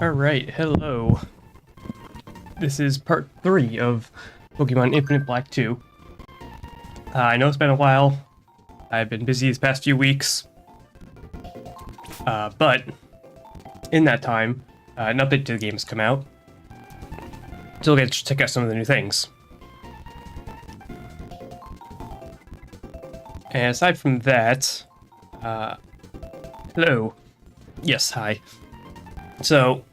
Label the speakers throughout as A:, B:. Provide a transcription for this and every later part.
A: Alright, hello. This is part 3 of Pokemon Infinite Black 2. I know it's been a while. I've been busy these past few weeks. But in that time, an update to the game has come out. So we'll get to check out some of the new things. And aside from that, hello. Yes, hi. So,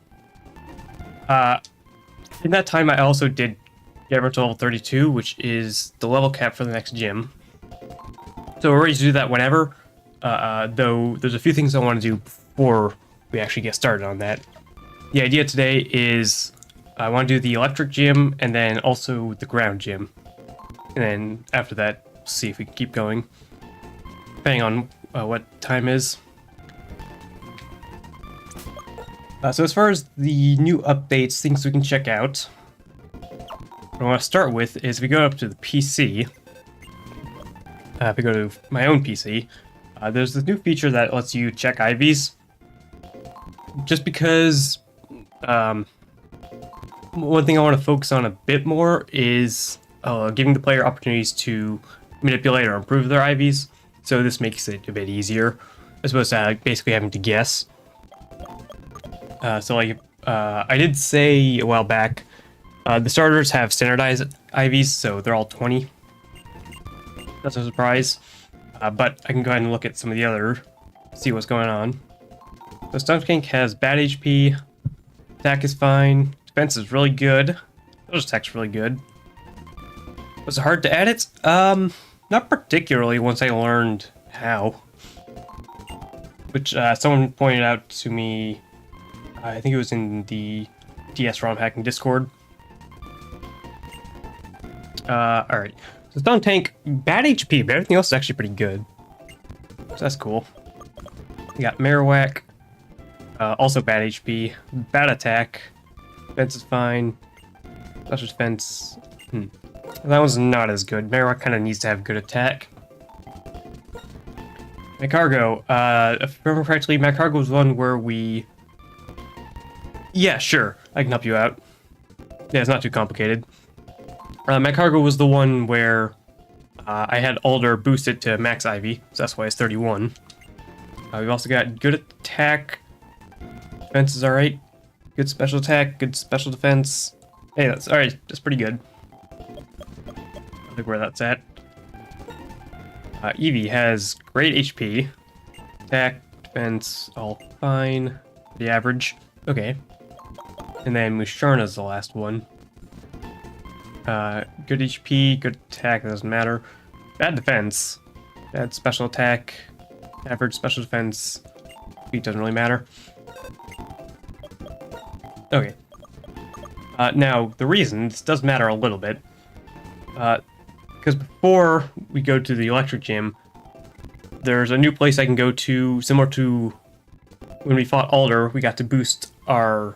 A: in that time I also did get up to level 32, which is the level cap for the next gym. So we're ready to do that whenever, though there's a few things I want to do before we actually get started on that. The idea today is I want to do the electric gym and then also the ground gym. And then after that, see if we can keep going, depending on what time is. So as far as the new updates, things we can check out, what I want to start with is if we go up to the PC, if we go to my own PC, there's this new feature that lets you check IVs. Just because one thing I want to focus on a bit more is giving the player opportunities to manipulate or improve their IVs. So this makes it a bit easier, as opposed to basically having to guess. I did say a while back, the starters have standardized IVs, so they're all 20. That's no surprise. But I can go ahead and look at some of the other, see what's going on. So Stuntkink has bad HP, attack is fine, defense is really good, those attack's really good. Was it hard to add it? Not particularly once I learned how. Which someone pointed out to me, I think it was in the DS ROM hacking Discord. Alright. So Stuntank, bad HP, but everything else is actually pretty good. So that's cool. We got Marowak, also bad HP, bad attack, defense is fine, special defense, that one's not as good. Marowak kind of needs to have good attack. Magcargo, if I remember correctly, Magcargo was one where we... Yeah, sure, I can help you out. Yeah, it's not too complicated. Magcargo was the one where I had Alder boosted to max IV, so that's why it's 31. We've also got good attack, defense is alright, good special attack, good special defense. Hey, that's alright, that's pretty good. I think where that's at. Eevee has great HP, attack, defense, all fine, the average. Okay. And then Musharna's the last one. Good HP, good attack, doesn't matter. Bad defense. Bad special attack. Average special defense. Speed doesn't really matter. Okay. Now, the reason this does matter a little bit, because before we go to the electric gym, there's a new place I can go to, similar to when we fought Alder, we got to boost our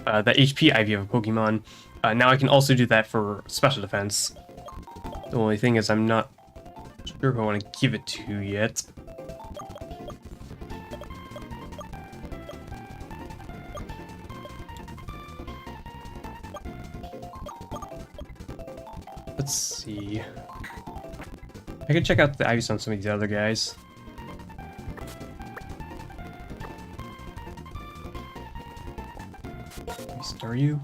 A: the HP IV of a Pokemon. Now I can also do that for special defense. The only thing is I'm not sure who I want to give it to yet. Let's see. I could check out the IVs on some of these other guys. Are you?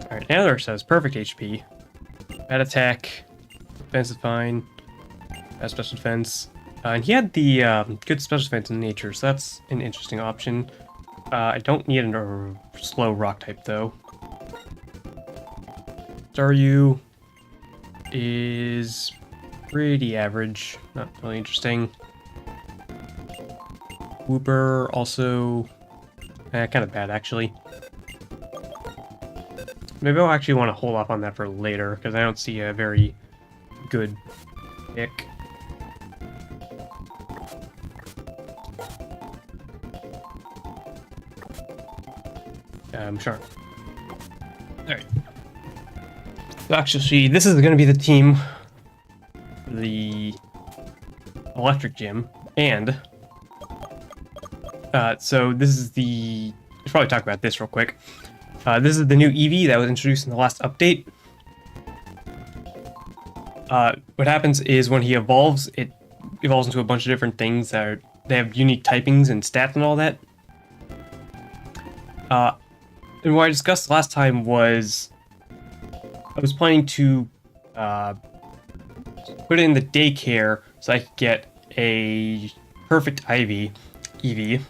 A: Alright, Antler says perfect HP. Bad attack. Defense is fine. Bad special defense. And he had the good special defense in nature, so that's an interesting option. I don't need a slow rock type though. Staryu is pretty average, not really interesting. Wooper also kind of bad actually. Maybe I'll actually want to hold off on that for later because I don't see a very good pick. Sure. Alright. So actually, this is going to be the team for the electric gym, and so this is the... I should probably talk about this real quick. This is the new Eevee that was introduced in the last update. What happens is when he evolves, it evolves into a bunch of different things that are... They have unique typings and stats and all that. And what I discussed last time was I was planning to put it in the daycare so I could get a perfect Eevee.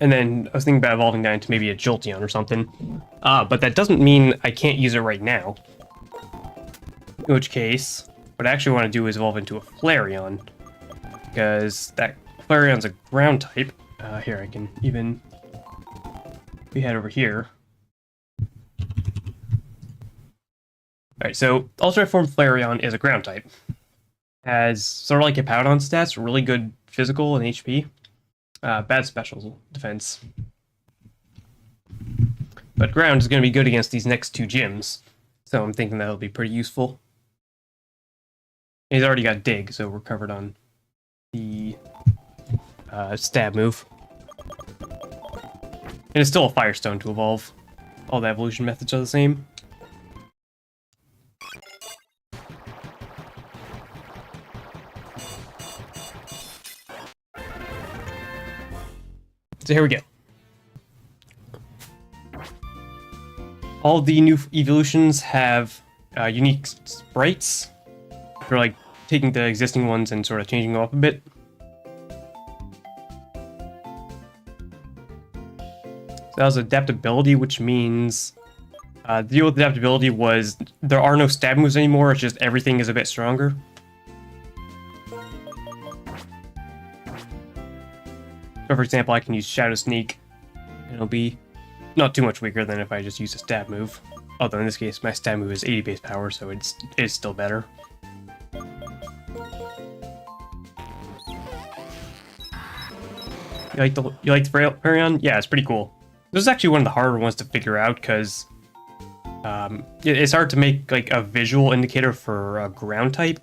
A: And then I was thinking about evolving that into maybe a Jolteon or something. But that doesn't mean I can't use it right now. In which case, what I actually want to do is evolve into a Flareon. Because that Flareon's a ground type. Here, I can even... We head over here. Alright, so Ultra Form Flareon is a ground type. Has sort of like Hippowdon stats, really good physical and HP. Bad special defense. But ground is going to be good against these next two gyms. So I'm thinking that'll be pretty useful. He's already got dig, so we're covered on the stab move. And it's still a Firestone to evolve. All the evolution methods are the same. So here we go. All the new evolutions have unique sprites. They're like taking the existing ones and sort of changing them up a bit. So that was adaptability, which means the deal with adaptability was there are no stab moves anymore, it's just everything is a bit stronger. So for example, I can use Shadow Sneak, and it'll be not too much weaker than if I just use a stab move. Although in this case, my stab move is 80 base power, so it's still better. You like the Flareon? Yeah, it's pretty cool. This is actually one of the harder ones to figure out because it's hard to make like a visual indicator for a ground type.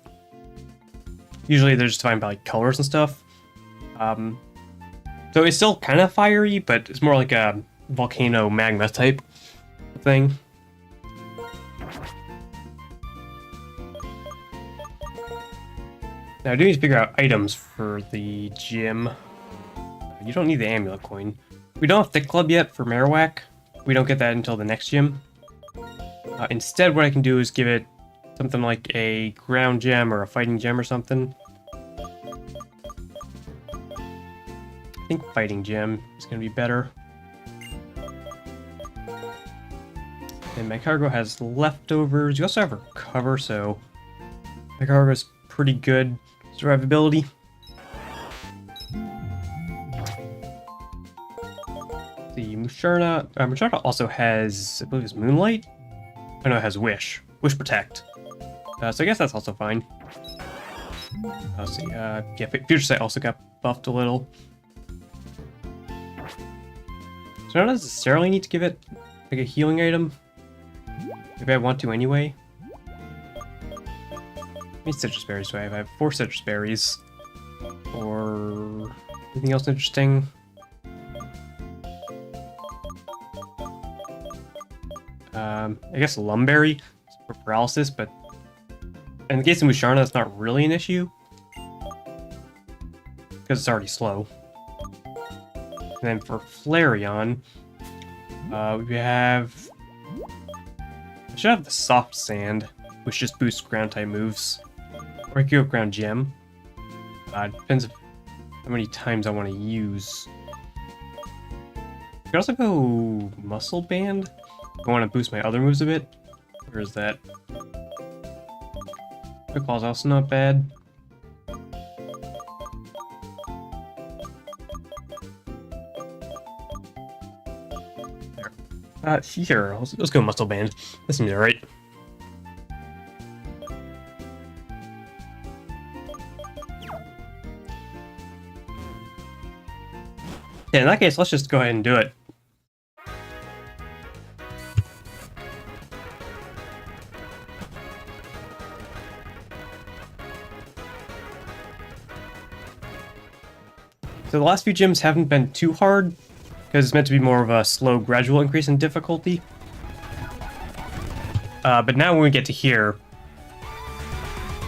A: Usually they're just defined by like colors and stuff. So it's still kind of fiery, but it's more like a volcano magma type thing. Now I do need to figure out items for the gym. You don't need the amulet coin. We don't have Thick Club yet for Marowak. We don't get that until the next gym. Instead, what I can do is give it something like a ground gem or a fighting gem or something. I think fighting gem is going to be better. And my cargo has leftovers. You also have recover, so my cargo is pretty good survivability. The Musharna also has, I believe it's Moonlight? Oh no, it has Wish. Wish Protect. So I guess that's also fine. Let's see, yeah, Future Sight also got buffed a little. So I don't necessarily need to give it like a healing item. Maybe I want to anyway. How many citrus berries do I have? I have 4 citrus berries. Or anything else interesting? I guess Lumberry for paralysis, but in the case of Musharna, that's not really an issue. Because it's already slow. And then for Flareon, we have... I should have the Soft Sand, which just boosts ground type moves. Or I could go Ground Gem. Depends on how many times I want to use. I could also go Muscle Band. I want to boost my other moves a bit. Where is that? Quick Claw's also not bad. There. Here, let's go Muscle Band. That seems alright. Yeah, in that case, let's just go ahead and do it. So the last few gyms haven't been too hard, because it's meant to be more of a slow, gradual increase in difficulty. But now when we get to here,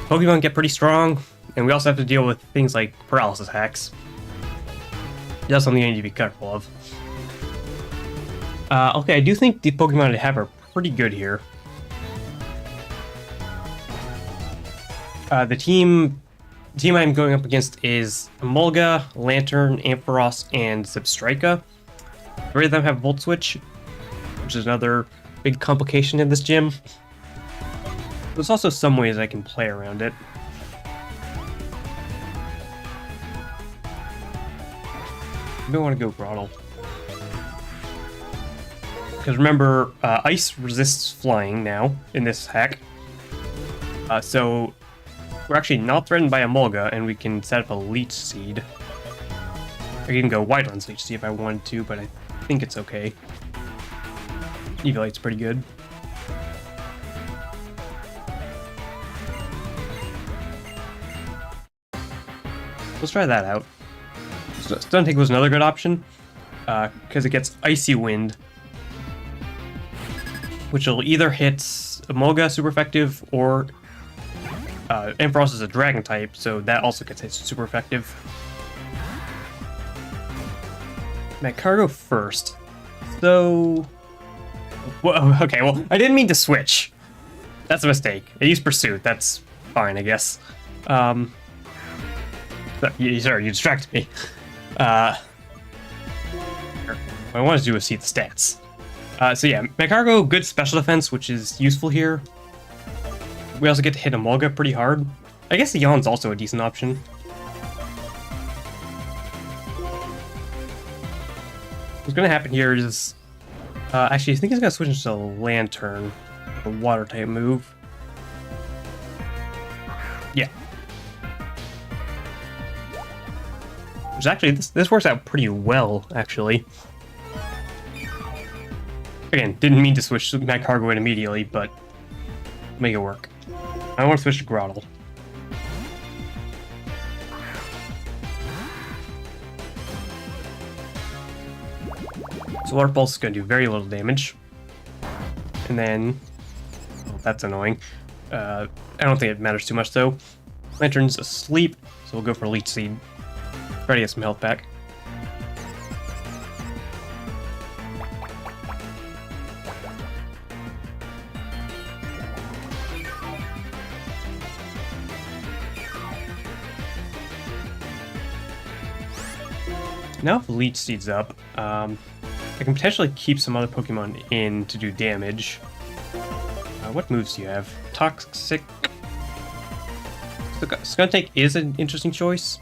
A: Pokemon get pretty strong, and we also have to deal with things like paralysis hacks. That's something you need to be careful of. Okay, I do think the Pokemon I have are pretty good here. The team I'm going up against is Emolga, Lantern, Ampharos, and Zebstrika. 3 of them have Volt Switch, which is another big complication in this gym. There's also some ways I can play around it. I don't want to go Grotle. Because remember, Ice resists flying now in this hack. So we're actually not threatened by Emolga, and we can set up a Leech Seed. I can go White on Leech Seed if I wanted to, but I think it's okay. Eviolite's pretty good. Let's try that out. Stun Take was another good option, because it gets Icy Wind, which will either hit Emolga super effective, or Ampharos is a dragon type, so that also gets hit super effective. Magcargo first. So... Whoa, okay, well, I didn't mean to switch. That's a mistake. I used Pursuit. That's fine, I guess. Sorry, you distracted me. What I wanted to do was see the stats. So yeah, Magcargo, good special defense, which is useful here. We also get to hit Emolga pretty hard. I guess the Yawn's also a decent option. What's going to happen here is... actually, I think he's going to switch into Lantern, a water type move. Yeah. Which actually, this works out pretty well, actually. Again, didn't mean to switch Magcargo in immediately, but make it work. I want to switch to Grotle. Solar Pulse is going to do very little damage. And then... Oh, that's annoying. I don't think it matters too much, though. Lantern's asleep, so we'll go for Leech Seed. Try to get some health back. Now if Leech Seed's up, I can potentially keep some other Pokemon in to do damage. What moves do you have? Toxic... Skuntank is an interesting choice.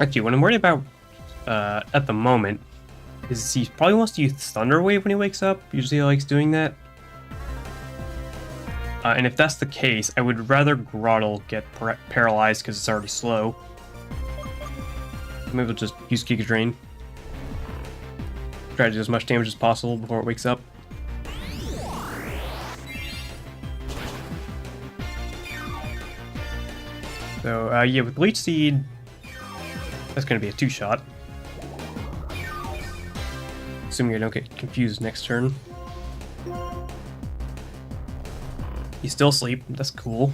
A: Actually, what I'm worried about at the moment is he probably wants to use Thunder Wave when he wakes up. Usually he likes doing that. And if that's the case, I would rather Grotle get paralyzed because it's already slow. Maybe we'll just use Giga Drain. Try to do as much damage as possible before it wakes up. So, yeah, with Leech Seed, that's going to be a 2-shot. Assuming I don't get confused next turn. He's still asleep, that's cool.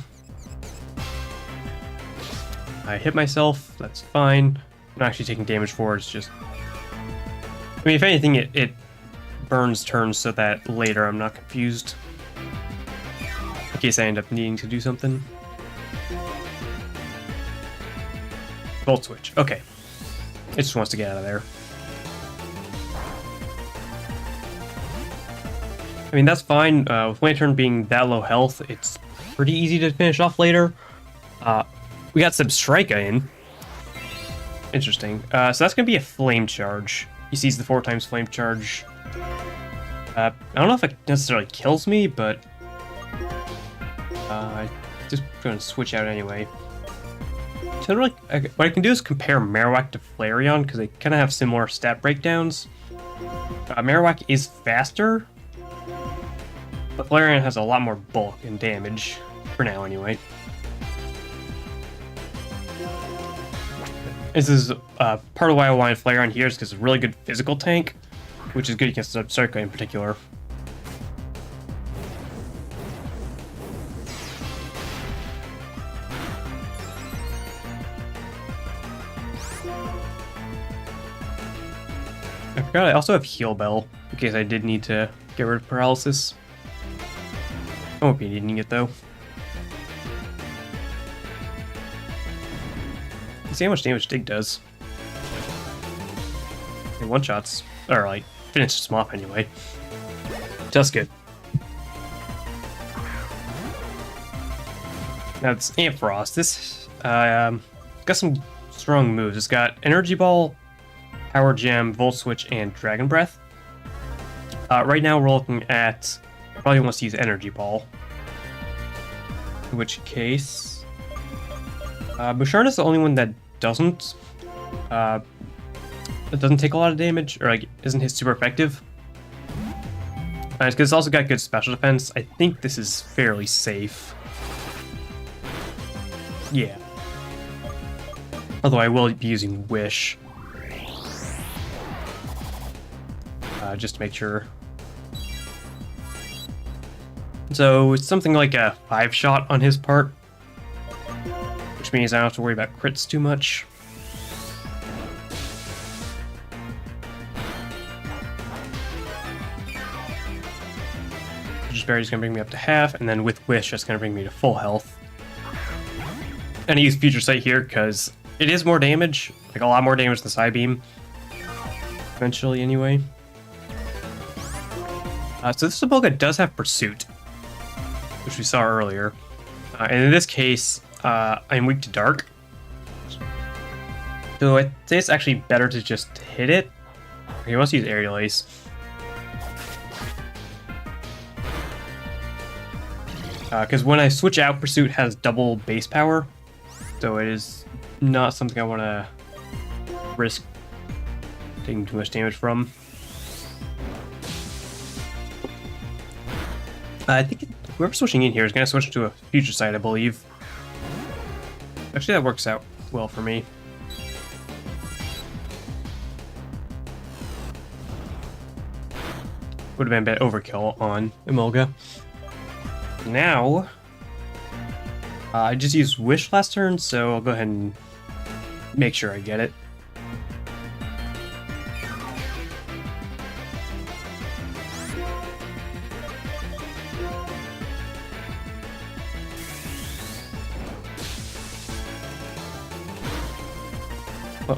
A: I hit myself, that's fine. I'm not actually taking damage for it, it's just... I mean, if anything, it burns turns so that later I'm not confused. In case I end up needing to do something. Volt Switch, okay. It just wants to get out of there. I mean, that's fine. With Lantern being that low health, it's pretty easy to finish off later. We got Zebstrika in. Interesting. So that's going to be a Flame Charge. He sees the 4 times Flame Charge. I don't know if it necessarily kills me, but... just going to switch out anyway. So really, what I can do is compare Marowak to Flareon, because they kind of have similar stat breakdowns. Marowak is faster, but Flareon has a lot more bulk and damage, for now anyway. This is part of why I wanted Flare on here is because it's a really good physical tank, which is good against Berserker in particular. I forgot I also have Heal Bell, in case I did need to get rid of Paralysis. I won't be needing it though. See how much damage Dig does. And one-shots, or like, finishes them off anyway. Just good. Now it's Ampharos. This got some strong moves. It's got Energy Ball, Power Gem, Volt Switch, and Dragon Breath. Right now we're looking at, probably wants to use Energy Ball. In which case, Bouchard is the only one that doesn't take a lot of damage, or like isn't hit super effective. Because it's also got good special defense. I think this is fairly safe. Yeah. Although I will be using Wish. Just to make sure. So it's something like a 5-shot on his part, which means I don't have to worry about crits too much. Just Berry's gonna bring me up to half, and then with Wish, that's gonna bring me to full health. And I use Future Sight here because it is more damage, like a lot more damage than Psybeam. Eventually, anyway. So this Sabulga does have Pursuit, which we saw earlier. And in this case, I'm weak to Dark. So I'd say it's actually better to just hit it. Okay, let's use Aerial Ace. Because when I switch out, Pursuit has double base power. So it is not something I want to risk taking too much damage from. I think whoever's switching in here is going to switch to a Future Sight, I believe. Actually, that works out well for me. Would have been a bit overkill on Emolga. Now, I just used Wish last turn, so I'll go ahead and make sure I get it.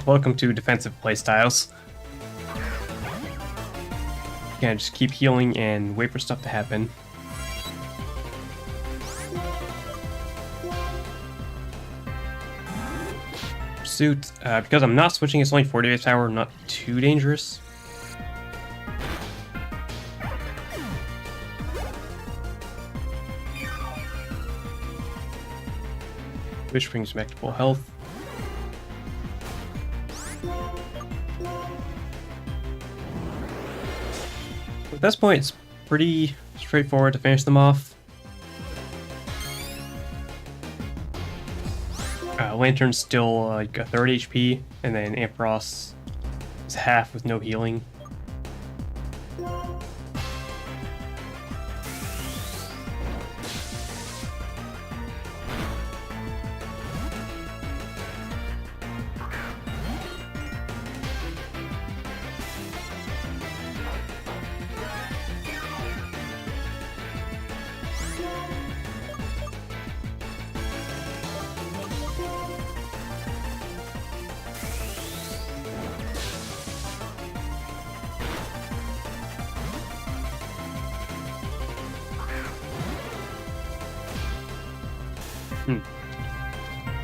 A: Welcome to defensive playstyles. Yeah, just keep healing and wait for stuff to happen. Pursuit, because I'm not switching, it's only 40 base power, not too dangerous. Which brings me back to full health. At this point, it's pretty straightforward to finish them off. Lantern's still like a third HP, and then Ampharos is half with no healing.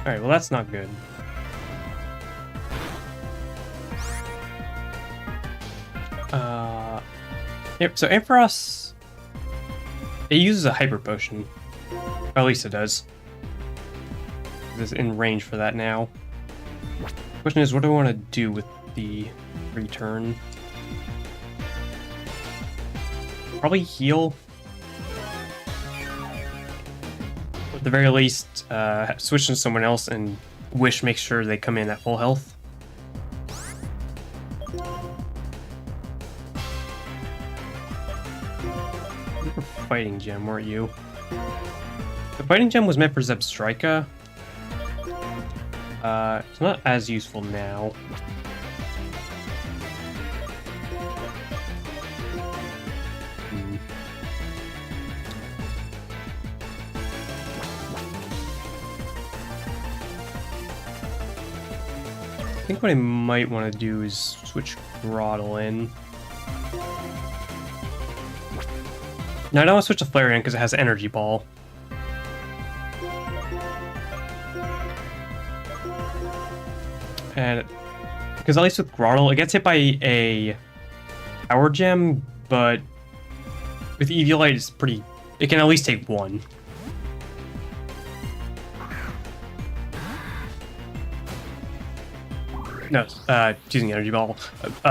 A: Alright, well that's not good. Yep, so Ampharos, it uses a Hyper Potion. Or at least it does. It's in range for that now. Question is, what do I want to do with the return? Probably heal. At the very least, switch to someone else and Wish makes sure they come in at full health. fighting gem, weren't you? The fighting gem was meant for Zebstrika. It's not as useful now. I think what I might want to do is switch Grottle in. No, I don't want to switch to Flareon because it has Energy Ball. And because at least with Grottle, it gets hit by a Power Gem, but with Eviolite, it's pretty. It can at least take one. No, using Energy Ball.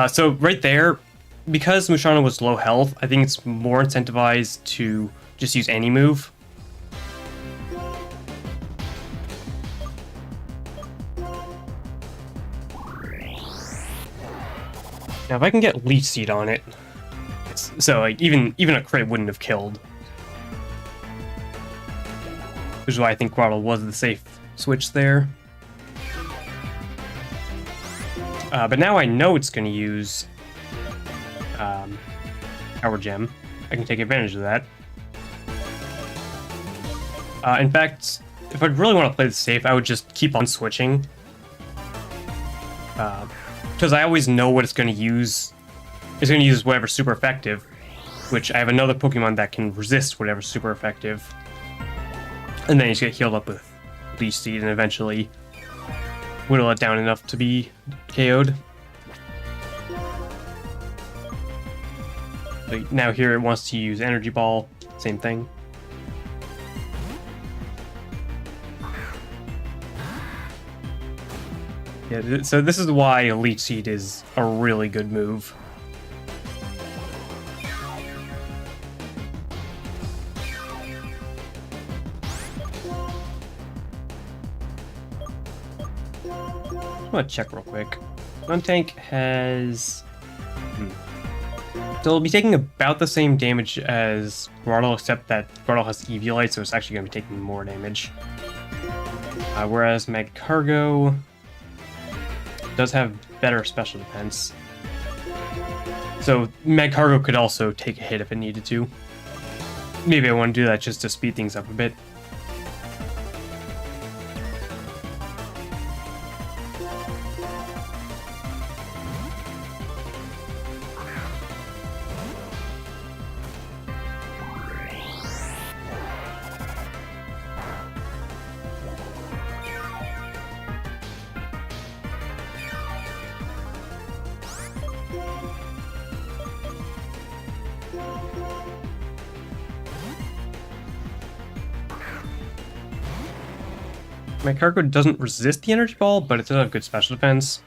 A: So right there, because Musharna was low health, I think it's more incentivized to just use any move. Now, if I can get Leech Seed on it, so like even a crit wouldn't have killed. Which is why I think Grottle was the safe switch there. But now I know it's going to use Power Gem. I can take advantage of that. In fact, if I really want to play this safe, I would just keep on switching. Because I always know what it's going to use. It's going to use whatever's super effective, which I have another Pokemon that can resist whatever's super effective. And then you just get healed up with Leech Seed and eventually whittle it down enough to be KO'd. So now here it wants to use Energy Ball, same thing. Yeah, so this is why Leech Seed is a really good move. I'm gonna check real quick. Skuntank has... So it'll be taking about the same damage as Grottle, except that Grottle has Eviolite, so it's actually going to be taking more damage. Whereas Magcargo does have better special defense. So Magcargo could also take a hit if it needed to. Maybe I want to do that just to speed things up a bit. Magcargo doesn't resist the Energy Ball, but it does have good special defense.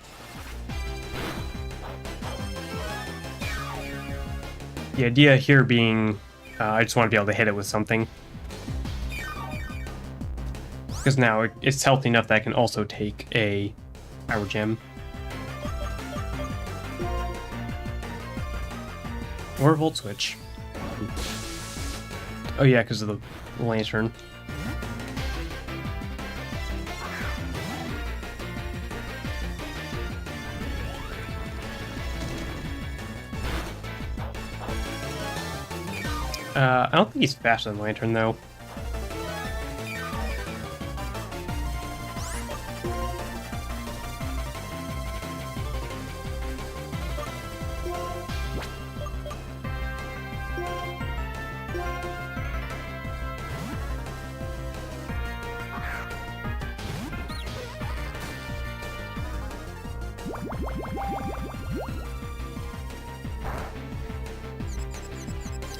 A: The idea here being, I just want to be able to hit it with something. Because now it's healthy enough that I can also take a Power Gem. Or a Volt Switch. Oh yeah, because of the Lantern. I don't think he's faster than Lantern, though.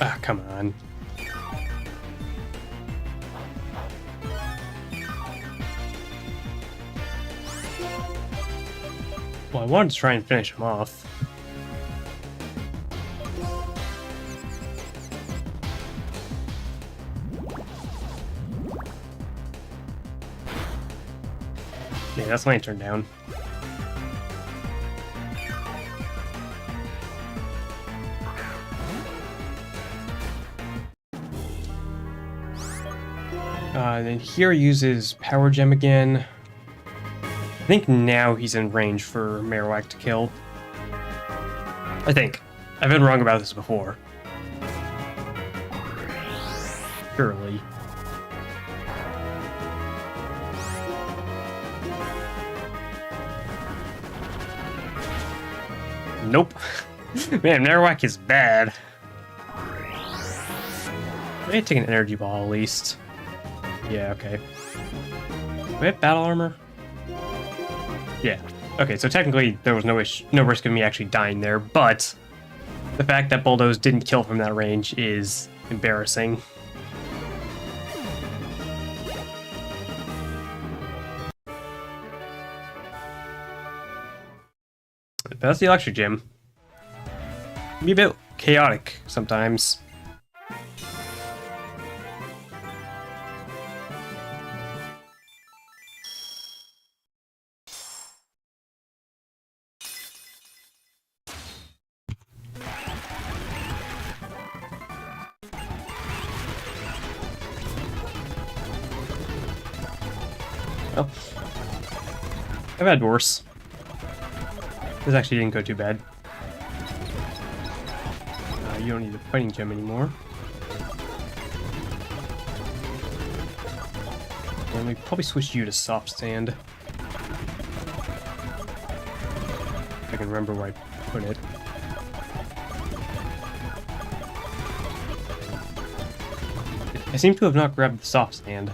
A: Ah, come on. Well, I wanted to try and finish him off. Yeah, that's Lantern down. Then here he uses Power Gem again. I think now he's in range for Marowak to kill. I think. I've been wrong about this before. Surely. Nope. Man, Marowak is bad. I need to take an energy ball at least. Yeah, okay. Do we have battle armor? Yeah. Okay, so technically there was no risk of me actually dying there, but the fact that Bulldoze didn't kill from that range is embarrassing. But that's the electric gym. Can be a bit chaotic sometimes. Oh. I've had worse. This actually didn't go too bad. You don't need the fighting gem anymore. And we probably switch you to soft sand. If I can remember where I put it. I seem to have not grabbed the soft sand.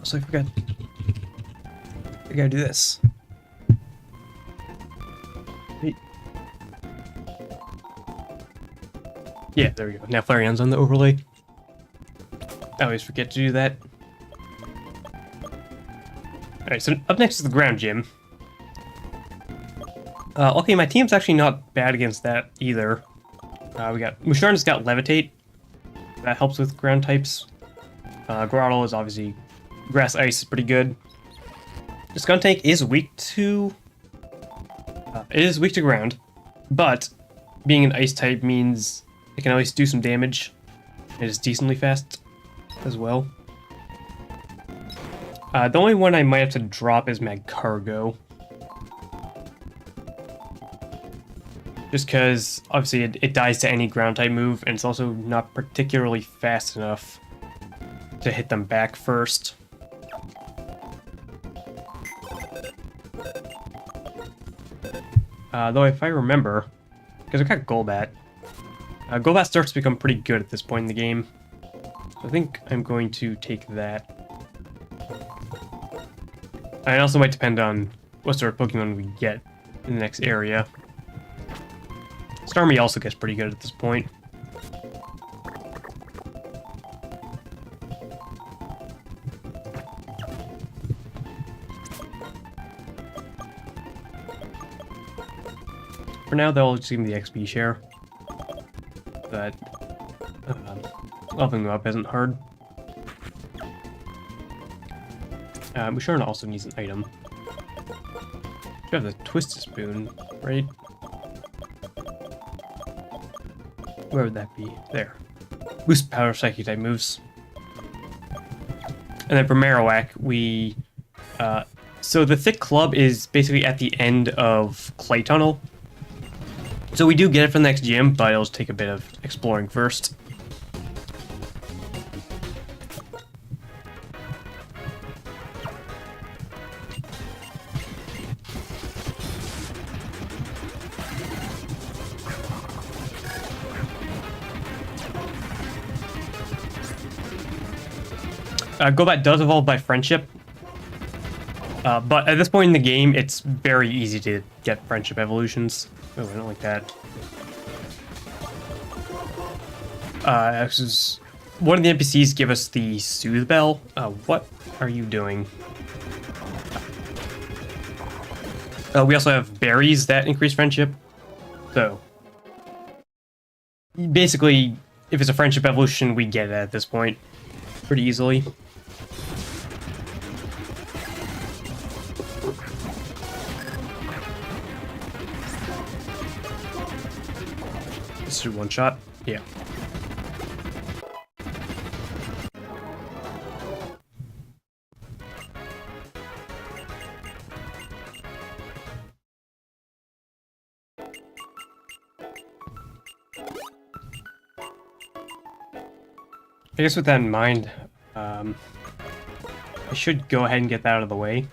A: So I forgot. I gotta do this. Wait. Yeah, there we go. Now Flareon's on the overlay. I always forget to do that. Alright, so up next is the ground gym. Okay, my team's actually not bad against that either. We got Musharn's got Levitate. That helps with ground types. Grotle is obviously Grass Ice is pretty good. This Skuntank is weak to... it is weak to ground, but being an ice type means it can at least do some damage. It is decently fast as well. The only one I might have to drop is Magcargo. Just because, obviously, it dies to any ground type move, and it's also not particularly fast enough to hit them back first. Though if I remember, because I've got Golbat, Golbat starts to become pretty good at this point in the game. So I think I'm going to take that. And it also might depend on what sort of Pokemon we get in the next area. Starmie also gets pretty good at this point. For now, they'll just give me the XP share. But leveling them up isn't hard. Musharna also needs an item. You have the Twisted Spoon, right? Where would that be? There. Boost Power Psychic type moves. And then for Marowak, we... so the Thick Club is basically at the end of Clay Tunnel. So we do get it from the next gym, but it'll take a bit of exploring first. Golbat does evolve by friendship, but at this point in the game, it's very easy to get friendship evolutions. Oh, I don't like that. This is one of the NPCs give us the Soothe Bell. What are you doing? We also have berries that increase friendship. So, basically, if it's a friendship evolution, we get it at this point pretty easily. This is one shot. Yeah. I guess with that in mind, I should go ahead and get that out of the way.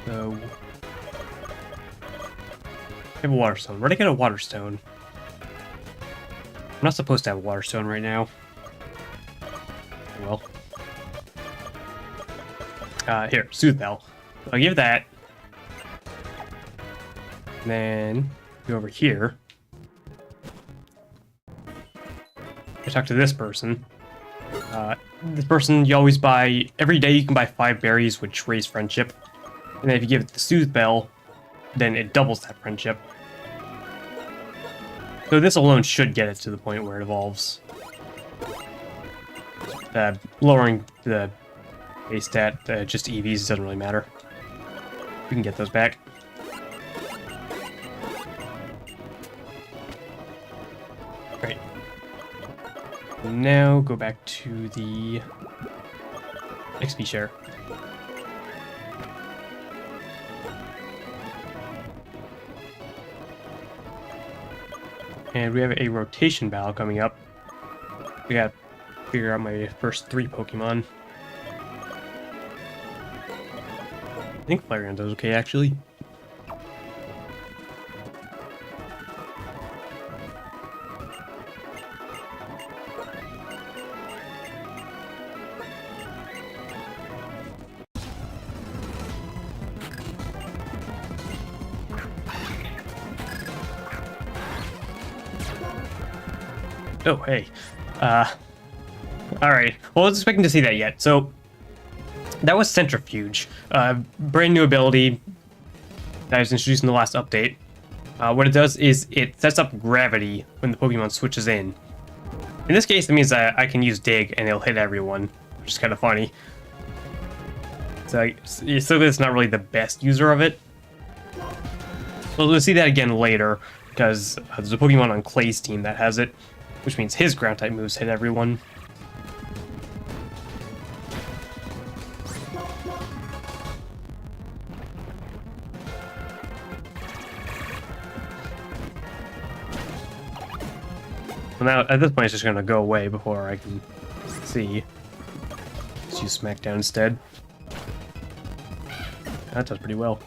A: So, I have a water stone. Where'd I get a water stone? I'm not supposed to have a water stone right now. Well. Here, Soothe Bell. So I'll give that. And then go over here. I talk to this person. This person, you always buy... Every day you can buy 5 berries, which raise friendship. And then if you give it the Soothe Bell, then it doubles that friendship. So this alone should get it to the point where it evolves. Lowering the base stat, just EVs, doesn't really matter. We can get those back. Great. Now go back to the XP share. And we have a rotation battle coming up. We gotta figure out my first 3 Pokemon. I think Flareon does okay, actually. Oh, hey. Alright. Well, I was expecting to see that yet. So, that was Centrifuge. Brand new ability that was introduced in the last update. What it does is it sets up gravity when the Pokemon switches in. In this case, it means that I can use Dig and it'll hit everyone, which is kind of funny. So it's not really the best user of it. Well, we'll see that again later, because there's a Pokemon on Clay's team that has it, which means his ground-type moves hit everyone. Well, now, at this point, it's just going to go away before I can see. Let's use Smackdown instead. That does pretty well.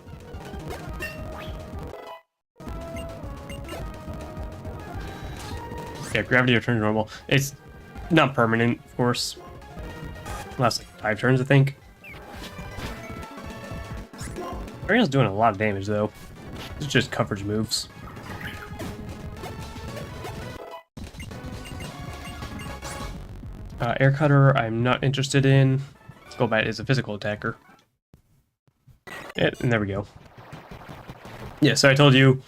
A: Yeah, gravity returns normal. It's not permanent, of course. Lasts like 5 turns, I think. Ariel's doing a lot of damage, though. It's just coverage moves. Air Cutter, I'm not interested in. Skullbat is a physical attacker. Yeah, and there we go. Yeah, so I told you,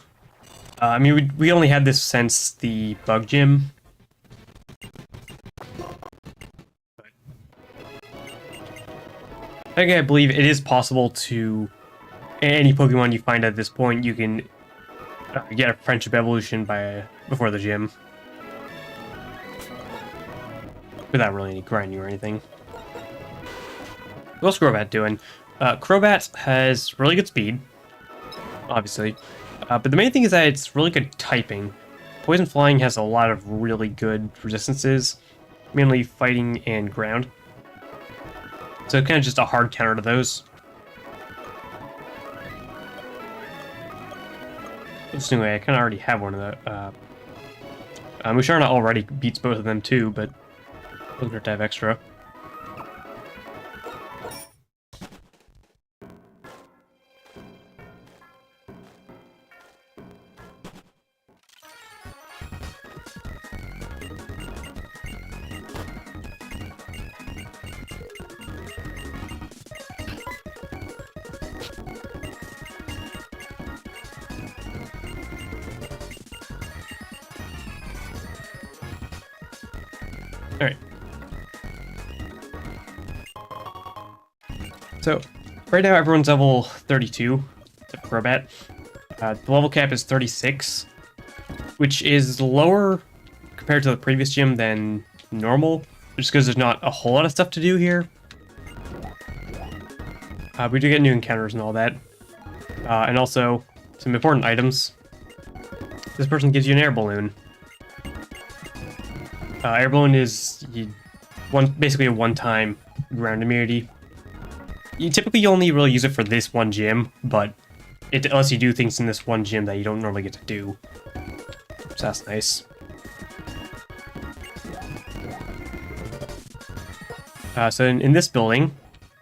A: I mean, we only had this since the Bug Gym. I believe it is possible to, any Pokemon you find at this point, you can get a friendship evolution before the gym. Without really any grinding or anything. What's Crobat doing? Crobat has really good speed, obviously. But the main thing is that it's really good typing. Poison Flying has a lot of really good resistances, mainly fighting and ground. So it's kind of just a hard counter to those. Interestingly, I kind of already have one of the... Musharna already beats both of them too, but doesn't hurt to have extra. So, right now everyone's level 32, except for Crobat. The level cap is 36, which is lower compared to the previous gym than normal, just because there's not a whole lot of stuff to do here. We do get new encounters and all that. And also, some important items. This person gives you an air balloon. Air balloon is basically a one-time ground immunity. You typically only really use it for this one gym, but it lets you do things in this one gym that you don't normally get to do. So that's nice. So in this building,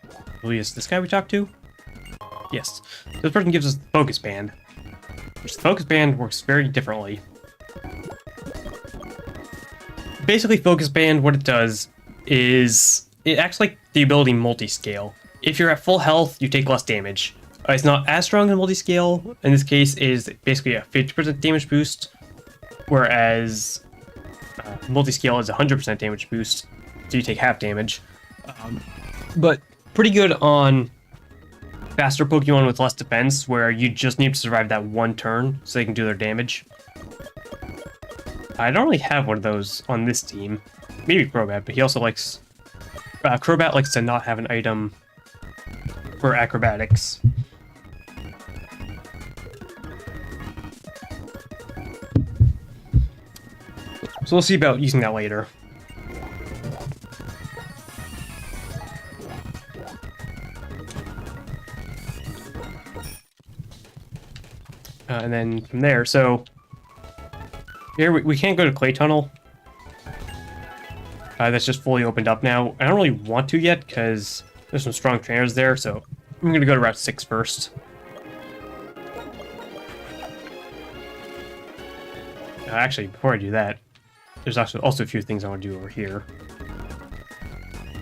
A: I believe it's this guy we talked to? Yes. This person gives us the focus band. Which the focus band works very differently. Basically, focus band, what it does is it acts like the ability multi-scale. If you're at full health, you take less damage. It's not as strong as multi-scale. In this case, is basically a 50% damage boost, whereas multi-scale is a 100% damage boost, so you take half damage. But pretty good on faster Pokemon with less defense, where you just need to survive that one turn so they can do their damage. I don't really have one of those on this team. Maybe Crobat, but he also likes... Crobat likes to not have an item for acrobatics. So we'll see about using that later. And then from there, so here we can't go to Clay Tunnel. That's just fully opened up now. I don't really want to yet because there's some strong trainers there, so I'm going to go to Route 6 first. Actually, before I do that, there's also a few things I want to do over here.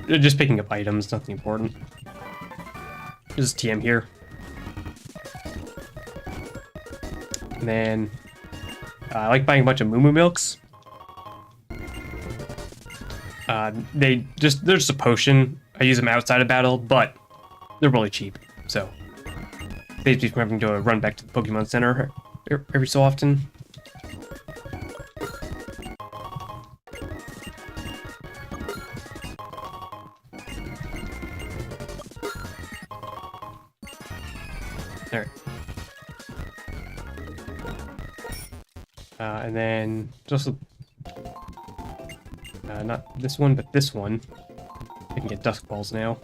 A: Just picking up items, nothing important. There's TM here. And then I like buying a bunch of Moo Moo Milks. They're just a potion. I use them outside of battle, but they're really cheap, so saves me from having to run back to the Pokemon Center every so often. Alright. And then just not this one, but this one. I can get Dusk Balls now.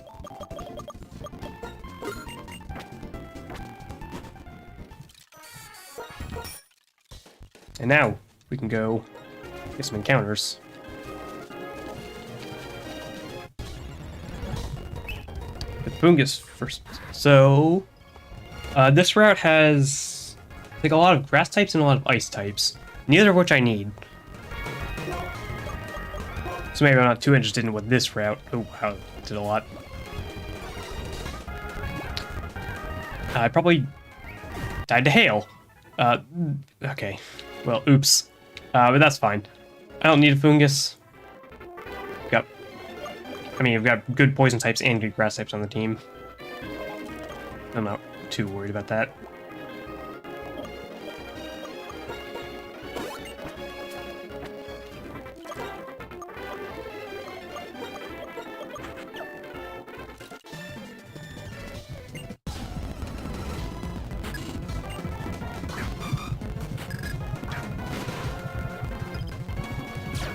A: And now we can go get some encounters. The Fungus first. So this route has like a lot of grass types and a lot of ice types, neither of which I need. So maybe I'm not too interested in what this route. Oh wow, did a lot. I probably died to hail. Okay. Well, oops. But that's fine. I don't need a Fungus. We've got good poison types and good grass types on the team. I'm not too worried about that.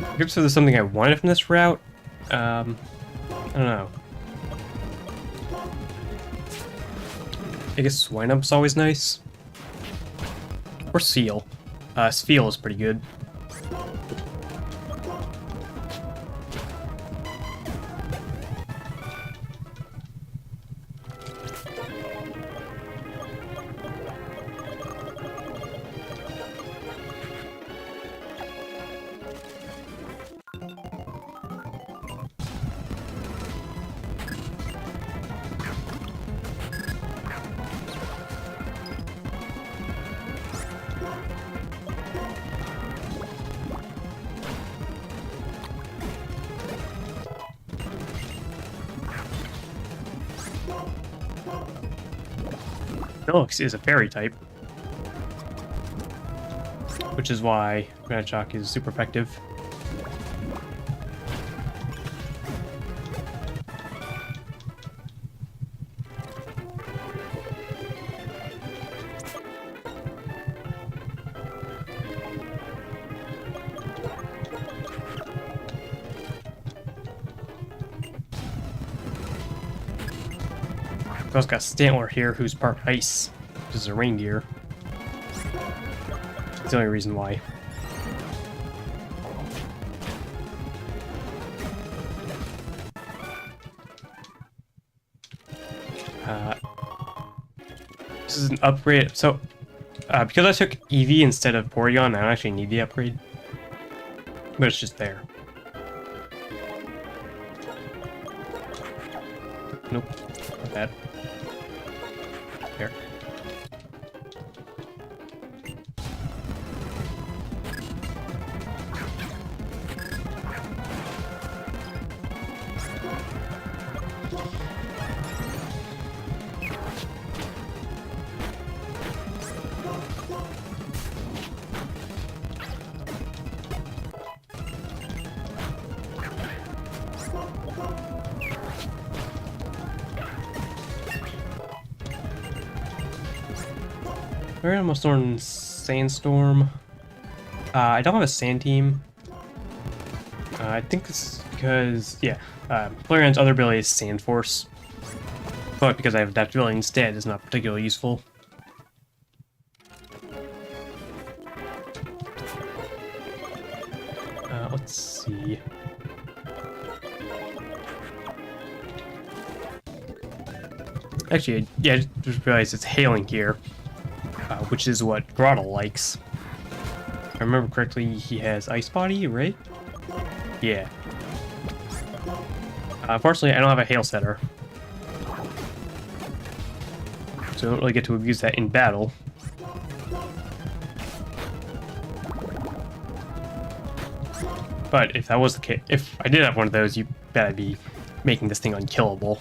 A: I guess there's something I wanted from this route. I don't know. I guess Swinump's always nice. Or Seal. Seal is pretty good. Felix is a fairy type, which is why Granite Shock is super effective. We've also got Stantler here, who's part ice, which is a reindeer. That's the only reason why. This is an upgrade. So, because I took Eevee instead of Porygon, I don't actually need the upgrade. But it's just there. Nope, not bad. Here. We're almost on Sandstorm. I don't have a Sand team. I think it's because, yeah, Flareon's other ability is Sand Force. But because I have adaptability instead, it's not particularly useful. Let's see. Actually, yeah, I just realized it's hailing here. Which is what Grottle likes. If I remember correctly, he has Ice Body, right? Yeah. Unfortunately, I don't have a Hail Setter. So I don't really get to abuse that in battle. But if that was the case, if I did have one of those, you bet I'd be making this thing unkillable.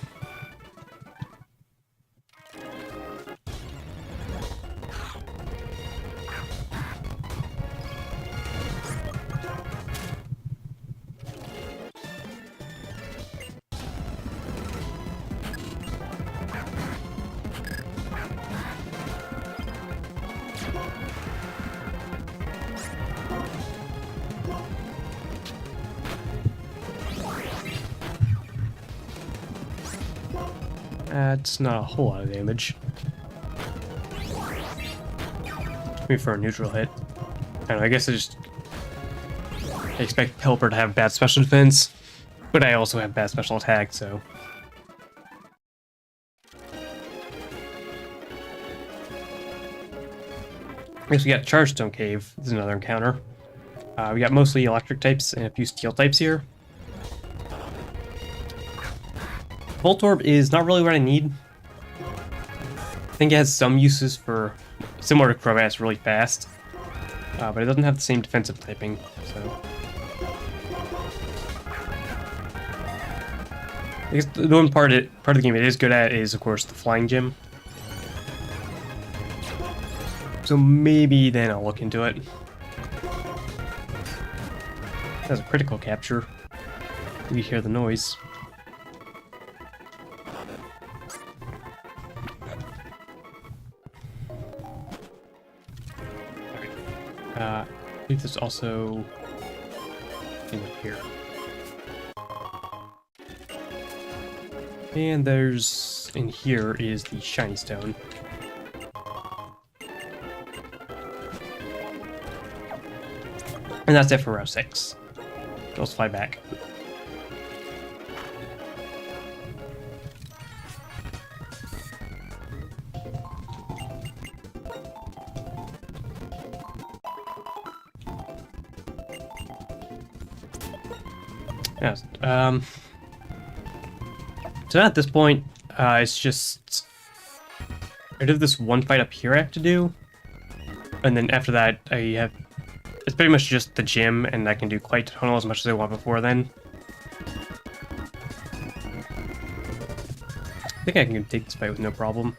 A: That's not a whole lot of damage. Maybe for a neutral hit. I don't know, I guess I expect Pelipper to have bad special defense, but I also have bad special attack, so. Next we got Chargestone Cave. This is another encounter. We got mostly electric types and a few steel types here. Voltorb is not really what I need. I think it has some uses for, similar to Crobat, it's really fast. But it doesn't have the same defensive typing, so. I guess the one part of the game it is good at is, of course, the Flying Gym. So maybe then I'll look into it. That's a critical capture. You hear the noise. I believe there's also in here. And there's, in here is the Shiny Stone. And that's it for row 6. Let's fly back. Yes. So at this point, it's just I did this one fight up here I have to do, and then after that it's pretty much just the gym, and I can do Clay Tunnel as much as I want before then. think I can take this fight with no problem.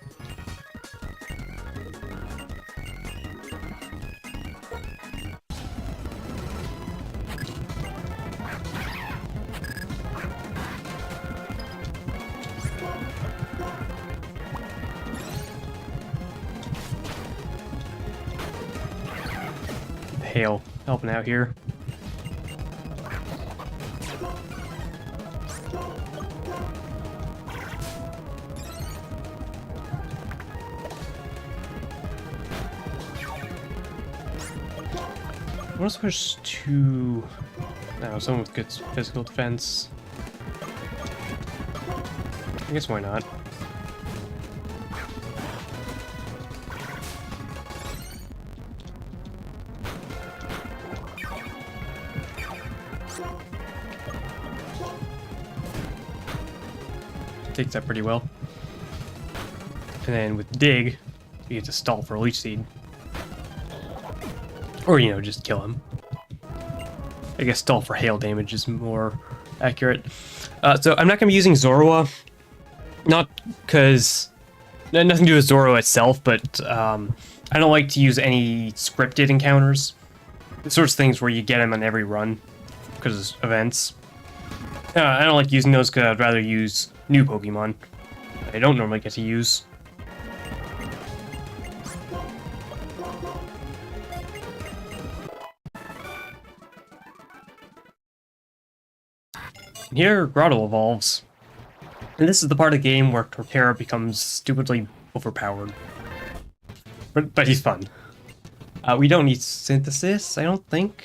A: Hail helping out here. I want to switch to someone with good physical defense. I guess why not? Takes that pretty well. And then with Dig, you get to stall for a Leech Seed. Or, you know, just kill him. I guess stall for hail damage is more accurate. So I'm not going to be using Zorua. Not because... Nothing to do with Zorua itself, but I don't like to use any scripted encounters. The sorts of things where you get them on every run because of events. I don't like using those because I'd rather use new Pokemon I don't normally get to use. Here, Grotto evolves. And this is the part of the game where Torterra becomes stupidly overpowered. But he's fun. We don't need Synthesis, I don't think.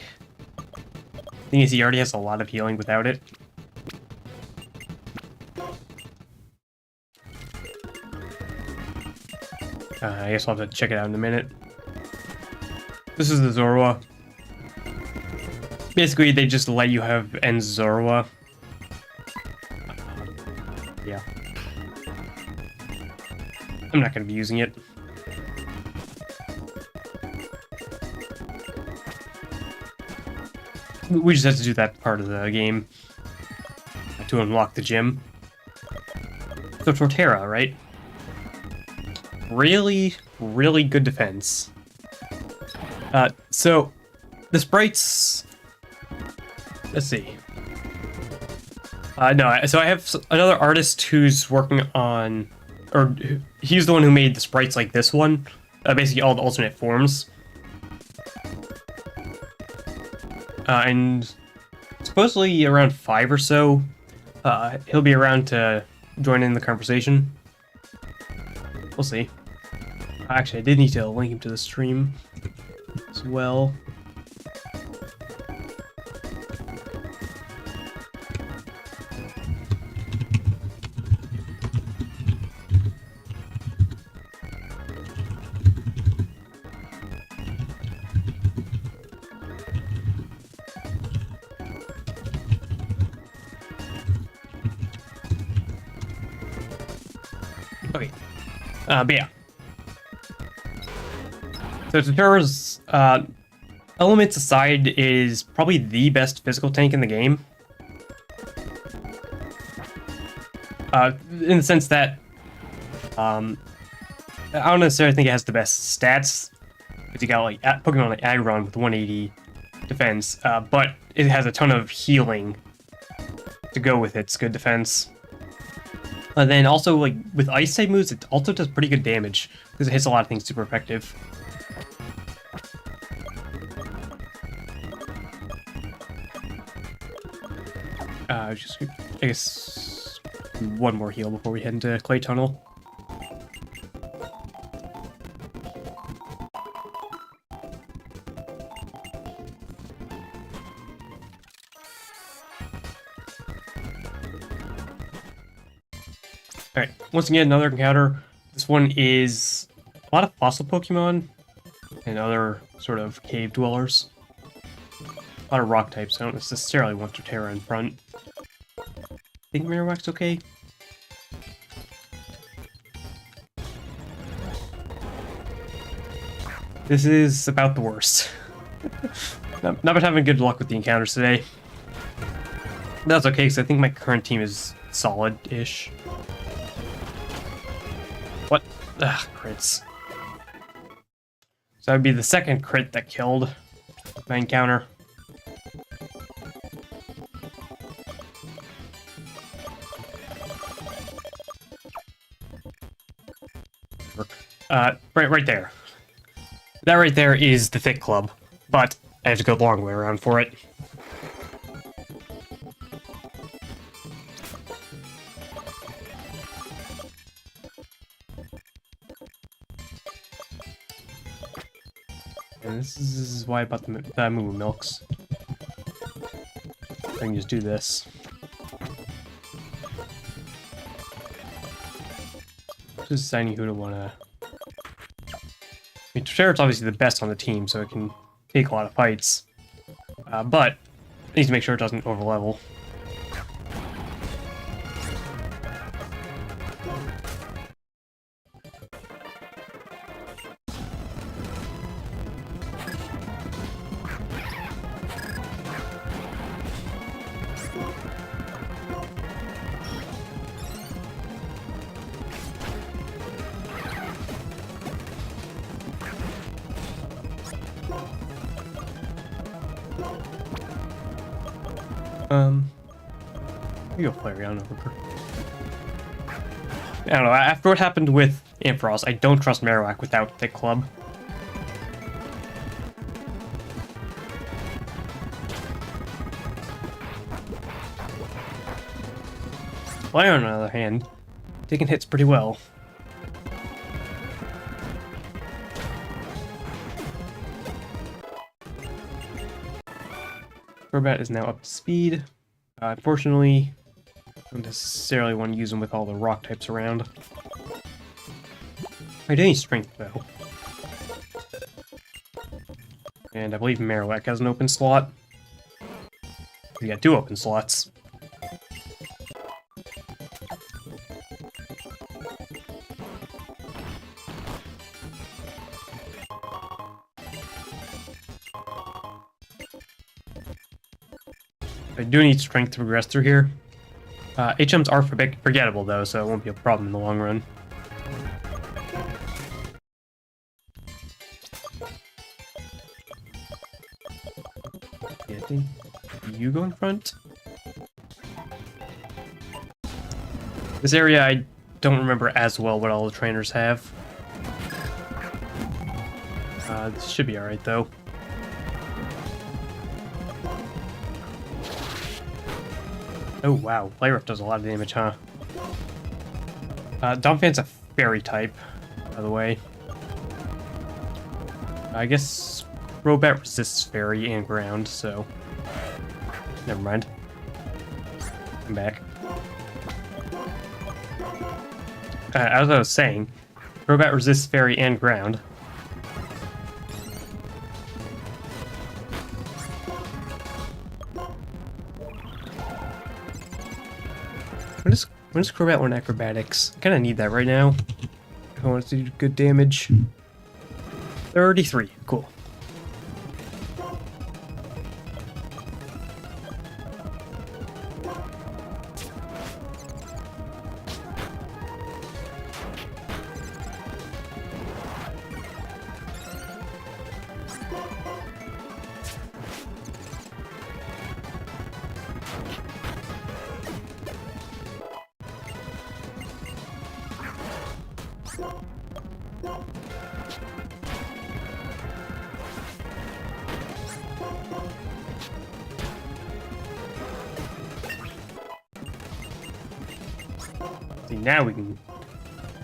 A: Thing is, he already has a lot of healing without it. I guess I'll have to check it out in a minute. This is the Zorua. Basically, they just let you have end Zorua. Yeah. I'm not going to be using it. We just have to do that part of the game to unlock the gym. So Torterra, right? Really, really good defense. So the sprites... Let's see. No, so I have another artist who's working on... Or he's the one who made the sprites like this one. Basically all the alternate forms. And supposedly around 5 or so, he'll be around to join in the conversation. We'll see. Actually, I did need to link him to the stream as well. Okay. But yeah. So Torterra's elements aside is probably the best physical tank in the game. In the sense that I don't necessarily think it has the best stats. Because you got like Pokemon like Aggron with 180 defense, but it has a ton of healing to go with its good defense. And then also, like, with Ice-type moves, it also does pretty good damage, because it hits a lot of things super effective. I guess, one more heal before we head into Clay Tunnel. Alright, once again, another encounter. This one is a lot of fossil Pokemon and other sort of cave dwellers. A lot of rock types. I don't necessarily want Torterra in front. Think Marowak's okay? This is about the worst. Not been having good luck with the encounters today. That's okay, because I think my current team is solid-ish. What? Ugh, crits. So that would be the second crit that killed my encounter. Right there. That right there is the thick club, but I have to go the long way around for it. And this is why I bought the Moo Milks. I can just do this. Just deciding who to want to... I mean, Sheriff's obviously the best on the team, so it can take a lot of fights. But I need to make sure it doesn't overlevel. You go play around over. I don't know, after what happened with Ampharos, I don't trust Marowak without Thick Club. Lion, on the other hand, taking hits pretty well. Crobat is now up to speed. Unfortunately, I don't necessarily want to use them with all the rock types around. I do need strength, though. And I believe Marowak has an open slot. We got 2 open slots. I do need strength to progress through here. HMs are forgettable though, so it won't be a problem in the long run. Yeah, I think you go in front. This area I don't remember as well what all the trainers have. This should be alright though. Oh wow, Flare does a lot of damage, huh? Donphan's a fairy type, by the way. I guess Crobat resists fairy and ground, so... Never mind. I'm back. As I was saying, Crobat resists fairy and ground. When does Crobat want acrobatics? I kind of need that right now. If I want to do good damage. 33. Cool. See, now we can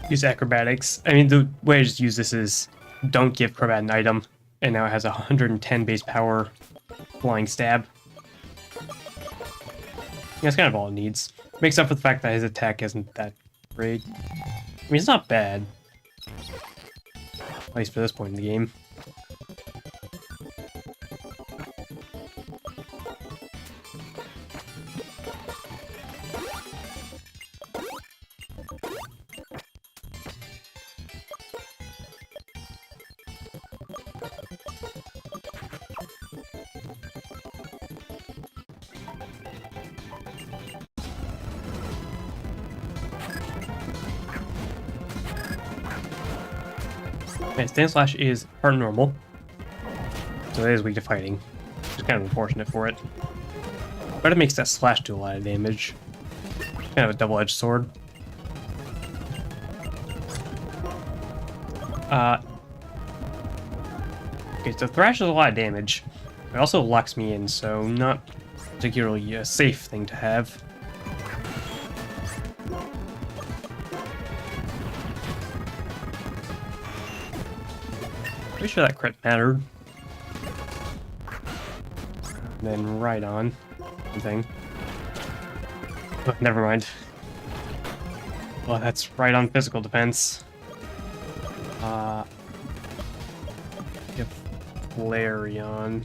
A: use acrobatics. I mean, the way I just use this is don't give Crobat an item, and now it has 110 base power flying stab. Yeah, that's kind of all it needs. Makes up for the fact that his attack isn't that great. I mean, it's not bad. At least for this point in the game. Okay, Stand Slash is part normal, so it is weak to fighting. It's kind of unfortunate for it. But it makes that slash do a lot of damage. Kind of a double-edged sword. Okay, so Thrash does a lot of damage. It also locks me in, so not particularly a safe thing to have. Pretty sure that crit mattered. And then right on. Thing. Oh, never mind. Well, that's right on physical defense. If Flareon.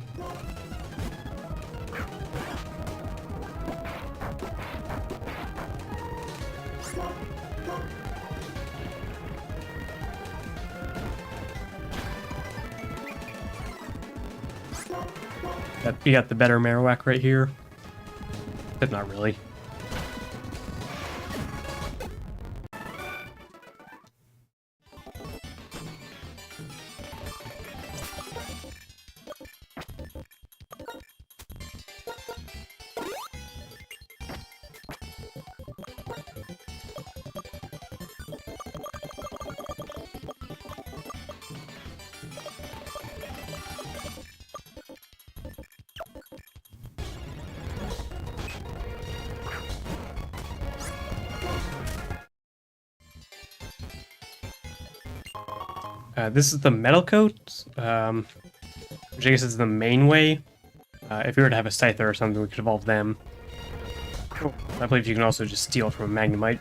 A: You got the better Marowak right here. But not really. This is the Metal Coat, which I guess is the main way. If we were to have a Scyther or something, we could evolve them. I believe you can also just steal from a Magnemite.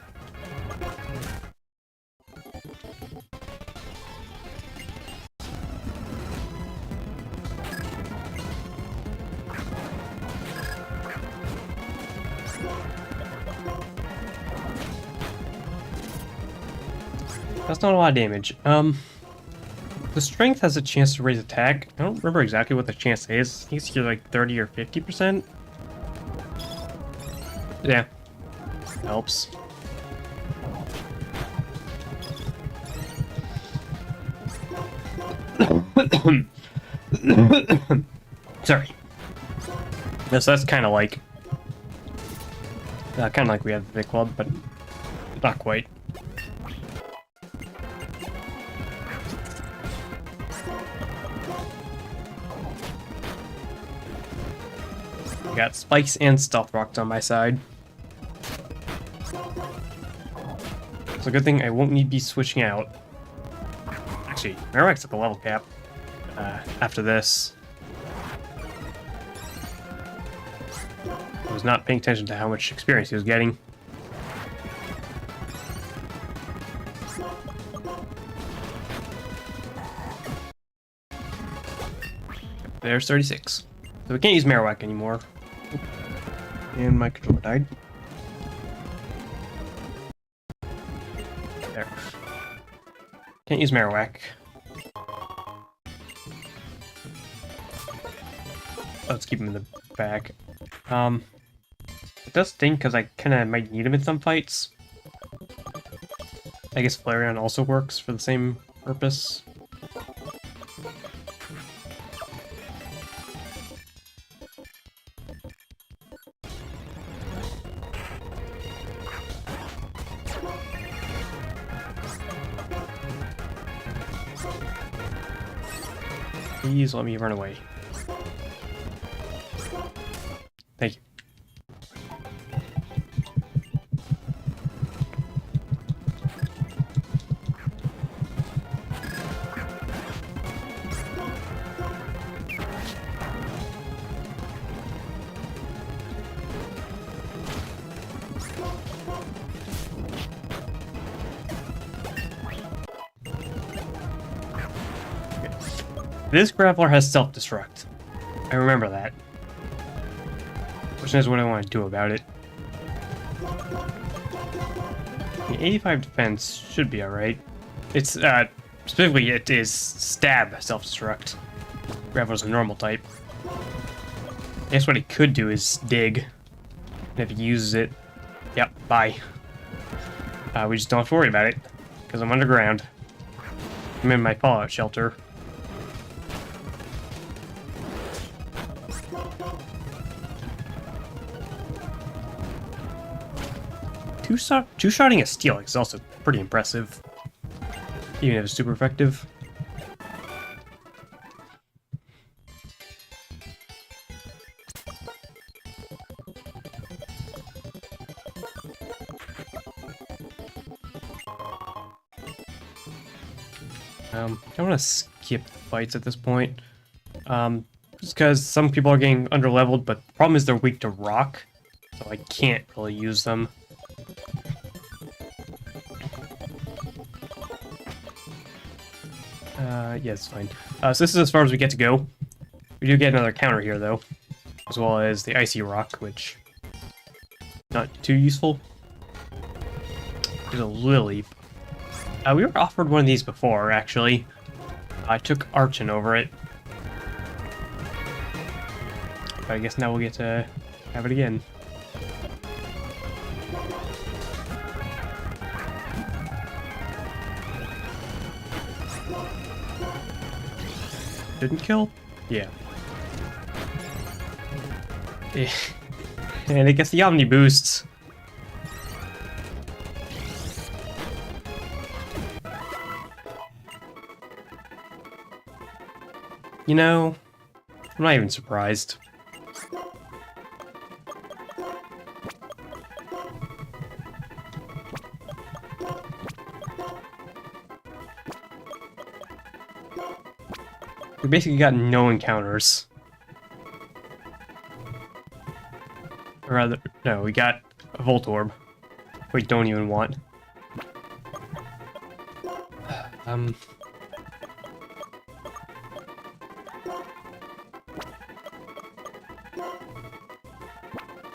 A: That's not a lot of damage. The strength has a chance to raise attack. I don't remember exactly what the chance is. I think it's either like 30 or 50%. Yeah. Helps. Sorry. Yeah, so that's kind of like we have the Vic Club, but not quite. I got spikes and stealth rocks on my side. It's a good thing I won't need to be switching out. Actually, Marowak's at the level cap after this. I was not paying attention to how much experience he was getting. There's 36. So we can't use Marowak anymore. And my controller died. There. Can't use Marowak. Let's keep him in the back. It does sting because I kind of might need him in some fights. I guess Flareon also works for the same purpose. Please let me run away. Thank you. This Grappler has self-destruct. I remember that. Which is what I want to do about it. The 85 defense should be alright. It's, specifically it is stab self-destruct. Grappler's a normal type. I guess what he could do is dig. And if he uses it, yep, bye. We just don't have to worry about it, because I'm underground. I'm in my fallout shelter. Two-shotting a steel is also pretty impressive. Even if it's super effective. I want to skip fights at this point. Just because some people are getting underleveled, but the problem is they're weak to rock, so I can't really use them. Yeah, it's fine. So this is as far as we get to go. We do get another counter here, though, as well as the icy rock, which not too useful. There's a lily. We were offered one of these before, actually. I took Archon over it. But I guess now we'll get to have it again. Didn't kill? Yeah. And it gets the Omni boosts. You know, I'm not even surprised. We basically got no encounters. Or rather, no, we got a Volt Orb. We don't even want.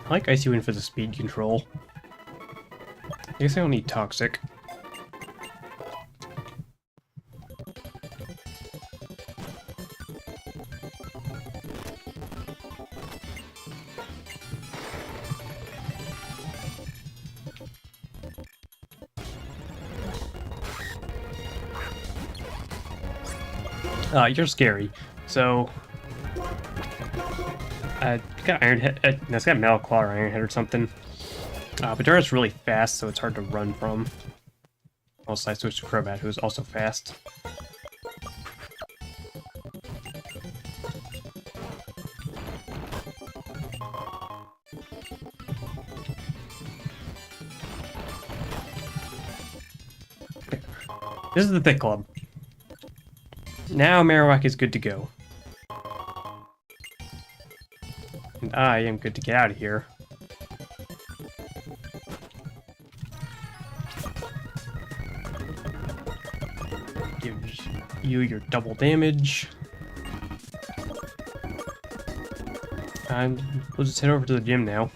A: I like Icy Wind for the speed control. I guess I don't need Toxic. You're scary. So, got Iron Head. It's got Metal Claw or Iron Head or something. But Dara's really fast, so it's hard to run from. Also, I switched to Crobat, who's also fast. This is the Thick Club. Now Marowak is good to go. And I am good to get out of here. Gives you your double damage. And we'll just head over to the gym now.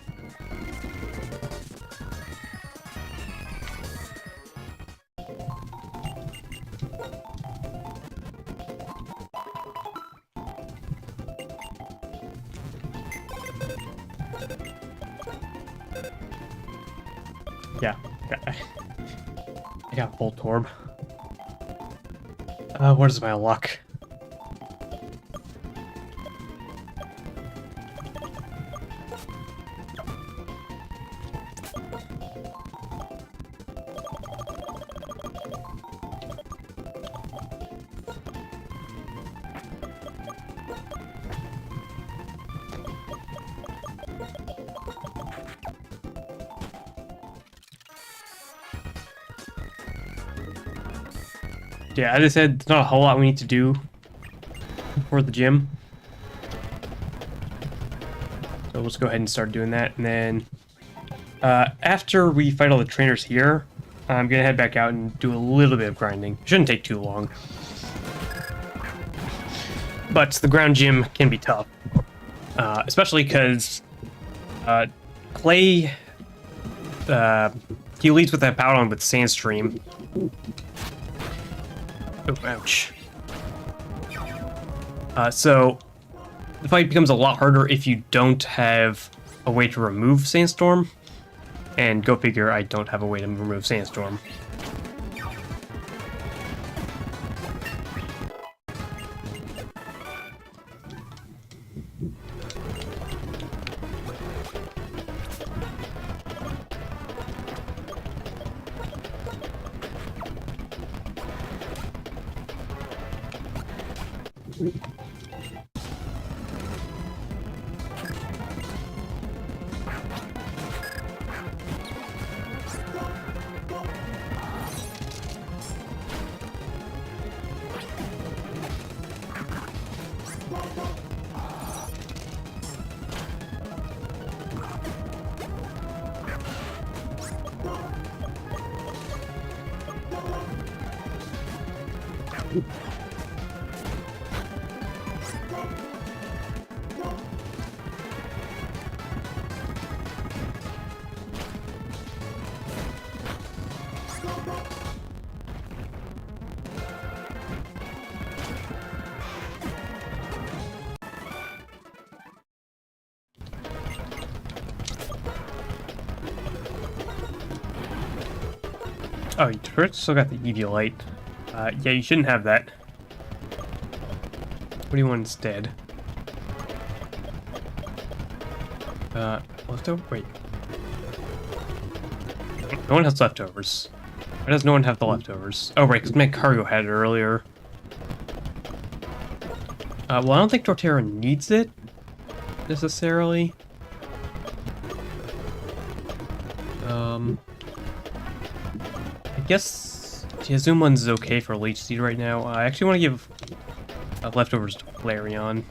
A: Yeah, I got Volt Orb. What is my luck? Yeah, as I said, there's not a whole lot we need to do for the gym. So let's go ahead and start doing that. And then after we fight all the trainers here, I'm going to head back out and do a little bit of grinding. Shouldn't take too long. But the ground gym can be tough. Especially because Clay, he leads with that Powdon with Sandstream. Oh, ouch. So, the fight becomes a lot harder if you don't have a way to remove Sandstorm. And go figure, I don't have a way to remove Sandstorm. Oh, you still got the EV light. Yeah, you shouldn't have that. What do you want instead? Leftover? Wait. No one has leftovers. Why does no one have the leftovers? Oh, right, because my cargo had it earlier. Well, I don't think Torterra needs it, necessarily. I guess Tiazumon's is okay for Leech Seed right now. I actually want to give leftovers to Flareon.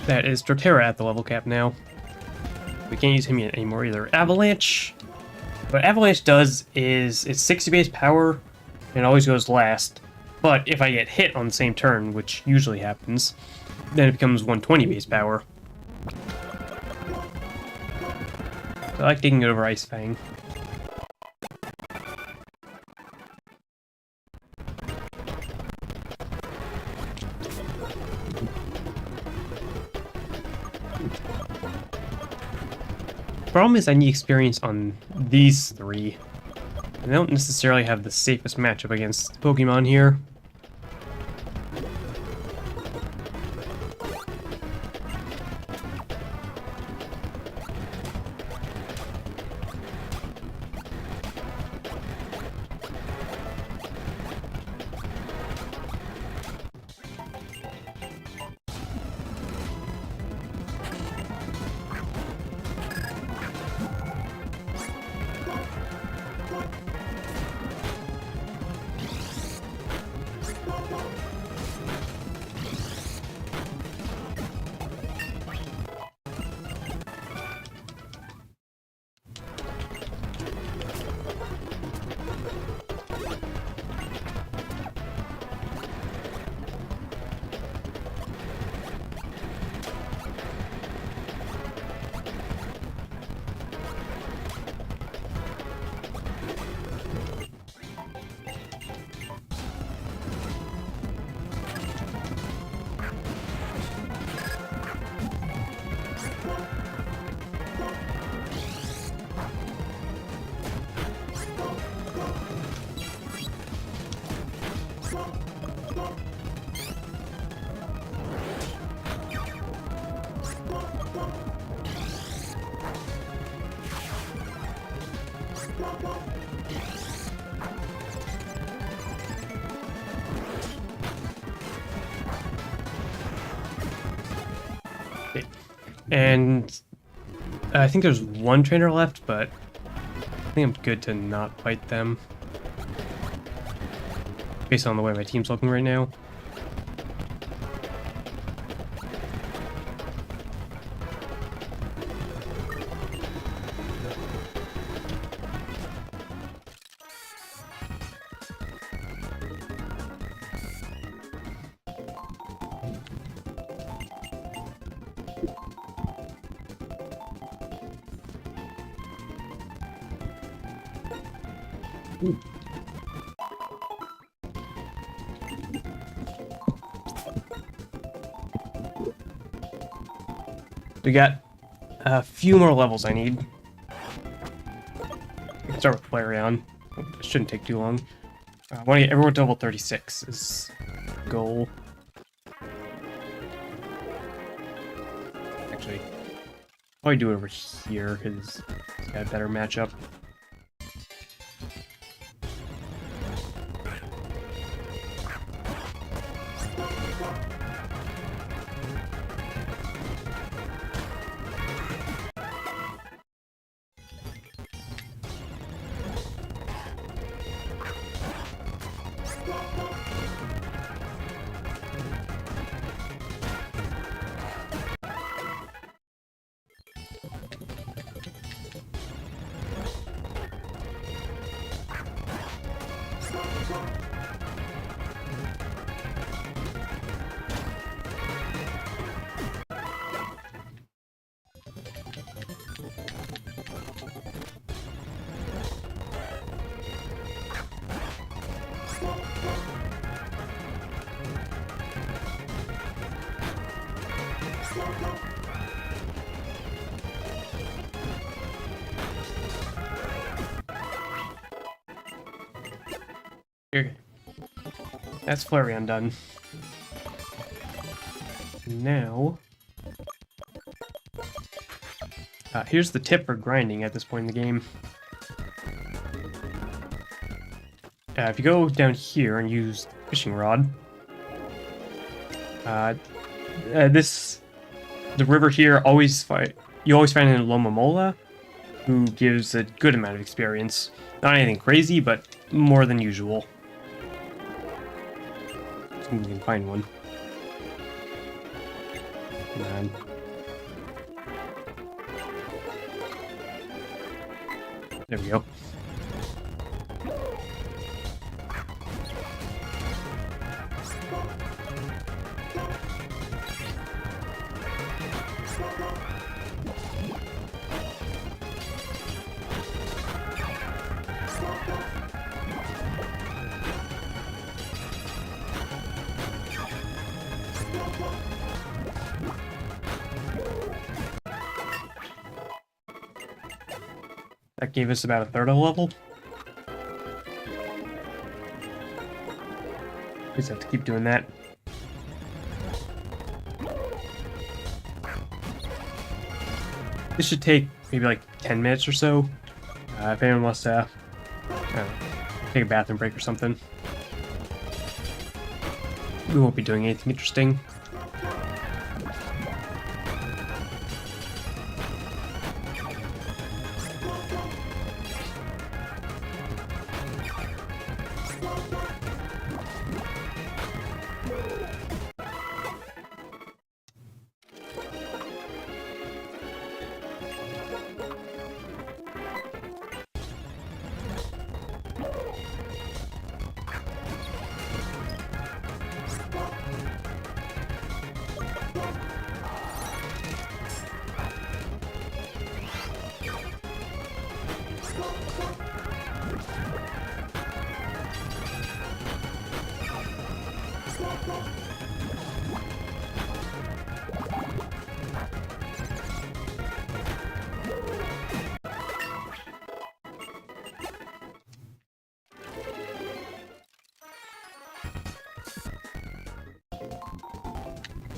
A: That is Torterra at the level cap now. We can't use him yet anymore either. Avalanche. What Avalanche does is it's 60 base power and it always goes last. But if I get hit on the same turn, which usually happens, then it becomes 120 base power. So I like taking it over Ice Fang. Problem is I need experience on these three. I don't necessarily have the safest matchup against Pokemon here. And I think there's one trainer left, but I think I'm good to not fight them. Based on the way my team's looking right now. Ooh. We got a few more levels I need. We can start with Flareon. It shouldn't take too long. I want to get everyone to level 36 is the goal. Actually, probably do it over here because it's got a better matchup. Okay. That's Flareon done. Now, here's the tip for grinding at this point in the game. If you go down here and use fishing rod, the river here you always find a Lomomola who gives a good amount of experience. Not anything crazy, but more than usual. So we can find one. Come on. There we go. That gave us about a third of the level. Just have to keep doing that. This should take maybe like 10 minutes or so. If anyone wants to take a bathroom break or something. We won't be doing anything interesting.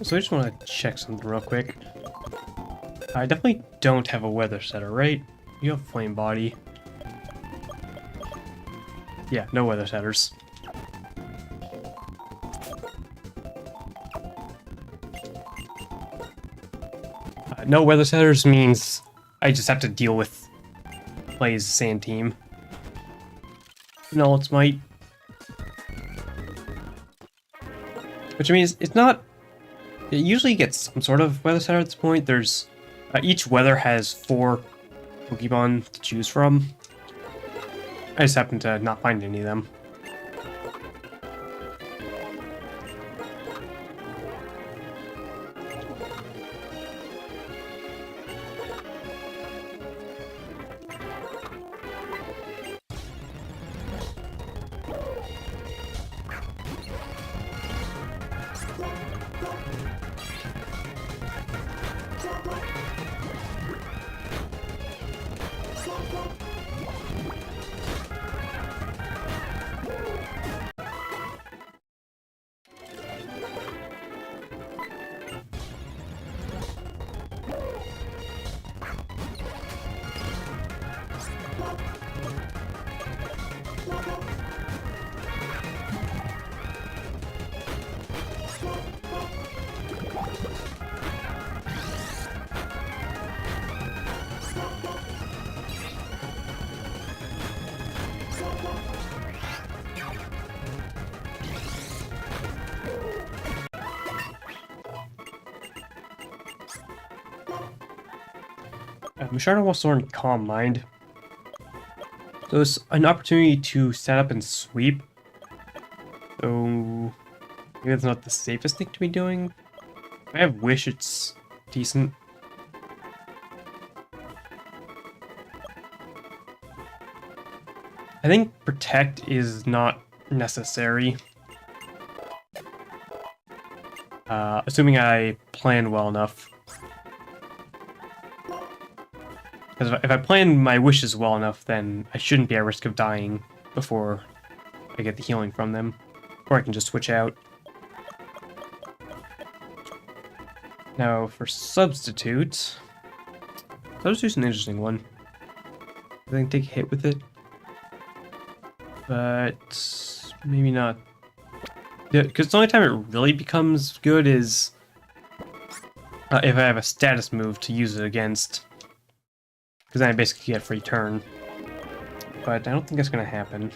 A: So I just want to check something real quick. I definitely don't have a weather setter, right? You have flame body. Yeah, no weather setters. No weather setters means I just have to deal with Play's sand team. No, it's might. Which means it's not. It usually gets some sort of weather setter at this point. There's each weather has 4 Pokemon to choose from. I just happen to not find any of them. Machado wants to learn Calm Mind. So it's an opportunity to set up and sweep. So maybe that's not the safest thing to be doing. If I have Wish, it's decent. I think Protect is not necessary. Assuming I plan well enough. Because if I plan my wishes well enough, then I shouldn't be at risk of dying before I get the healing from them. Or I can just switch out. Now, for Substitute... Substitute's an interesting one. I think take a hit with it. But... maybe not. Because the only time it really becomes good is... if I have a status move to use it against. Because then I basically get a free turn. But I don't think that's going to happen.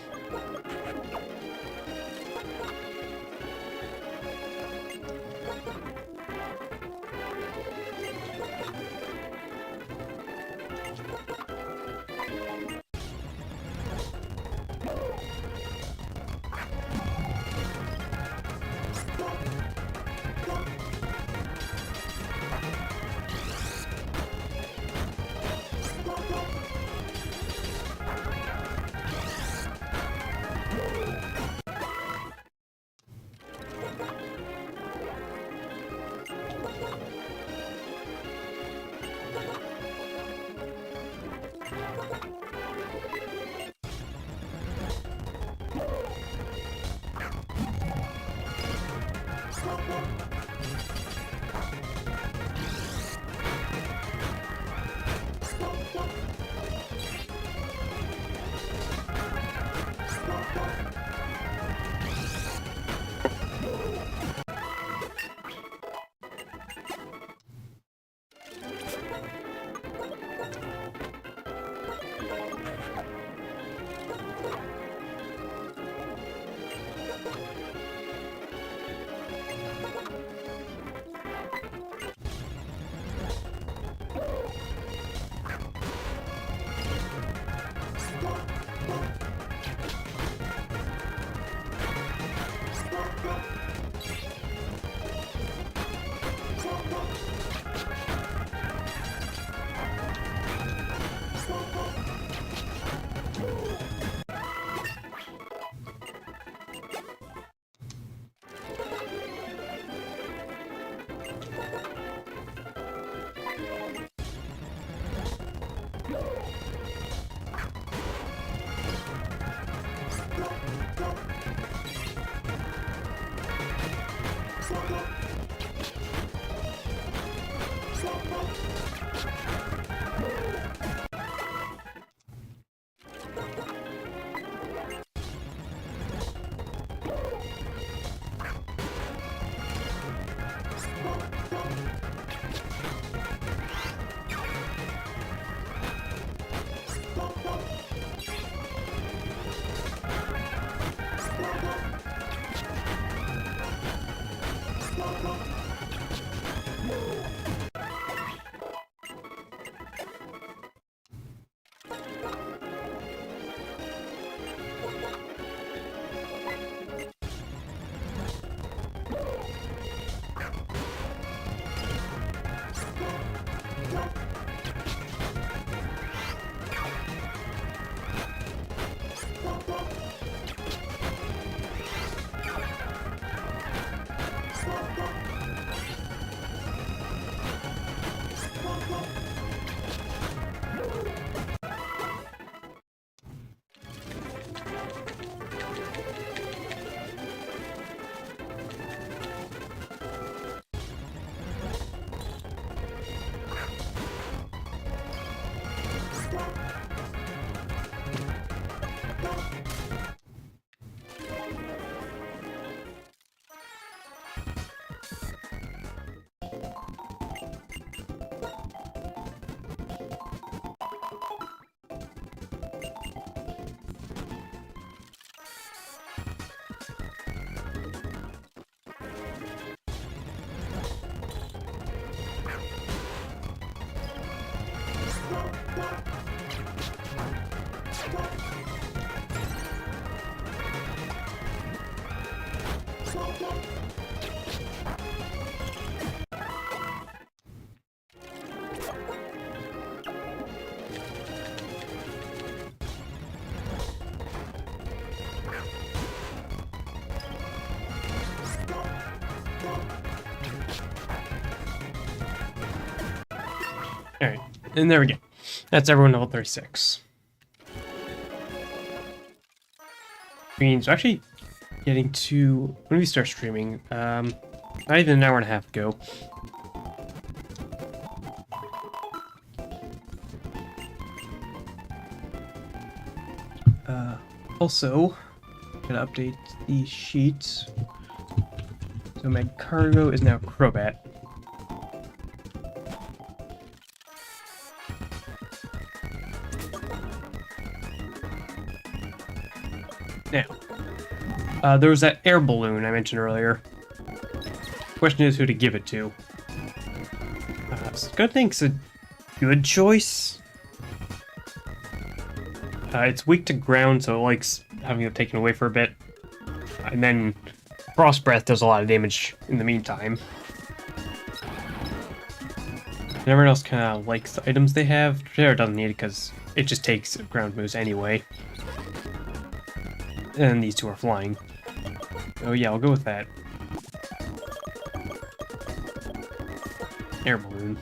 A: Alright, and there we go. That's everyone level 36. Means we're actually getting to when we start streaming. Not even an hour and a half ago. Also, gonna update the sheets. So my cargo is now Crobat. Now, there was that air balloon I mentioned earlier. Question is who to give it to. Good think's a good choice. It's weak to ground, so it likes having it taken away for a bit. And then Frost Breath does a lot of damage in the meantime. And everyone else kind of likes the items they have. Torterra doesn't need it because it just takes ground moves anyway. And these two are flying. Oh yeah, I'll go with that. Air balloon.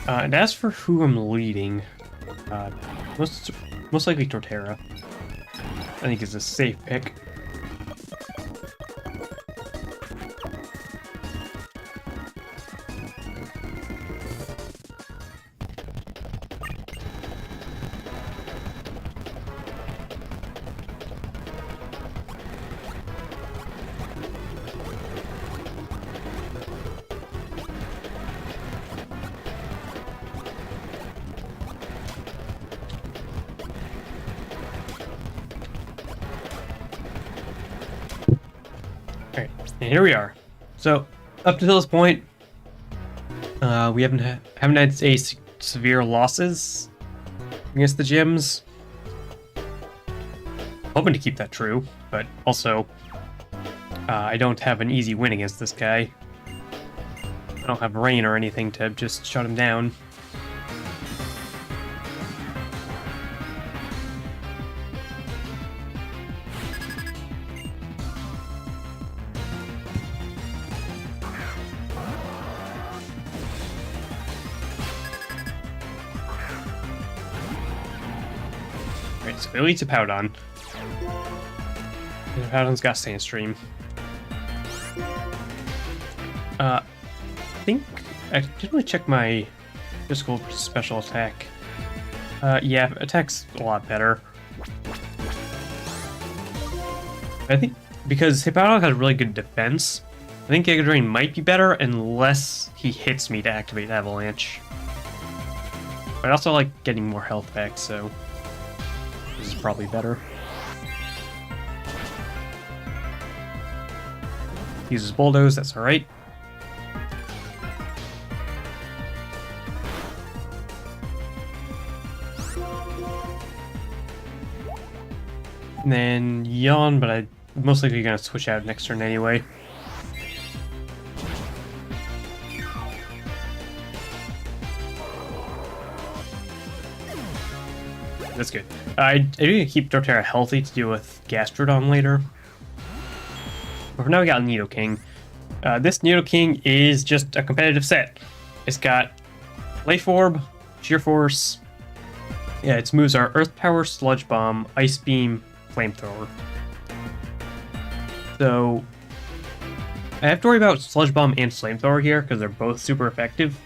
A: And as for who I'm leading, most likely Torterra. I think is a safe pick. Alright, and here we are. So, up to this point, we haven't had any severe losses against the gyms. Hoping to keep that true, but also, I don't have an easy win against this guy. I don't have rain or anything to just shut him down. Alright, so it leads to Powdon. And Powdon's got Sandstream. I think I didn't really check my physical versus special attack. Yeah, attack's a lot better. I think because Hippowdon has really good defense, I think Giga Drain might be better unless he hits me to activate Avalanche. But I also like getting more health back, so this is probably better. Uses Bulldoze, that's alright. And then Yawn, but I'm most likely gonna switch out next turn anyway. That's good. I do keep Torterra healthy to deal with Gastrodon later. But for now, we got Nidoking. This Nidoking is just a competitive set. It's got Life Orb, Sheer Force. Yeah, its moves are Earth Power, Sludge Bomb, Ice Beam, Flamethrower. So I have to worry about Sludge Bomb and Flamethrower here because they're both super effective.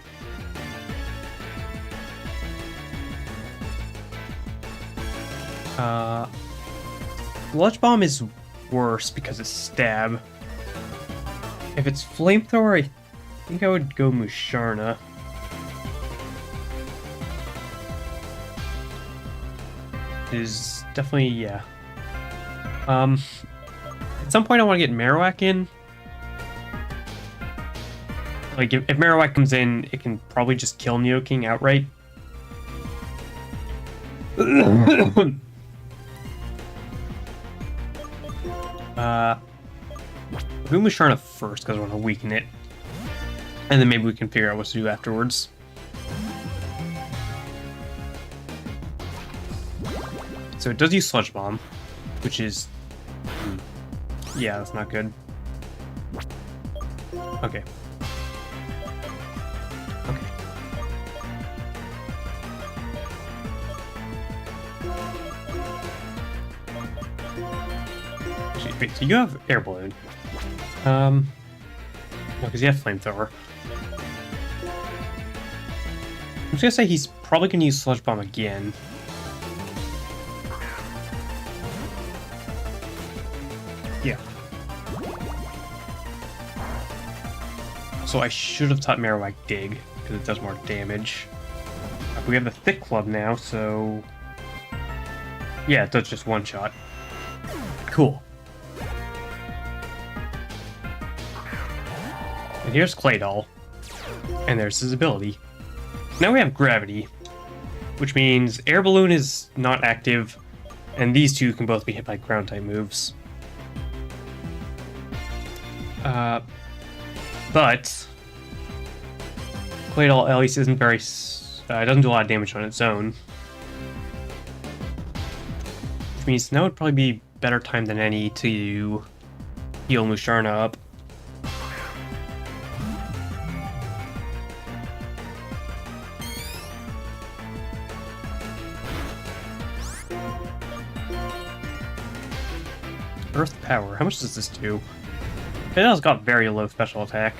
A: Sludge Bomb is worse because it's Stab. If it's Flamethrower, I think I would go Musharna. Is definitely, yeah. At some point I want to get Marowak in. Like, if Marowak comes in, it can probably just kill Nidoking outright. Do Musharna first because I want to weaken it. And then maybe we can figure out what to do afterwards. So it does use Sludge Bomb, which is... yeah, that's not good. Okay. Wait, so you have air balloon. No, because you have flamethrower. I'm just gonna say he's probably gonna use sludge bomb again. Yeah. So I should have taught Marowak dig, because it does more damage. We have the thick club now, so yeah, it does just one shot. Cool. And here's Claydol. And there's his ability. Now we have Gravity, which means Air Balloon is not active, and these two can both be hit by ground type moves. But Claydol at least isn't very... it doesn't do a lot of damage on its own. Which means now would probably be better time than any to heal Musharna up. Earth Power, how much does this do? Claydol's got very low special attack.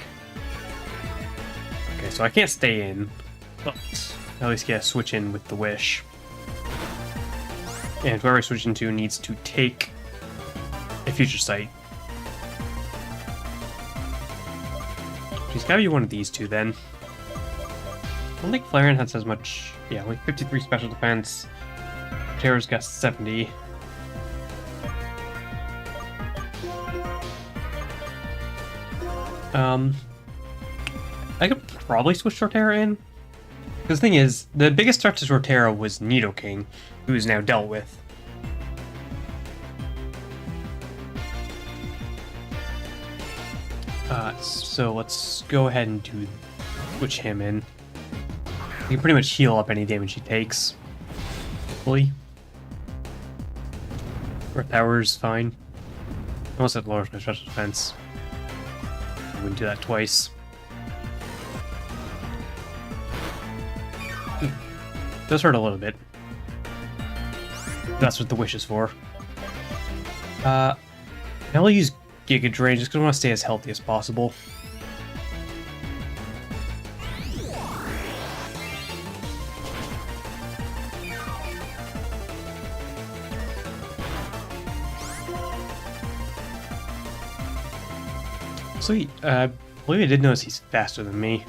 A: Okay, so I can't stay in, but at least get a switch in with the Wish. And whoever I switch into needs to take a Future Sight. He's gotta be one of these two then. I don't think Flareon has as much. Yeah, like 53 special defense. Terra's got 70. I could probably switch Torterra in. Because the thing is, the biggest threat to Torterra was Nidoking, who's now dealt with. So let's go ahead and switch him in. He can pretty much heal up any damage he takes. Hopefully. Earth Power's fine. Unless it lowers my special defense. I wouldn't do that twice. Does hurt a little bit. That's what the Wish is for. I'll use Giga Drain just because I want to stay as healthy as possible. Sweet. I believe I did notice he's faster than me.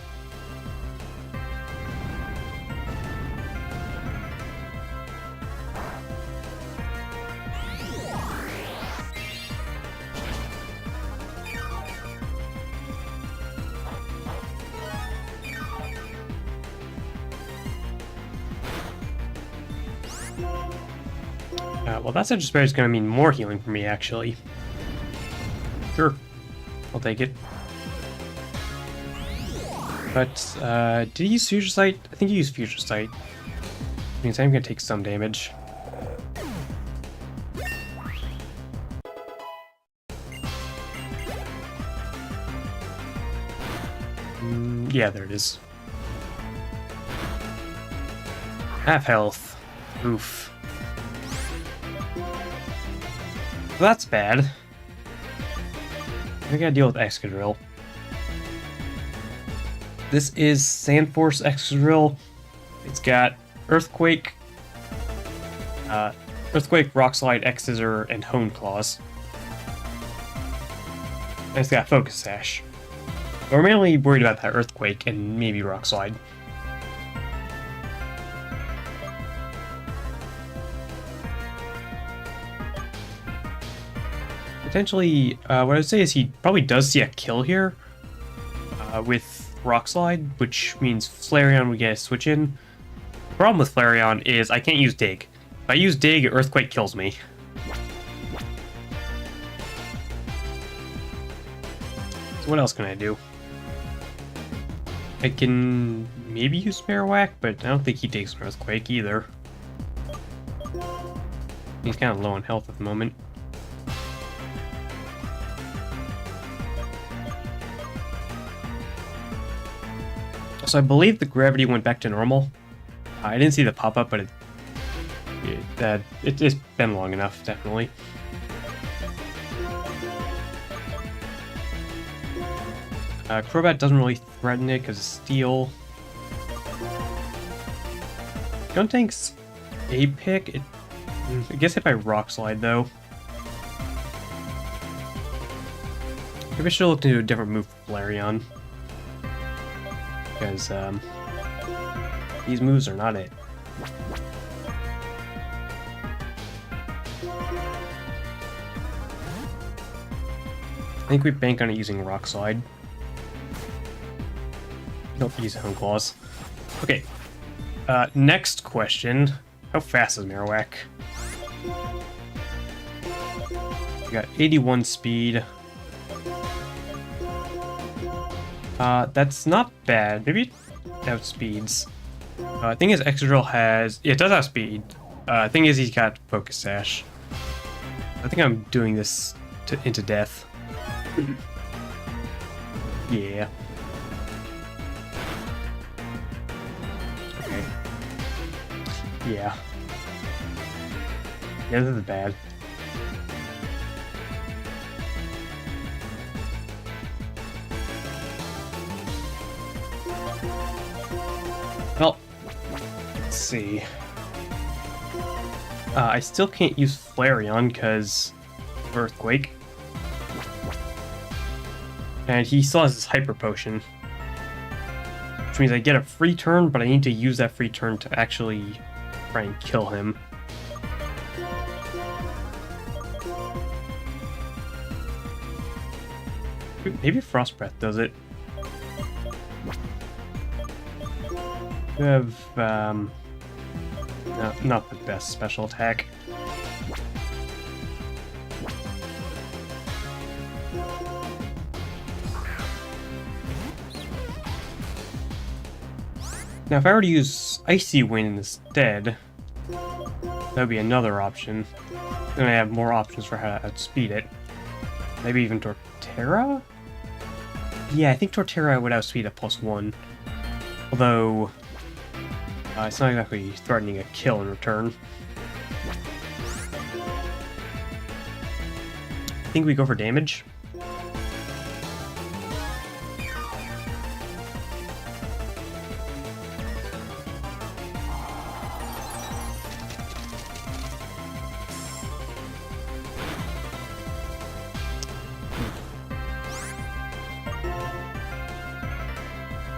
A: Well, that Sedge Spare is going to mean more healing for me, actually. Sure. I'll take it. But, did he use Future Sight? I think he used Future Sight. Means I'm going to take some damage. Yeah, there it is. Half health. Oof. That's bad. I gotta deal with Excadrill. This is Sandforce Excadrill. It's got Earthquake, Rock Slide, X-Scissor, and Hone Claws. And it's got Focus Sash. But we're mainly worried about that Earthquake and maybe Rock Slide. Potentially, what I would say is he probably does see a kill here with Rock Slide, which means Flareon would get a switch in. The problem with Flareon is I can't use Dig. If I use Dig, Earthquake kills me. So what else can I do? I can maybe use Marowak, but I don't think he takes an Earthquake either. He's kind of low on health at the moment. So I believe the gravity went back to normal. I didn't see the pop-up, but it's been long enough, definitely. Crobat doesn't really threaten it because of steel. Guntank's a pick. It gets hit by Rock Slide though. Maybe I should look into a different move for Flareon. Because these moves are not it. I think we bank on it using Rock Slide. Don't use Hone Claws. Okay. Next question. How fast is Marowak? We got 81 speed. That's not bad. Maybe it outspeeds. Thing is, Excadrill has... Yeah, it does have speed. Thing is, he's got Focus Sash. I think I'm doing this into death. Yeah. Okay. Yeah. Yeah, this is bad. Well, let's see. I still can't use Flareon because of Earthquake. And he still has his Hyper Potion. Which means I get a free turn, but I need to use that free turn to actually try and kill him. Maybe Frost Breath does it. We have, not the best special attack. Now, if I were to use Icy Wind instead, that would be another option. Then I have more options for how to outspeed it. Maybe even Torterra? Yeah, I think Torterra would outspeed at +1. Although, it's not exactly threatening a kill in return. I think we go for damage.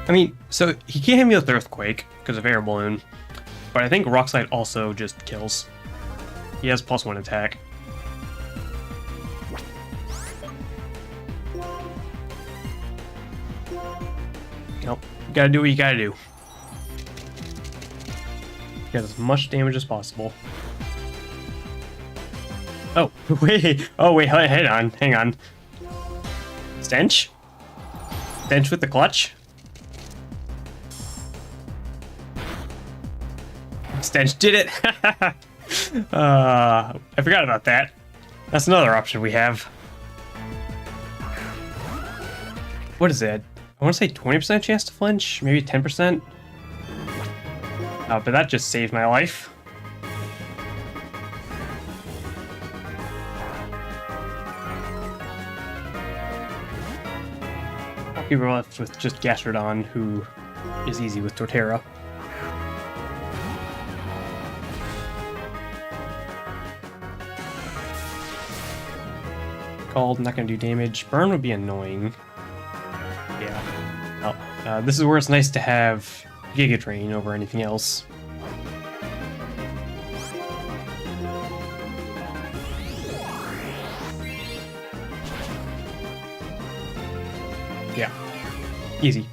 A: I mean, so he can't hit me with Earthquake because of Air Balloon, but I think Rock Slide also just kills. He has +1 attack. Nope, you gotta do what you gotta do. Get as much damage as possible. Oh, wait, hang on. Stench? Stench with the clutch? Stench did it! I forgot about that. That's another option we have. What is it? I want to say 20% chance to flinch, maybe 10%. But that just saved my life. We were left with just Gastrodon, who is easy with Torterra. Called, not gonna do damage. Burn would be annoying. Yeah. Oh, this is where it's nice to have Giga Drain over anything else. Yeah. Easy.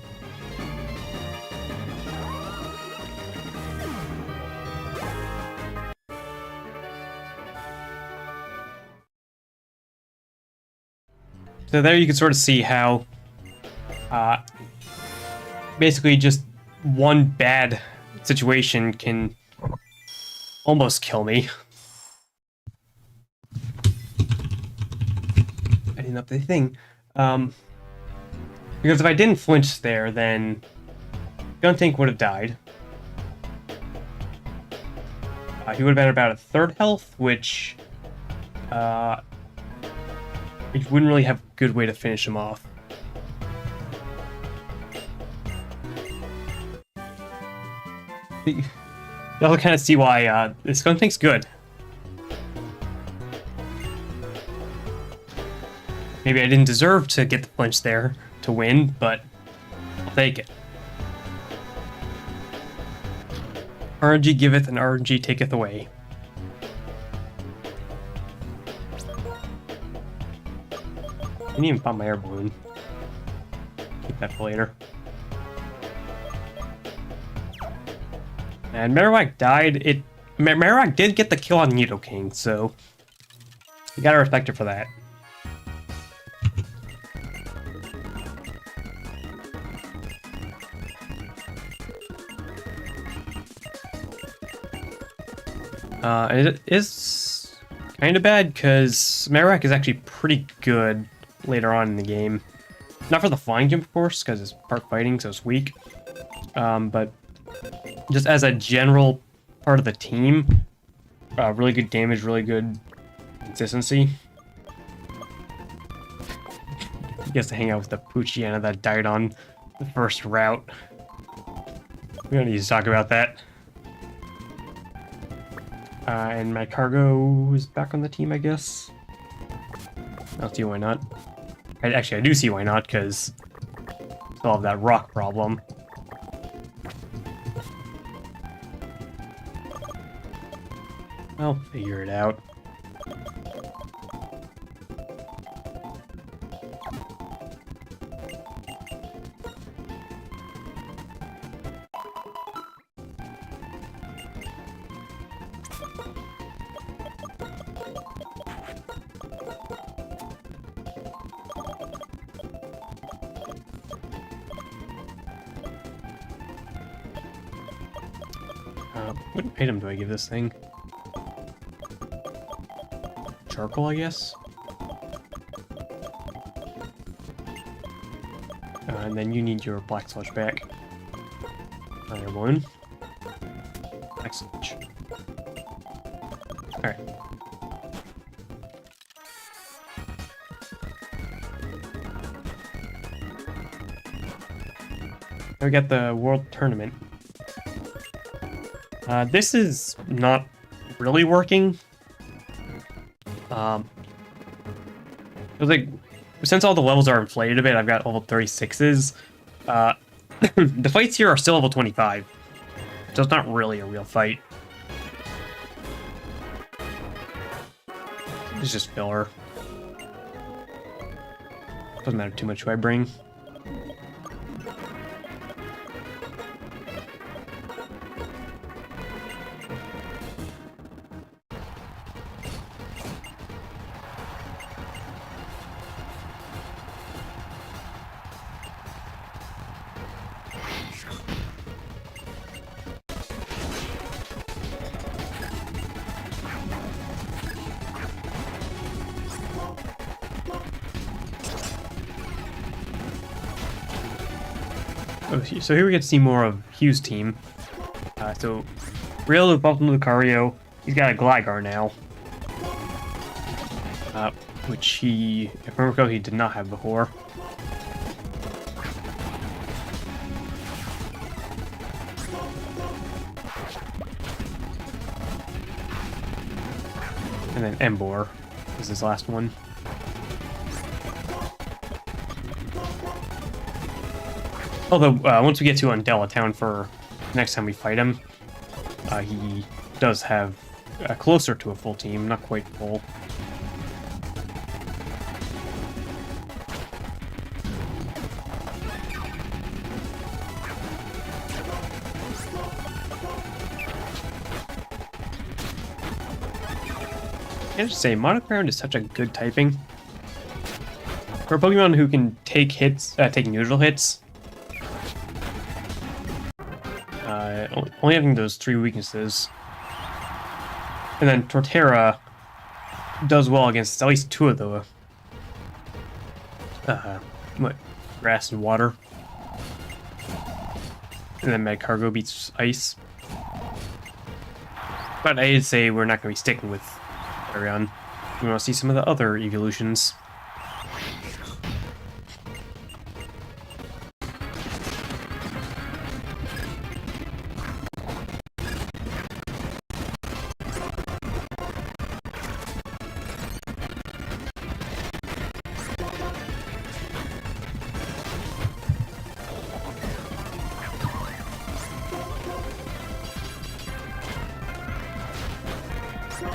A: So there you can sort of see how basically just one bad situation can almost kill me. I didn't update the thing. Because if I didn't flinch there, then Guntank would have died. He would have been about a third health, which you wouldn't really have a good way to finish him off. You'll kind of see why this skunk tank's good. Maybe I didn't deserve to get the flinch there to win, but I'll take it. RNG giveth and RNG taketh away. I didn't even pop my air balloon. Keep that for later. And Marowak died. Marowak did get the kill on Nidoking, so you gotta respect her for that. It is kind of bad because Marowak is actually pretty good later on in the game. Not for the flying jump, of course, because it's part fighting, so it's weak. But just as a general part of the team, really good damage, really good consistency. He gets to hang out with the Poochyena that died on the first route. We don't need to talk about that. And my cargo is back on the team, I guess. I don't see why not. Actually, I do see why not, because still have that rock problem. I'll figure it out. What item do I give this thing? Charcoal, I guess? And then you need your black sludge back. Fire balloon. Black sludge. Alright. Now we got the World Tournament. This is not really working. It was like, since all the levels are inflated a bit, I've got level 36s. The fights here are still level 25, so it's not really a real fight. It's just filler. Doesn't matter too much who I bring. So here we get to see more of Hugh's team. So Real bumped into Lucario. He's got a Gligar now. Which he, if I remember correctly, he did not have before. And then Emboar is his last one. Although, once we get to Undella Town for next time we fight him, he does have closer to a full team, not quite full. I have to say, Monocrown is such a good typing. For a Pokemon who can take hits, take neutral hits, only having those 3 weaknesses. And then Torterra does well against at least 2 of the grass and water. And then Magcargo beats ice. But I'd say we're not going to be sticking with Flareon. We want to see some of the other evolutions.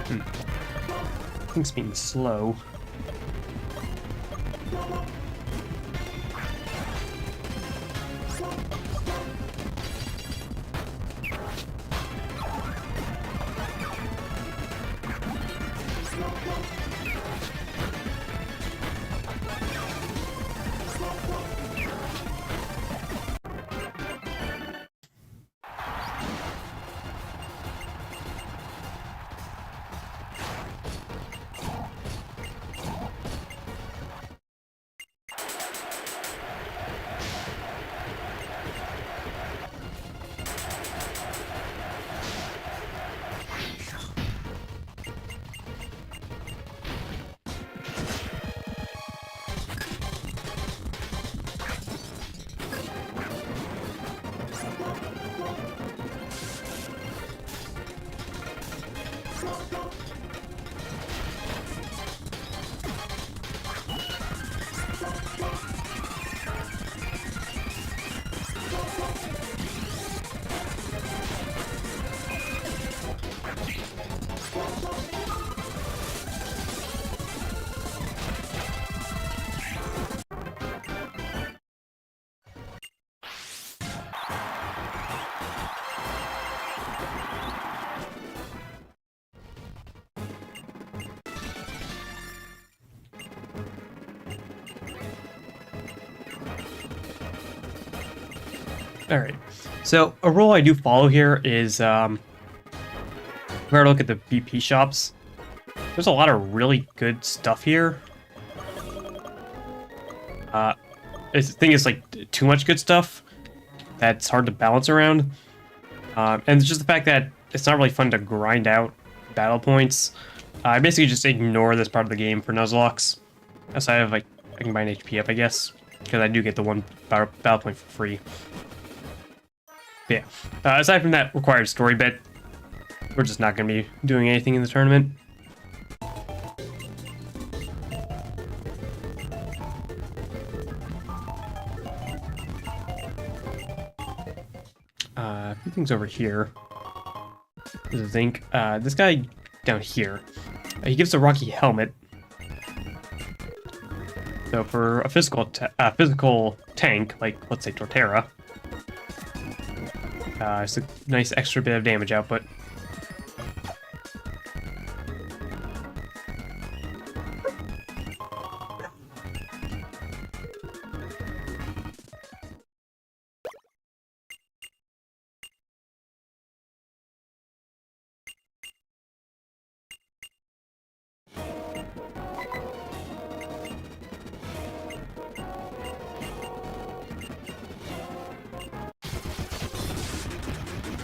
A: Things being slow. All right. So a rule I do follow here is, if I were to look at the BP shops, there's a lot of really good stuff here. The thing is, like, too much good stuff that's hard to balance around. And it's just the fact that it's not really fun to grind out battle points. I basically just ignore this part of the game for Nuzlocke. Aside of, like, I can buy an HP up, I guess, because I do get the one battle point for free. But yeah, aside from that required story bit, we're just not going to be doing anything in the tournament. A few things over here. There's a zinc. This guy down here, he gives a rocky helmet. So for a physical tank, like let's say Torterra, it's a nice extra bit of damage output.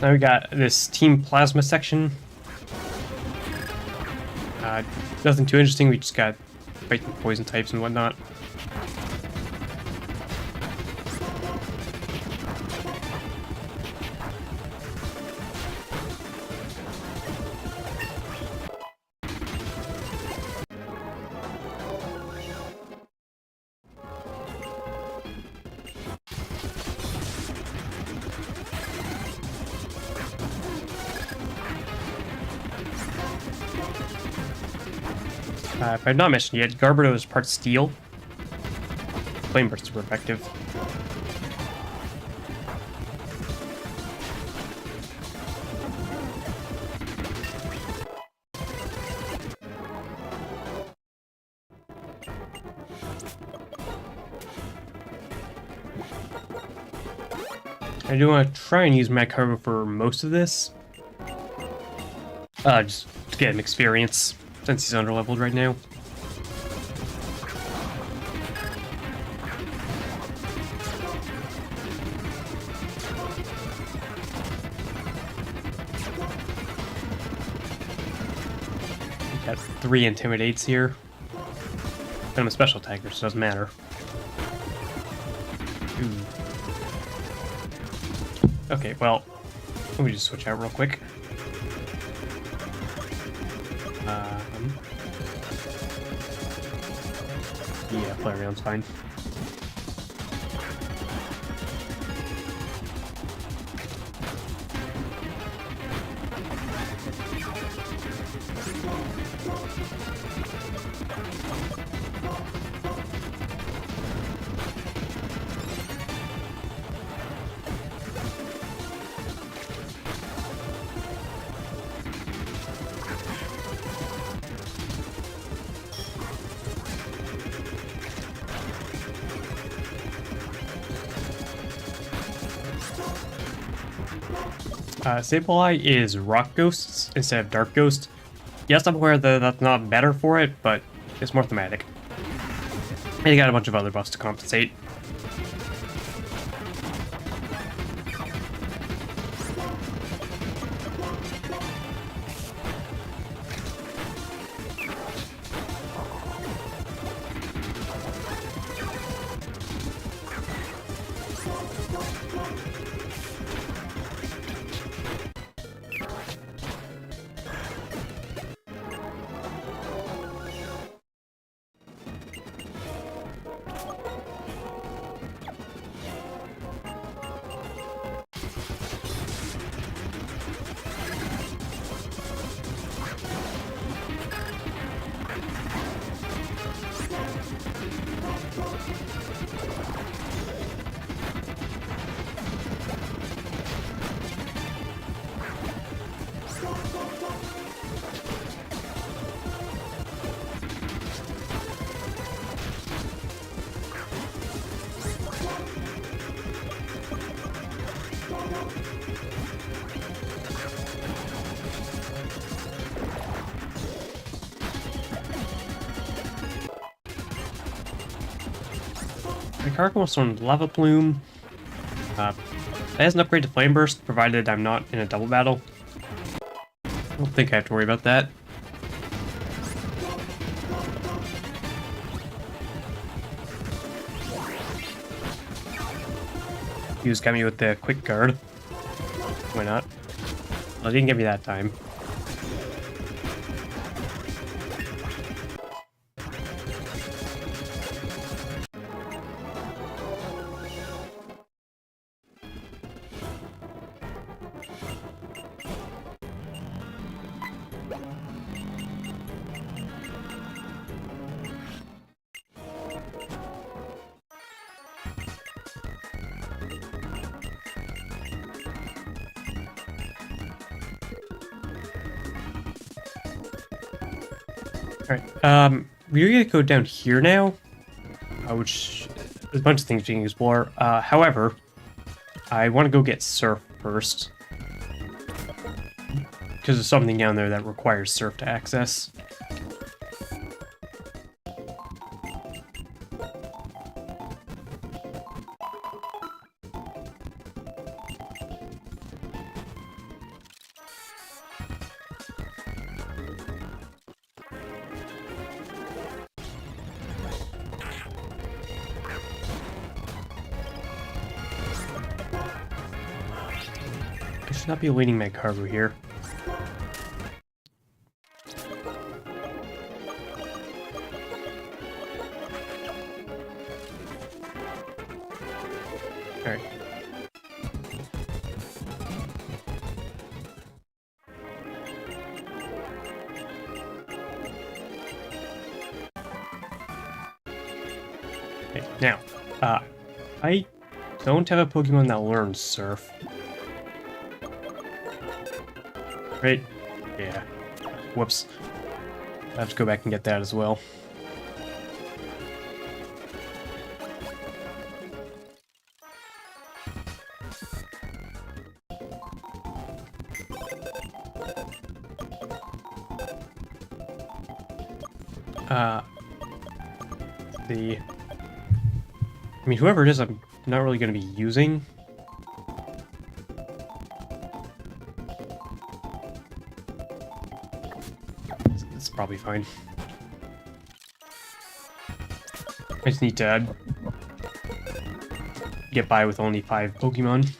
A: Now we got this Team Plasma section. Nothing too interesting, we just got fighting poison types and whatnot. If I've not mentioned yet, Garbardo is part steel. Flame burst super effective. I do want to try and use Magcargo for most of this. Just to get him experience, since he's underleveled right now. Got 3 intimidates here. And I'm a special attacker, so it doesn't matter. Ooh. Okay, well, let me just switch out real quick. Yeah, Flareon's fine. Sableye is rock ghosts instead of dark ghost. Yes, I'm aware that that's not better for it, but it's more thematic. And you got a bunch of other buffs to compensate. My card wants on Lava Plume. It has an upgrade to Flame Burst, provided I'm not in a double battle. I don't think I have to worry about that. He just got me with the quick guard. Why not? Well, it didn't get me that time. Alright, we're gonna go down here now, which there's a bunch of things we can explore. However, I want to go get Surf first, because there's something down there that requires Surf to access. I should not be leading my cargo here. Alright. Okay, now, I don't have a Pokemon that learns Surf. Right? Yeah. Whoops. I have to go back and get that as well. I mean, whoever it is, I'm not really going to be using. It's probably fine. I just need to get by with only 5 Pokemon.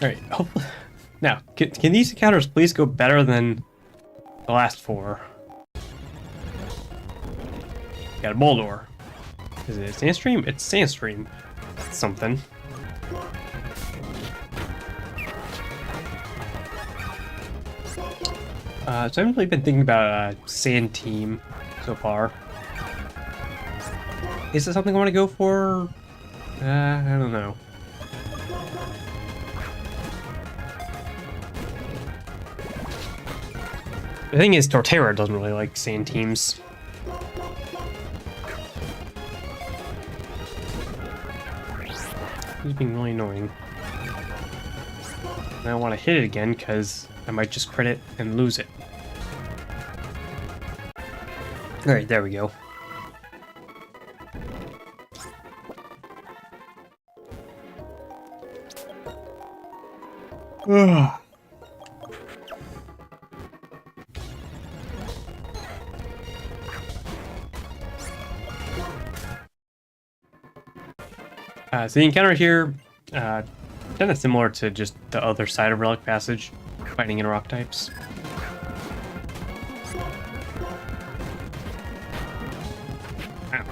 A: Alright, now, can these encounters please go better than the last 4? Got a Boldore. Is it Sandstream? It's Sandstream. That's something. So I haven't really been thinking about a Sand Team so far. Is it something I want to go for? I don't know. The thing is, Torterra doesn't really like sand teams. He's being really annoying. And I don't want to hit it again because I might just crit it and lose it. Alright, there we go. Ugh. So the encounter here, kind of similar to just the other side of Relic Passage, fighting in rock types. Ow.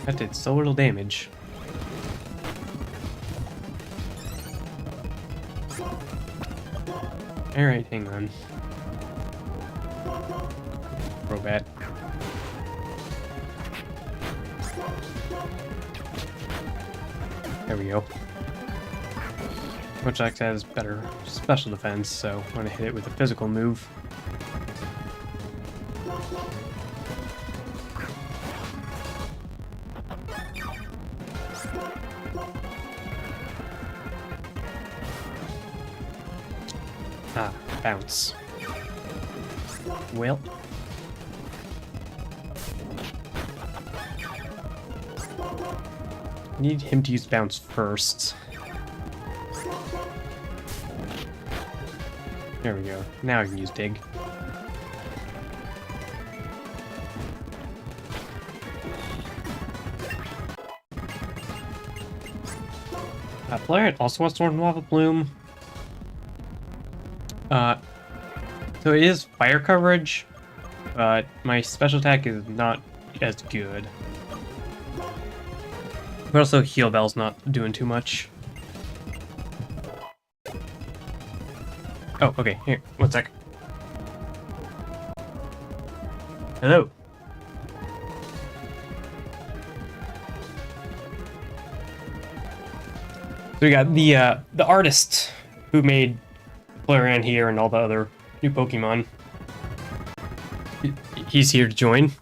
A: That did so little damage. Alright, hang on. Crobat. There we go. Munchlax has better special defense, so I'm gonna hit it with a physical move. Ah, bounce. Well. Need him to use bounce first. There we go. Now I can use dig. Flareon also wants Storm Lava Bloom. So it is fire coverage, but my special attack is not as good. But also Heal Bell's not doing too much. Oh, okay, here, 1 sec. Hello. So we got the artist who made Flareon here and all the other new Pokemon. He's here to join.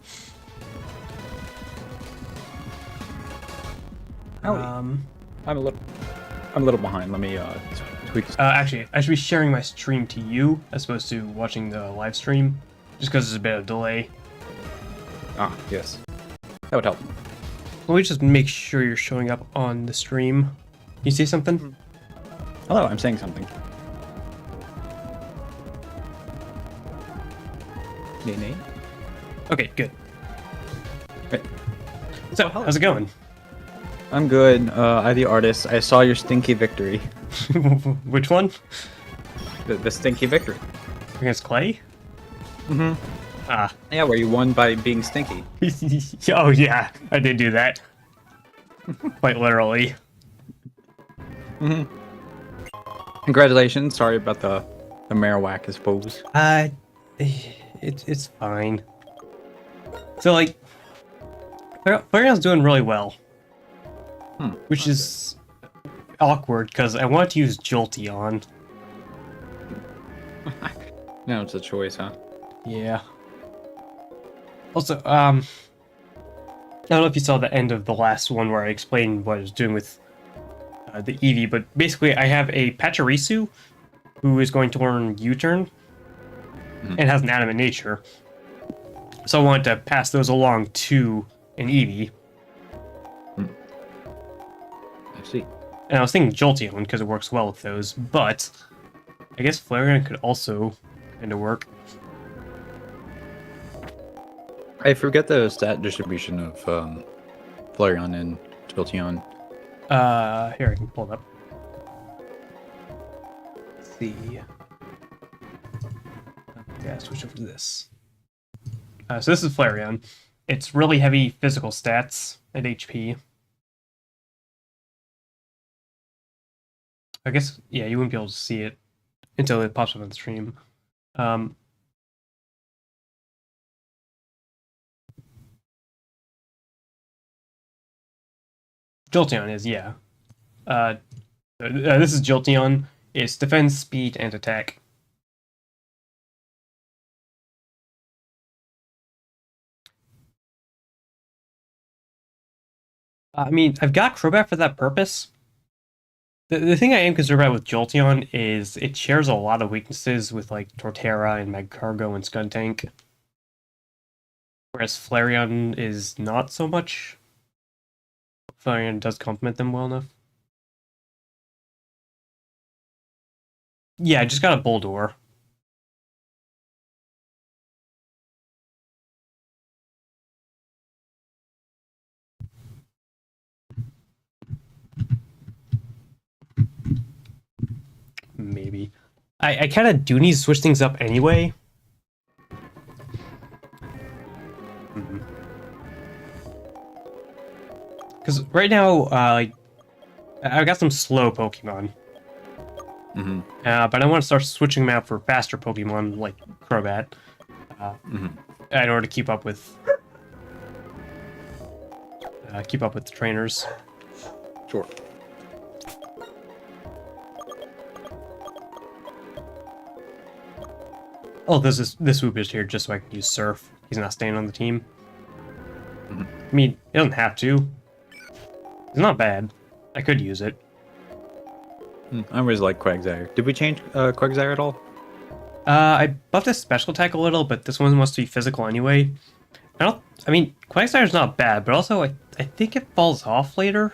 B: I'm a little behind. Let me tweak.
A: Actually, I should be sharing my stream to you as opposed to watching the live stream, just because there's a bit of delay.
B: Ah, yes, that would help.
A: Let me just make sure you're showing up on the stream. You see something?
B: Hello, I'm saying something. Nay.
A: Okay, good.
B: Right.
A: So, how's it going?
B: I'm good. I the artist. I saw your stinky victory.
A: Which one?
B: The stinky victory.
A: Against Clay?
B: Mm-hmm.
A: Ah.
B: Yeah, where you won by being stinky.
A: Oh yeah, I did do that. Quite literally.
B: Mm-hmm. Congratulations. Sorry about the Marowak, I suppose.
A: It's fine. So like, Flareon's doing really well. Which is awkward because I want to use Jolteon.
B: No, it's a choice, huh?
A: Yeah. Also, I don't know if you saw the end of the last one where I explained what I was doing with the Eevee, but basically I have a Pachirisu who is going to learn U-turn and has an adamant nature. So I wanted to pass those along to an Eevee.
B: I see.
A: And I was thinking Jolteon because it works well with those, but I guess Flareon could also kind of work.
B: I forget the stat distribution of Flareon and Jolteon.
A: Here, I can pull it up. Let's see. Yeah, switch over to this. So this is Flareon. It's really heavy physical stats and HP. I guess, yeah, you wouldn't be able to see it until it pops up on the stream. Jolteon is, yeah. This is Jolteon. It's defense, speed, and attack. I mean, I've got Crobat for that purpose. The thing I am concerned about with Jolteon is it shares a lot of weaknesses with like Torterra and Magcargo and Skuntank. Whereas Flareon is not so much. Flareon does complement them well enough. Yeah, I just got a Bulldor. Maybe. I kind of do need to switch things up anyway. Because right now, like, I've got some slow Pokemon. But I want to start switching them out for faster Pokemon like Crobat. In order to keep up with the trainers.
B: Sure.
A: Oh, this Swoop is here just so I can use Surf. He's not staying on the team. I mean, he doesn't have to. It's not bad. I could use it.
B: I always like Quagsire. Did we change Quagsire at all?
A: I buffed his special attack a little, but this one must be physical anyway. I mean, Quagsire's not bad, but also I think it falls off later.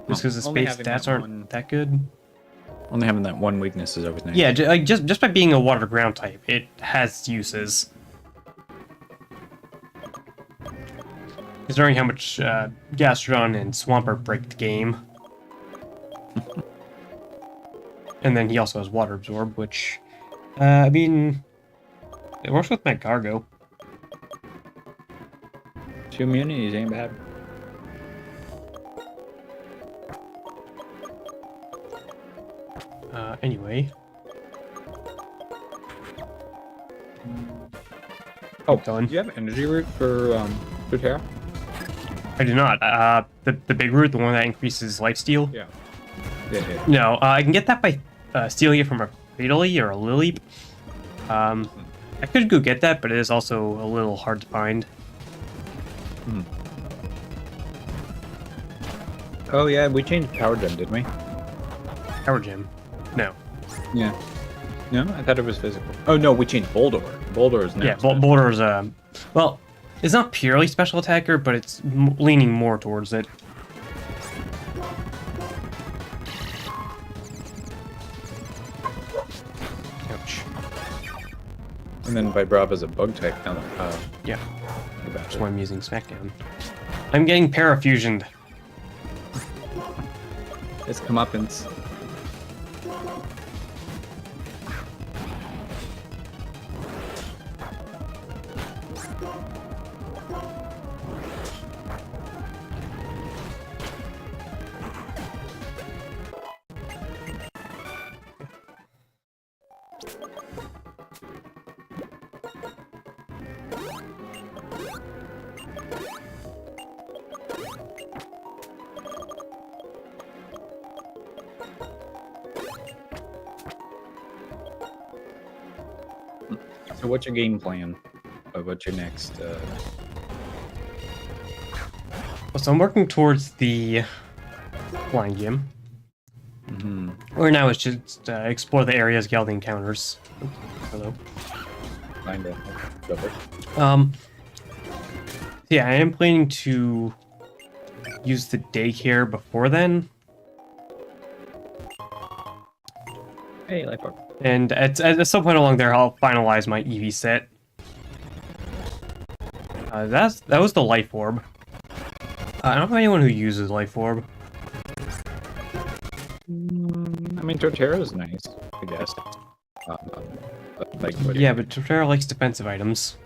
A: Just because the space stats aren't that good.
B: Only having that one weakness is always nice.
A: Yeah, just by being a water ground type, it has uses. Considering how much Gastrodon and Swampert break the game. And then he also has Water Absorb, which, I mean, it works with Magcargo.
B: 2 immunities ain't bad.
A: Anyway.
B: Oh,
A: going.
B: do you have Energy Root for Terra?
A: I do not. The big root, the one that increases lifesteal?
B: Yeah.
A: No, I can get that by stealing it from a Cradily or a Lily. I could go get that, but it is also a little hard to find.
B: Oh yeah, we changed Power Gem, didn't we?
A: Power Gem. No.
B: Yeah. No, I thought it was physical. Oh no, we changed Boldor. Boldor is now.
A: Yeah, Boulder's well, it's not purely special attacker, but it's leaning more towards it. Ouch.
B: And then Vibrava's a bug type now.
A: Yeah. That's why I'm using Smackdown. I'm getting parafusioned.
B: It's comeuppance. So what's your game plan? What's your next?
A: So I'm working towards the Flying Gym. Or now it's just explore the areas Geld encounters. Hello.
B: Kinda.
A: Yeah, I am planning to use the daycare before then.
B: Hey, Life Orb.
A: And at some point along there, I'll finalize my EV set. That was the Life Orb. I don't know anyone who uses Life Orb.
B: I mean, Torterra's nice, I guess.
A: Yeah, but Torterra likes defensive items.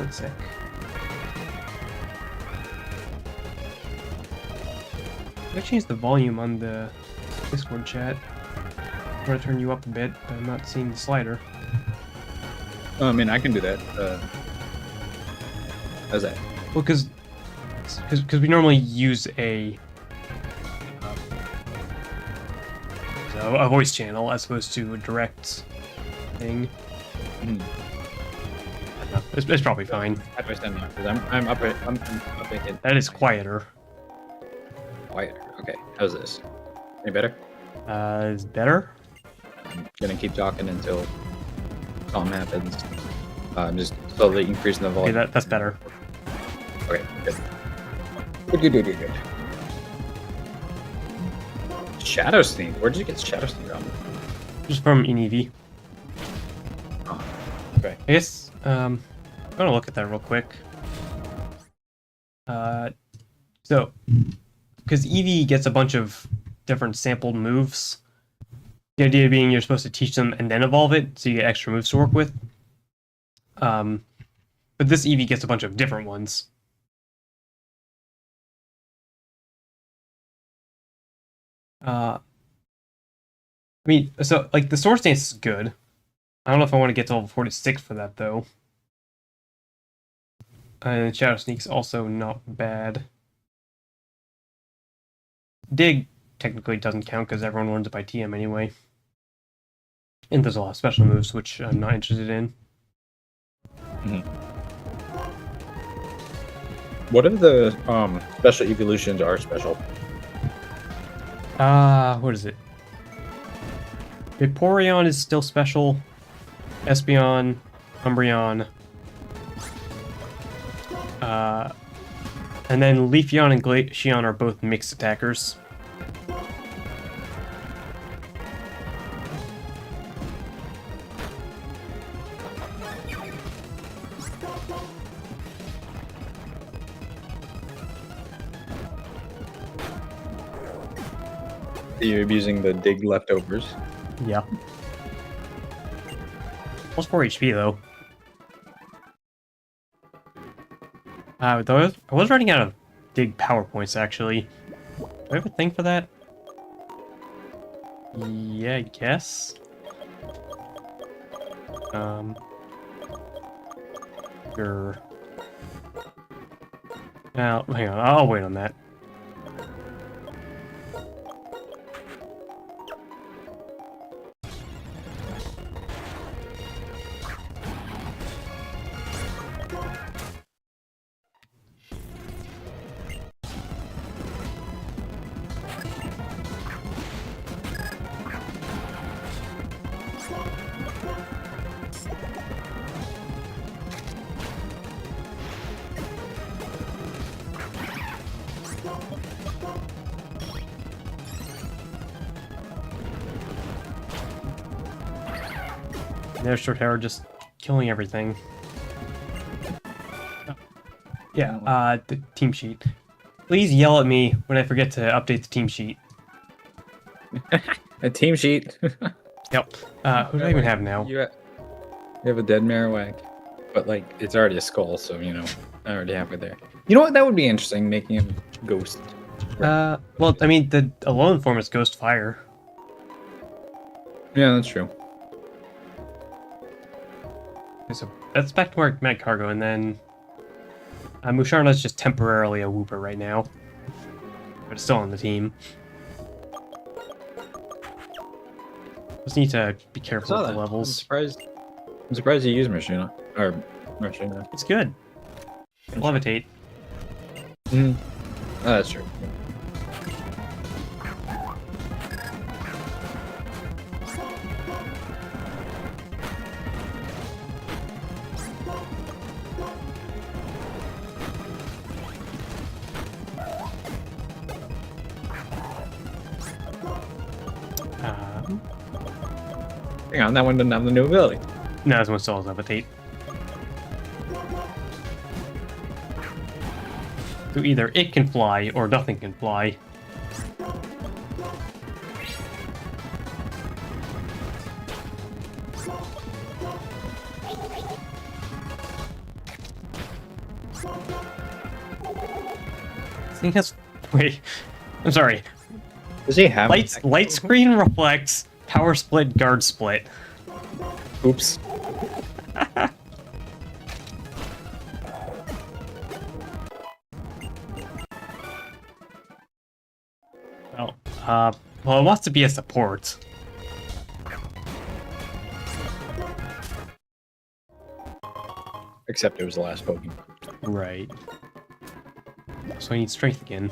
A: 1 sec. I changed the volume on the Discord chat. I'm gonna turn you up a bit, but I'm not seeing the slider.
B: I mean, I can do that. How's that?
A: Well, because we normally use a voice channel as opposed to a direct thing.
B: Mm.
A: It's probably fine.
B: How do I stand now? Because I'm up it.
A: That is quieter.
B: Quieter. Okay. How's this? Any better?
A: Is better?
B: I'm gonna keep talking until something happens. I'm just slowly increasing the
A: Okay,
B: volume.
A: that's better.
B: Okay, good. Good. Shadow Sneak? Where did you get Shadow Sneak from?
A: Just from Inevi.
B: Oh, okay.
A: I guess, I'm gonna look at that real quick. So, because Eevee gets a bunch of different sampled moves, the idea being you're supposed to teach them and then evolve it, so you get extra moves to work with. But this Eevee gets a bunch of different ones. I mean, so, like, the Sword Stance is good. I don't know if I want to get to level 46 for that, though. And Shadow Sneak's also not bad. Dig technically doesn't count because everyone learns it by TM anyway. And there's a lot of special moves, which I'm not interested in.
B: Mm-hmm. What if the special evolutions are special?
A: What is it? Vaporeon is still special. Espeon, Umbreon. And then Leafeon and Glaceon are both mixed attackers.
B: You're abusing the dig leftovers.
A: Yeah. Plus 4 HP though. Though I was running out of dig power points actually. Do I have a thing for that? Yeah, I guess. Sure. Now, hang on, I'll wait on that. There's Short Hair just killing everything. Yeah, the team sheet. Please yell at me when I forget to update the team sheet.
B: A team sheet.
A: Yep. Who do I even have now?
B: You have a dead Marowak, but like it's already a skull, so you know I'm already halfway there. You know what? That would be interesting, making him ghost.
A: Well, I mean, the alone form is Ghost Fire.
B: Yeah, that's true.
A: Okay, so that's back to where Mag Cargo, and then Musharna's just temporarily a Wooper right now, but it's still on the team. Just need to be careful with the levels.
B: I'm surprised you use Machina or Machina.
A: It's good. Levitate.
B: Mm. Oh, that's true. Hang on, that one doesn't have the new ability.
A: No, this one still has Levitate. So either it can fly or nothing can fly. think that's... Wait. I'm sorry.
B: Does he have
A: Light screen reflects, power split, guard split.
B: Oops.
A: Well, it wants to be a support.
B: Except it was the last Pokemon.
A: Right. So I need strength again.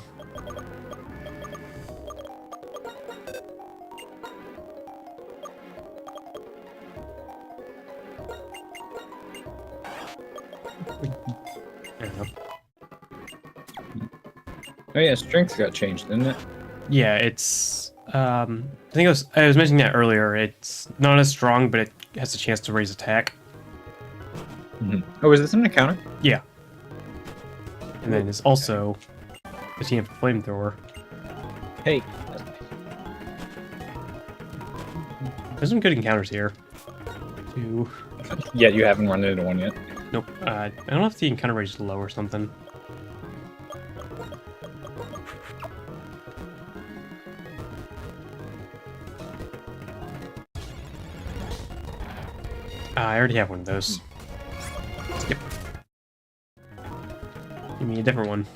A: I don't know.
B: Oh yeah, strength got changed, didn't it?
A: Yeah, it's I think I was mentioning that earlier. It's not as strong, but it has a chance to raise attack.
B: Oh, is this an encounter?
A: Yeah. And then it's also a TM for flamethrower.
B: Hey.
A: There's some good encounters here. Two.
B: Yeah, you haven't run into one yet.
A: Nope. I don't know if the encounter rate is low or something. I already have one of those. Skip. Give me a different one.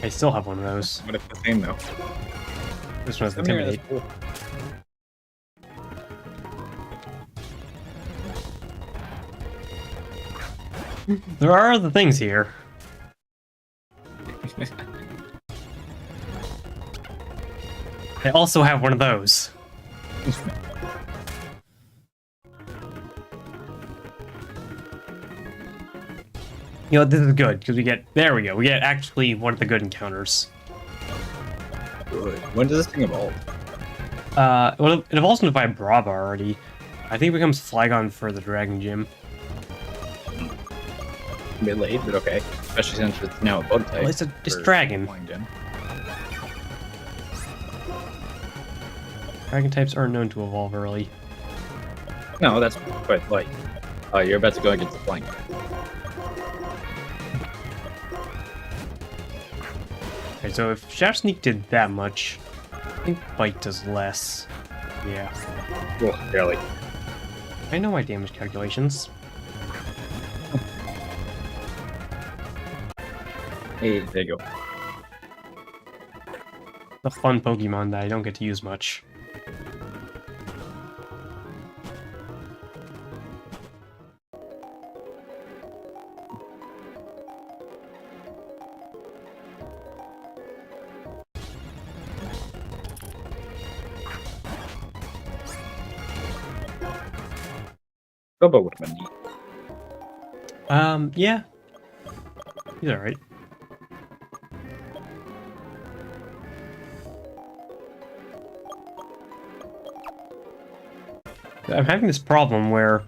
A: I still have one of those.
B: What if the same though?
A: This one has
B: Come here,
A: Intimidate.
B: that's cool.
A: There are other things here. I also have one of those. You know, this is good, because we get... There we go. We get actually one of the good encounters.
B: Good. When does this thing evolve?
A: Well, it evolves into Vibrava already. I think it becomes Flygon for the Dragon Gym.
B: A bit late, but okay. Especially since it's now a bug type.
A: Well, it's
B: for
A: Dragon.
B: Flying Gen.
A: Dragon types aren't known to evolve early.
B: No, that's but like you're about to go against the flying.
A: Okay, so if Shadow Sneak did that much, I think Bite does less. Yeah.
B: Oh, barely.
A: I know my damage calculations.
B: Hey, there you go.
A: The fun Pokemon that I don't get to use much.
B: Bobo would have been neat.
A: Yeah. He's alright. I'm having this problem where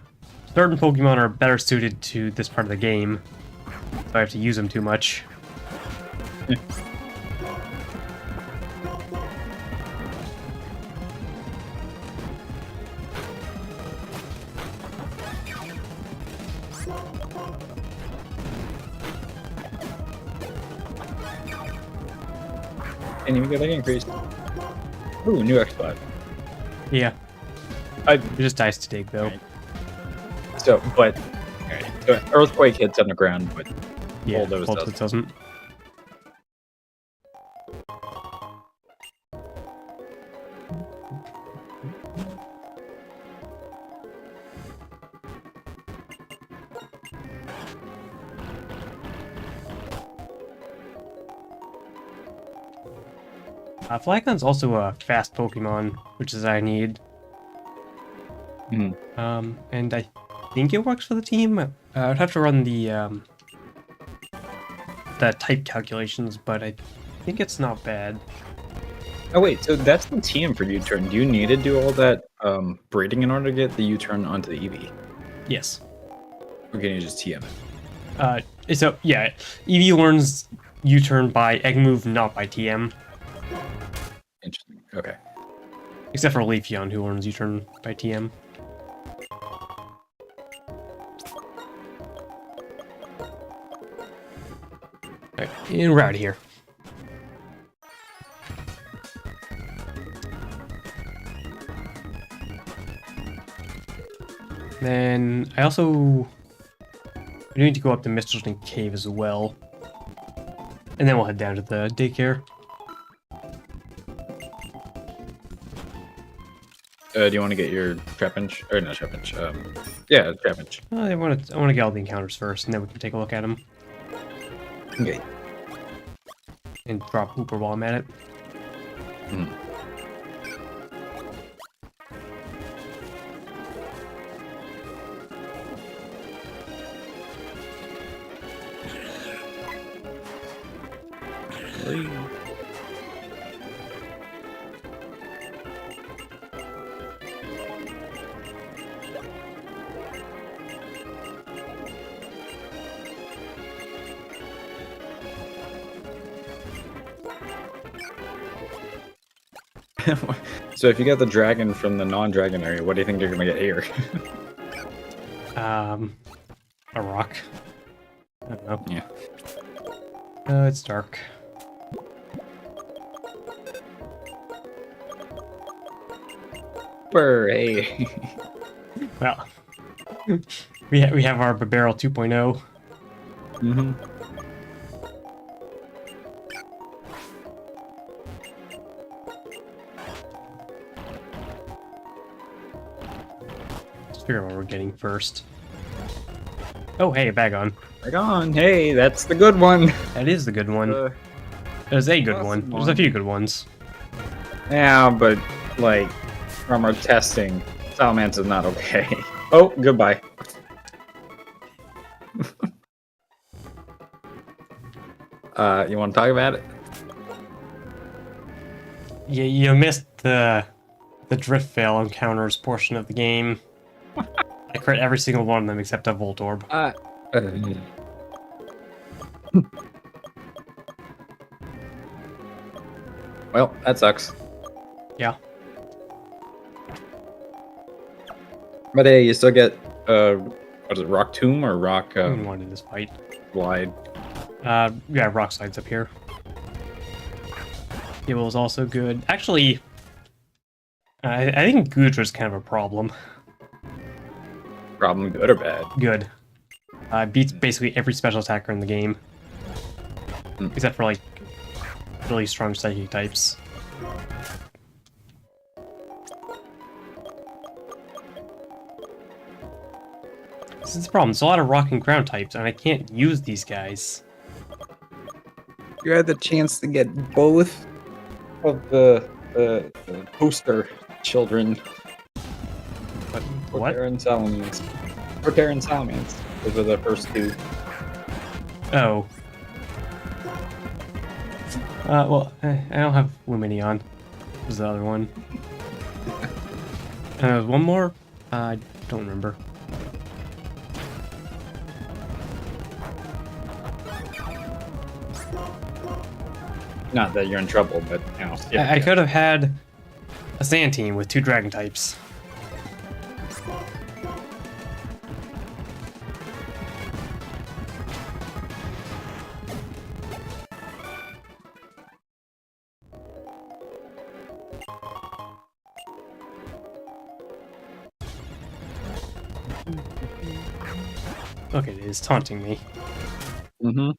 A: certain Pokemon are better suited to this part of the game, so I have to use them too much.
B: Didn't even get any increase. Ooh, new X5.
A: Yeah. It just dies to dig, though.
B: Right. So, but alright. So Earthquake hits underground, but
A: Yeah,
B: Bulldoze
A: doesn't. Flygon's also a fast Pokemon, which is I need. And I think it works for the team. I'd have to run the type calculations, but I think it's not bad.
B: Oh wait, so that's the TM for U-turn. Do you need to do all that breeding in order to get the U-turn onto the EV?
A: Yes.
B: Or can you just TM it?
A: So yeah, EV learns U-turn by Egg Move, not by TM.
B: Interesting. Okay.
A: Except for Leafeon, who learns U-turn by TM. Alright, and we're out of here. Then I also need to go up to Mistleton Cave as well. And then we'll head down to the daycare.
B: Do you want to get your trapinch? Or not trapinch, yeah, trapinch.
A: I want to get all the encounters first, and then we can take a look at them.
B: Okay.
A: And drop Hooper while I'm at it.
B: Mm. So if you get the dragon from the non-dragon area, what do you think you're gonna get here?
A: A rock. I don't know.
B: Yeah.
A: It's dark.
B: Hey.
A: Well, we have our barrel 2.0.
B: Mm-hmm.
A: Let's figure out what we're getting first. Oh, hey, a bag on.
B: Back on. Hey, that's the good one.
A: That is the good one. There's a good
B: that's
A: one.
B: the
A: There's a
B: one.
A: few good ones.
B: Yeah, but like from our testing, Salamence is not okay. Oh, goodbye. You want to talk about it?
A: You missed the drift fail encounters portion of the game. I crit every single one of them except a Volt Orb.
B: Well, that sucks.
A: Yeah.
B: But hey, you still get what is it, Rock Tomb or Rock
A: I didn't want to this fight.
B: Glide?
A: Yeah, rock slides up here. Gibble is also good. Actually, I think Gudra's kind of a problem.
B: Problem, good or bad?
A: Good. Beats basically every special attacker in the game.
B: Hmm.
A: Except for, like, really strong psychic types. This is the problem. There's a lot of rock and ground types, and I can't use these guys.
B: You had the chance to get both of the poster children.
A: What?
B: Cortera and Salamence. Cortera and Salamence. Those are the first two.
A: Oh. Well, I don't have Luminion. Was the other one. And there was one more? I don't remember.
B: Not that you're in trouble, but you know.
A: I could have had a sand team with 2 dragon types. Okay, it is taunting me.
B: Mm-hmm.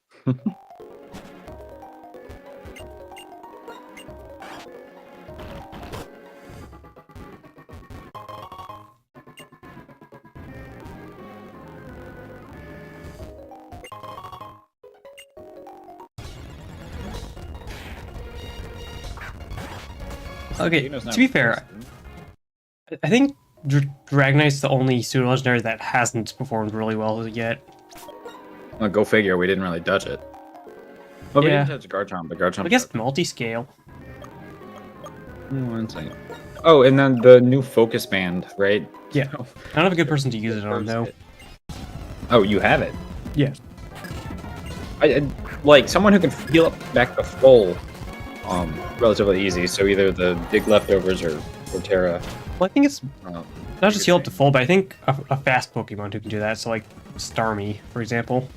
A: Okay, to be fair, I think Dragonite's the only pseudo legendary that hasn't performed really well yet.
B: Well, go figure. We didn't really touch it. Well, we
A: Yeah.
B: didn't touch Garchomp, but Garchomp.
A: I guess multi-scale.
B: One second. Oh, and then the new focus band, right?
A: Yeah. I don't have a good person to use it on, though.
B: Oh, you have it.
A: Yeah.
B: I like someone who can heal up back to full, relatively easy. So either the big leftovers or Cortera.
A: Well, I think it's
B: Um,
A: not just heal up to full, but I think a fast Pokemon who can do that. So, like, Starmie, for example.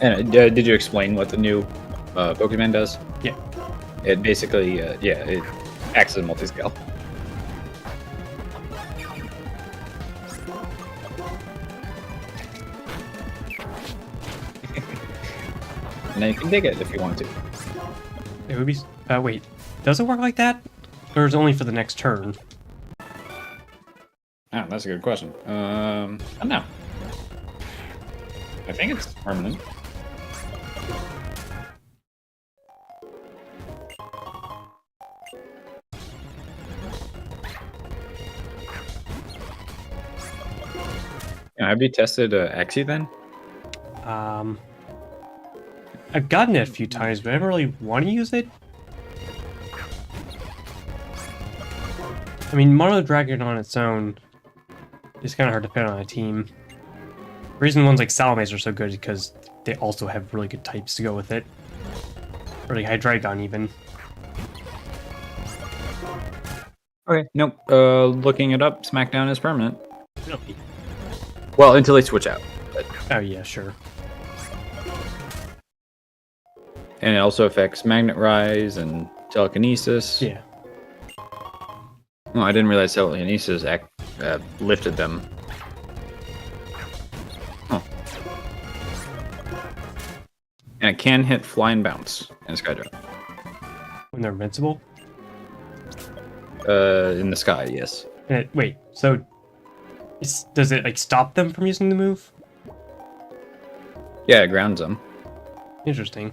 B: And did you explain what the new Pokemon does?
A: Yeah.
B: It basically, yeah, it acts as a multi-scale. And then you can dig it if you want to.
A: It would be. Wait. Does it work like that? Or is it only for the next turn?
B: Oh, that's a good question. I don't know. I think it's permanent. Yeah, have you tested Axie then?
A: I've gotten it a few times, but I never really want to use it. I mean, Mono Dragon on its own is kind of hard to fit on a team. The reason ones like Salamence are so good is because they also have really good types to go with it. Or like Hydreigon even.
B: Okay, nope. Looking it up, SmackDown is permanent.
A: Really?
B: Well, until they switch out. But...
A: Oh yeah, sure.
B: And it also affects Magnet Rise and Telekinesis.
A: Yeah.
B: Oh, I didn't realize Telekinesis lifted them. Huh. And it can hit Fly and Bounce and Skydrive.
A: When they're invincible?
B: In the sky, yes.
A: Wait, so does it like stop them from using the move?
B: Yeah, it grounds them.
A: Interesting.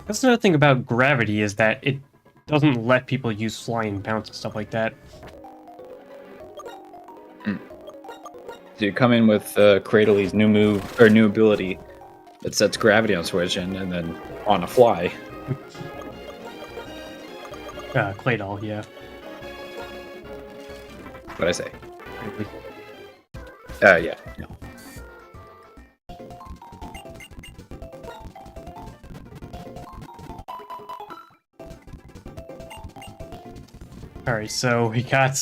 A: That's another thing about gravity is that it doesn't let people use fly and bounce and stuff like that.
B: So you come in with Cradley's new move or new ability that sets gravity on switch and then on a fly.
A: Claydol, yeah.
B: What'd I say?
A: Maybe.
B: Yeah. No.
A: Alright, so we got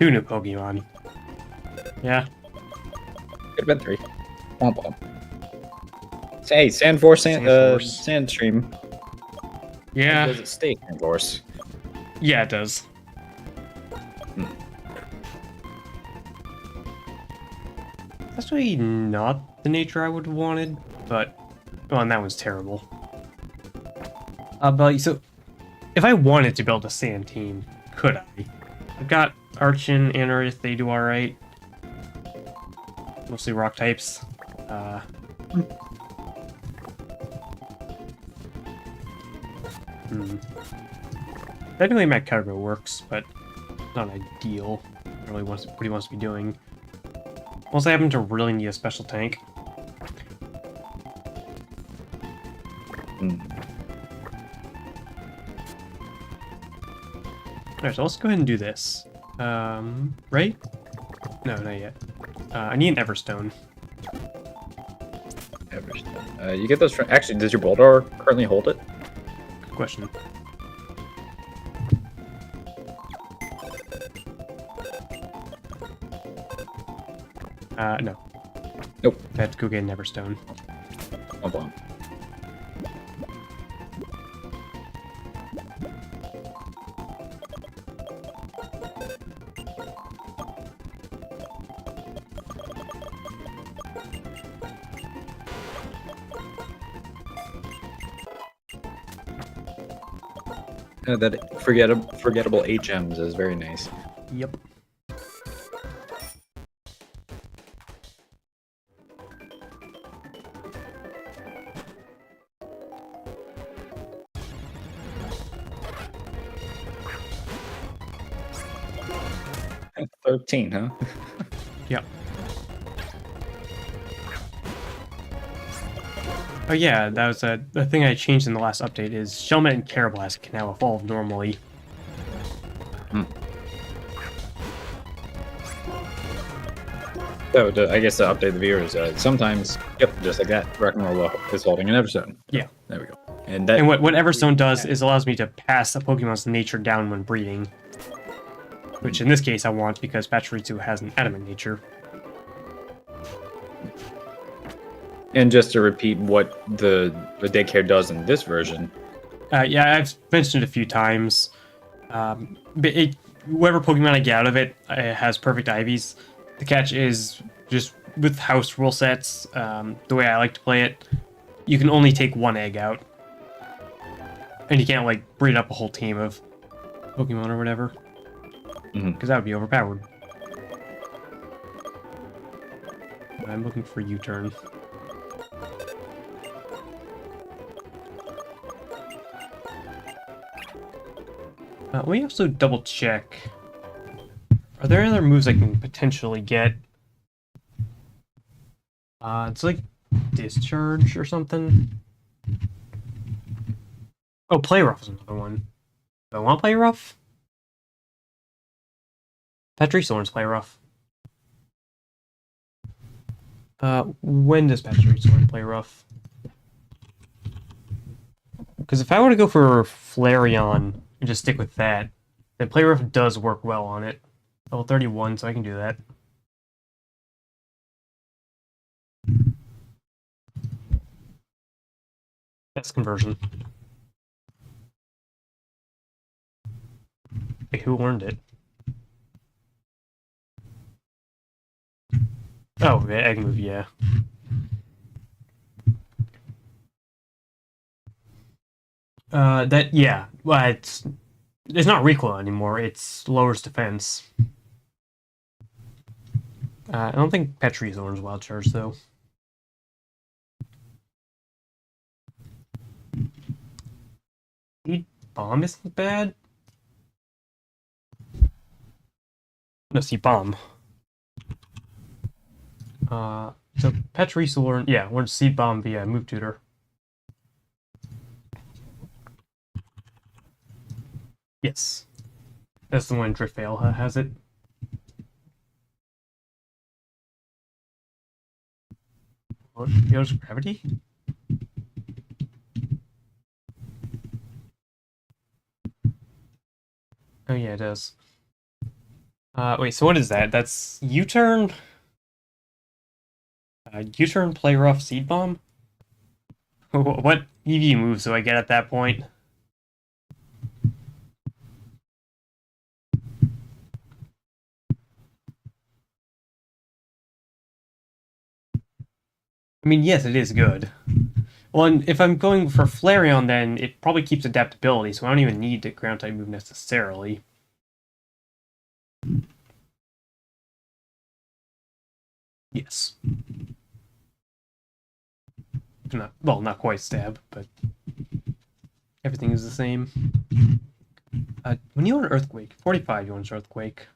A: 2 new Pokemon. Yeah.
B: Could have been 3. Womp womp. Hey, Sandforce, Sandstream.
A: Yeah.
B: Does it stay Sandforce?
A: Yeah, it does. That's really not the nature I would have wanted, but... Well, and that one's terrible. But, so... If I wanted to build a sand team, could I? I've got Archon, Anorith, they do alright. Mostly rock types. Technically, Magcargo works, but not ideal. Really what he wants to be doing. Unless I happen to really need a special tank. Alright, so let's go ahead and do this. Right? No, not yet. I need an Everstone.
B: Everstone. You get those from... Actually, does your Bulldor currently hold it?
A: Good question. No.
B: Nope.
A: I have to go get an Everstone.
B: Womp womp. That forgettable HMs is very nice.
A: Yep.
B: And 13, huh?
A: Yep. Oh yeah, that was the thing I changed in the last update is Shelmet and Carablast can now evolve normally.
B: So, I guess to update the viewers, sometimes, yep, just like that, Rock'n'Roll is holding an Everstone.
A: Yeah.
B: There we go. And that,
A: And what Everstone does is allows me to pass a Pokemon's nature down when breeding. Which in this case I want because Pachirisu has an adamant nature.
B: And just to repeat what the daycare does in this version.
A: Yeah, I've mentioned it a few times. But whatever Pokemon I get out of it, it has perfect IVs. The catch is just with house rule sets, the way I like to play it, you can only take one egg out. And you can't, like, breed up a whole team of Pokemon or whatever. Because that would be overpowered. I'm looking for U-turn. Let me also double check. Are there other moves I can potentially get? It's like Discharge or something. Oh, Play Rough is another one. Do I want Play Rough? Patrice Thorns Play Rough. When does Patrice Thorns Play Rough? Because if I were to go for Flareon and just stick with that, then Play Rough does work well on it. Level 31, so I can do that. That's conversion. Wait, who learned it? Oh, yeah, Egg Move, yeah. Yeah. Well, it's not recoil anymore. It's lowers defense. I don't think Petri Thorn's wild charge though. Seed Bomb isn't bad. No, Seed Bomb. So Petri Thorn, yeah, learns Seed Bomb via Move Tutor. Yes, that's the one Driftveil has it. What? Yours Gravity? Oh yeah, it does. Wait, so what is that? That's U-turn? U-turn, Play Rough, Seed Bomb? What EV moves do I get at that point? I mean, yes, it is good. Well, and if I'm going for Flareon, then it probably keeps adaptability, so I don't even need the ground type move necessarily. Yes. Not, well, not quite stab, but everything is the same. When you want an Earthquake, 45 you want an Earthquake.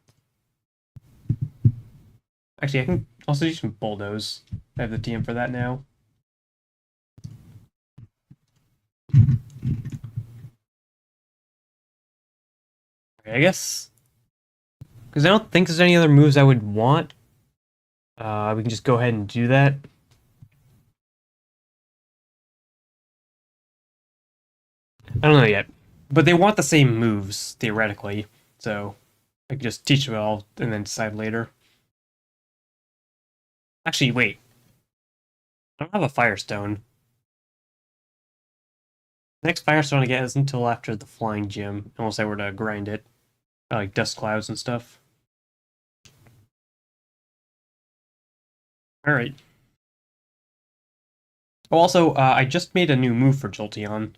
A: Actually, I can also do some Bulldoze. I have the TM for that now. Okay, I guess... Because I don't think there's any other moves I would want. We can just go ahead and do that. I don't know yet. But they want the same moves, theoretically. So I can just teach them all and then decide later. Actually, wait. I don't have a Firestone. The next Firestone I get isn't until after the Flying Gym, unless I were to grind it. Like Dust Clouds and stuff. Alright. Oh, also, I just made a new move for Jolteon.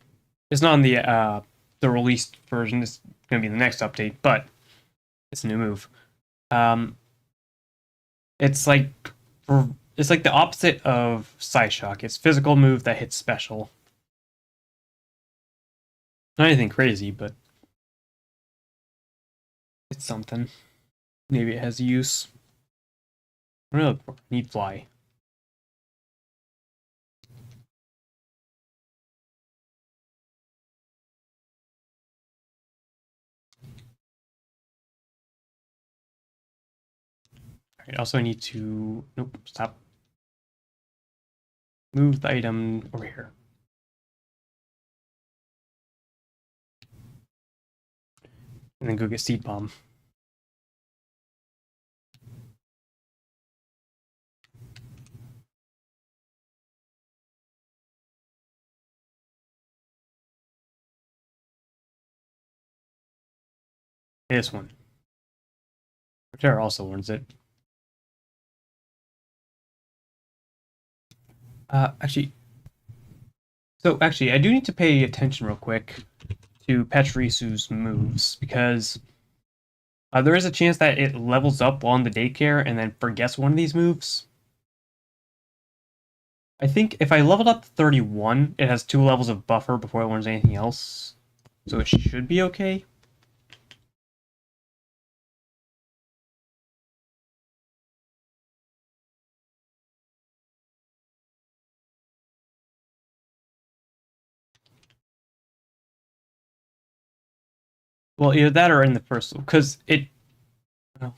A: It's not on the released version. It's going to be the next update, but it's a new move. It's like it's like the opposite of Psyshock. It's physical move that hits special. Not anything crazy, but it's something. Maybe it has use. I don't know. Need Fly. Alright, also I need to... Nope, stop. Move the item over here. And then go get Seed Bomb. This one. Terra also learns it. Actually, I do need to pay attention real quick to Patrice's moves because there is a chance that it levels up while in the daycare and then forgets one of these moves. I think if I leveled up to 31, it has 2 levels of buffer before it learns anything else, so it should be okay. Well, either that or in the first, because it. Well,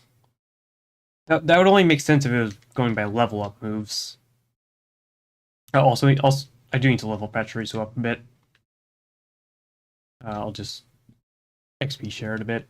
A: that would only make sense if it was going by level up moves. Also, I do need to level Patrice up a bit. I'll just XP share it a bit.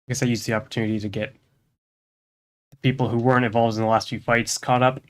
A: I guess I used the opportunity to get the people who weren't involved in the last few fights caught up.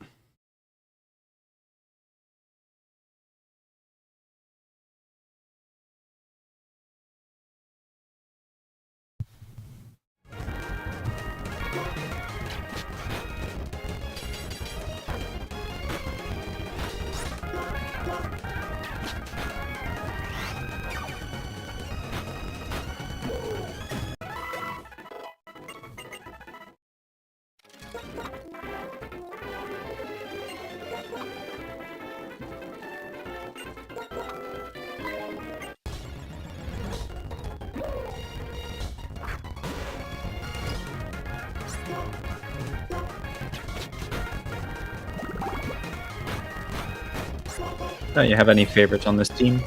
B: Don't you have any favorites on this team?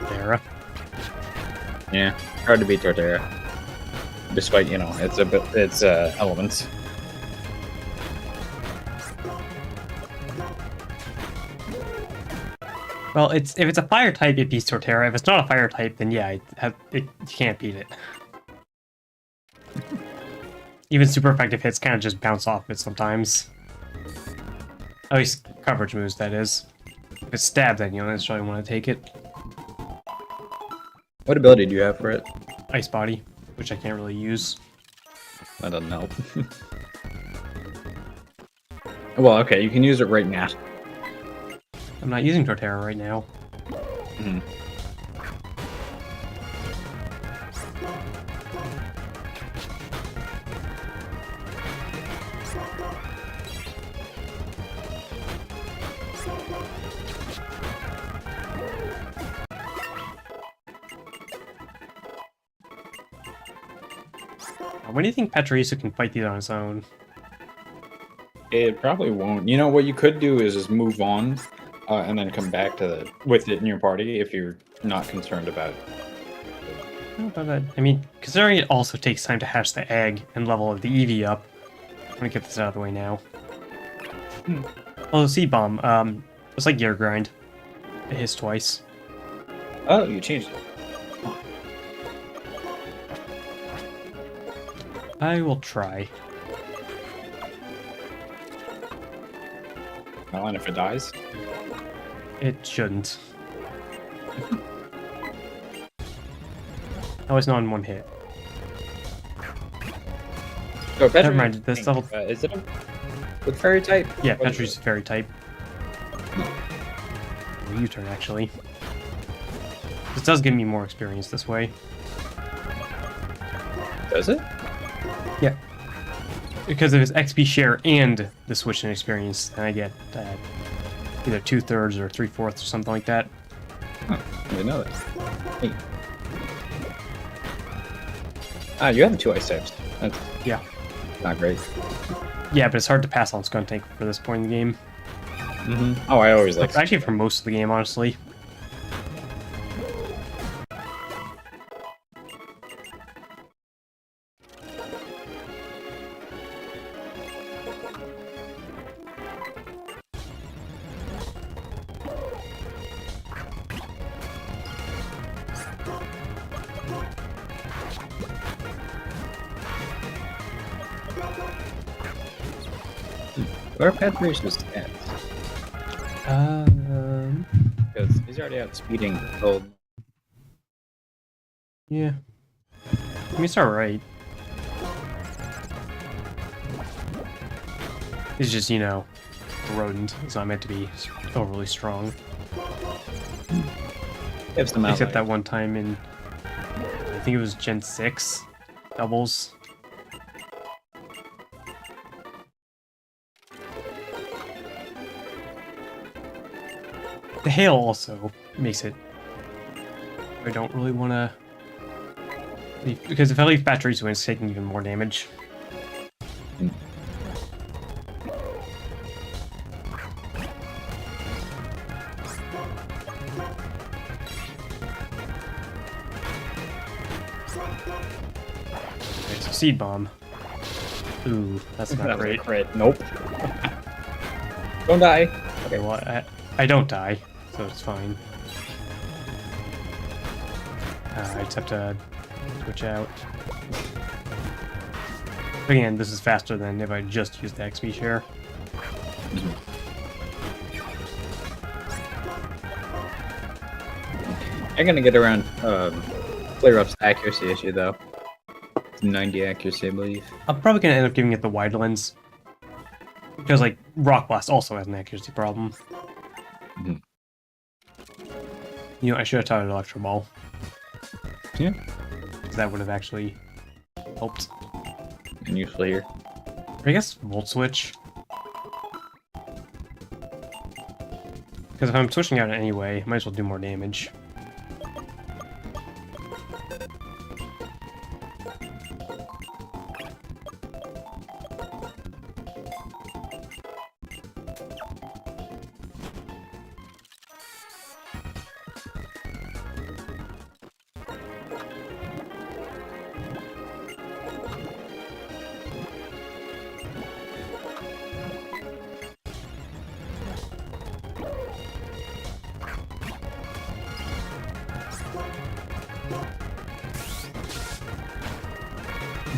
A: Terra.
B: Yeah, hard to beat Torterra. Despite, you know, it's elements.
A: Well, if it's a fire type, it beats Torterra. If it's not a fire type, then yeah, you can't beat it. Even super effective hits kind of just bounce off it sometimes. At least coverage moves, that is. If it's stab, then you don't necessarily want to take it.
B: What ability do you have for it?
A: Ice Body, which I can't really use.
B: That doesn't help. Well, okay, you can use it right now.
A: I'm not using Torterra right now.
B: Mm-hmm.
A: When do you think Patrice can fight these on his own?
B: It probably won't. You know, what you could do is just move on and then come back to with it in your party if you're not concerned about it.
A: How about that? I mean, considering it also takes time to hatch the egg and level the Eevee up, I'm gonna get this out of the way now. Oh, Seed Bomb. It's like Gear Grind. It hits twice.
B: Oh, you changed it.
A: I will try.
B: Well, and if it dies?
A: It shouldn't. Oh, it's not in one hit.
B: Oh,
A: Never mind, this level...
B: is it a with fairy type?
A: Yeah, Patrice is fairy type. U-turn, actually. This does give me more experience this way.
B: Does it?
A: Yeah. Because of his XP share and the switch in experience, then I get either 2/3 or 3/4 or something like that.
B: Huh, I didn't know that. Hey. Ah, you have the 2 ice types. That's
A: Yeah.
B: not great.
A: Yeah, but it's hard to pass on Skuntank for this point in the game.
B: Mm-hmm. Oh, I always like.
A: Actually, for most of the game, honestly.
B: What are Patrice's stats? Because he's already outspeeding gold.
A: Yeah. I mean, it's alright. He's just, you know, a rodent. It's not meant to be overly strong. Except that one time in, I think it was Gen 6 doubles. The hail also makes it. I don't really want to leave, because if I leave Patrice win, it's taking even more damage. Okay, so Seed Bomb. Ooh, that's not great.
B: Crit. Nope. Don't die.
A: Okay, well, I don't die, so it's fine. I just have to switch out. But again, this is faster than if I just used the XP share.
B: I'm gonna get around Flare Up's accuracy issue though. 90 accuracy, I believe.
A: I'm probably gonna end up giving it the wide lens. Because, like, Rock Blast also has an accuracy problem. You know, I should have taught it Electro Ball.
B: Yeah.
A: Because that would have actually helped.
B: And useful here.
A: I guess Volt Switch. Because if I'm switching out anyway, I might as well do more damage.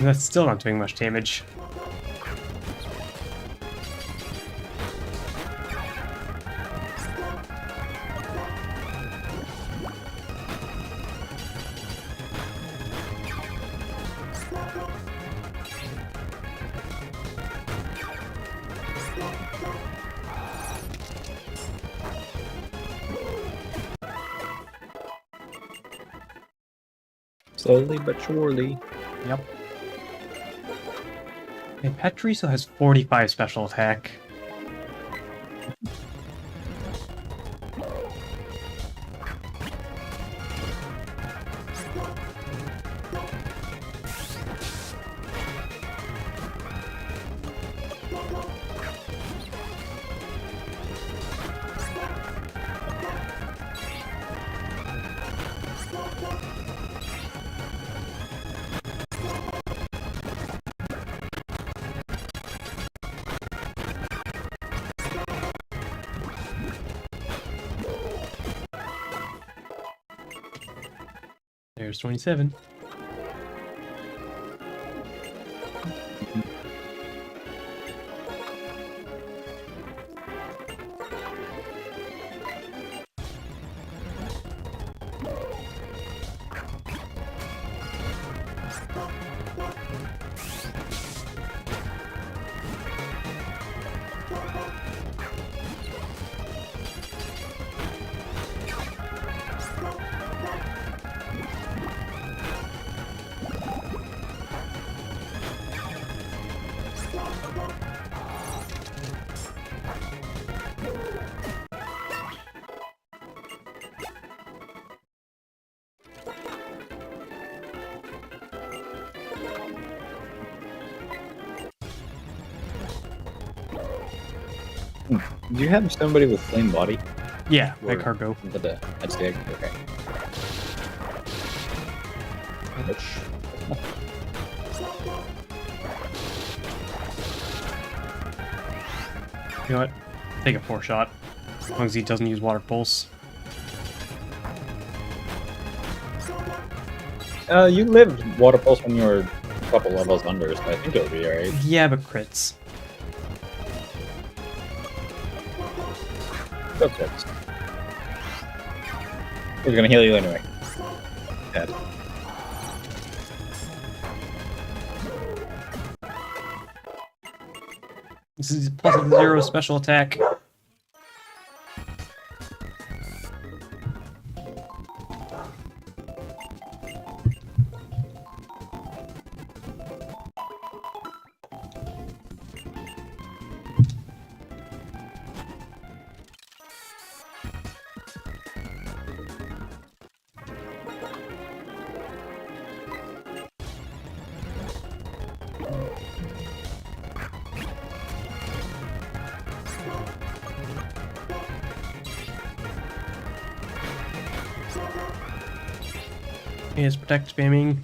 A: That's still not doing much damage.
B: Slowly but surely.
A: Yep. And Patricio has 45 special attack. There's 27.
B: Do you have somebody with flame body?
A: Yeah, my cargo.
B: That's the okay.
A: You know what? Take a 4-shot. As long as he doesn't use Water Pulse.
B: You lived Water Pulse when you were a couple levels under, so I think it'll be alright.
A: Yeah, but crits.
B: Go tips. He's gonna heal you anyway. Dead.
A: This is +0 special attack. Is protect spamming.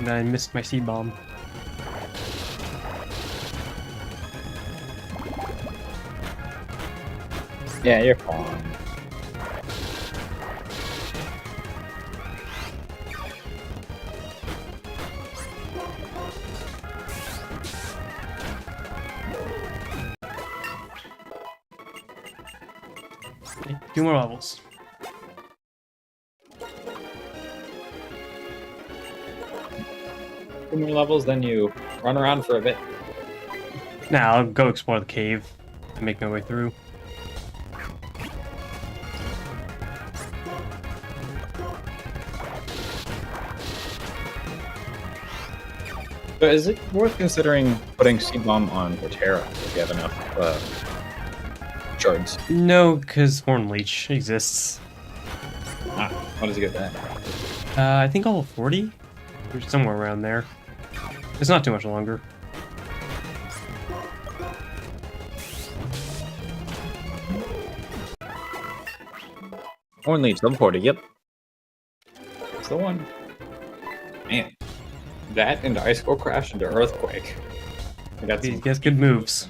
A: And I missed my seed bomb.
B: Yeah, you're fine.
A: Okay, 2 more levels.
B: Two more levels, then you run around for a bit.
A: Now I'll go explore the cave and make my way through.
B: So is it worth considering putting Seed Bomb on Terra if you have enough shards?
A: No, because Horn Leech exists.
B: Ah, how does he get that?
A: I think level 40? Or somewhere around there. It's not too much longer.
B: Horn Leech, level 40, yep. That's the one. Man. That into Icicle Crash into Earthquake. I got
A: He
B: some
A: gets good moves.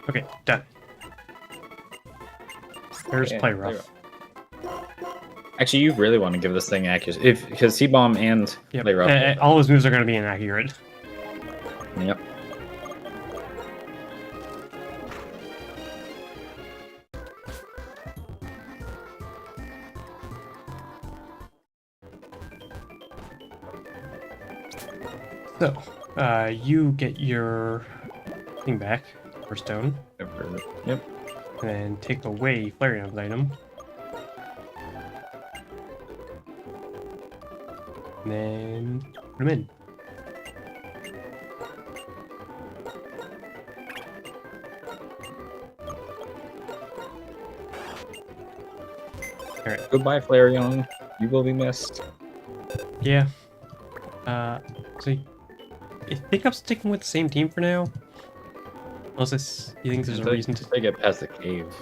A: Okay, done. There's
B: Okay,
A: play
B: there you
A: rough.
B: Actually, you really want to give this thing accuracy, because Seed Bomb and
A: Yep.
B: Play Rough.
A: All his moves are going to be inaccurate.
B: Yep.
A: So, you get your thing back, or stone,
B: Yep.
A: and then take away Flarion's item. And then put him in. Alright,
B: Goodbye, Flareon. You will be missed.
A: yeah. So I think I'm sticking with the same team for now. Unless you think there's a reason to...
B: They get past the cave.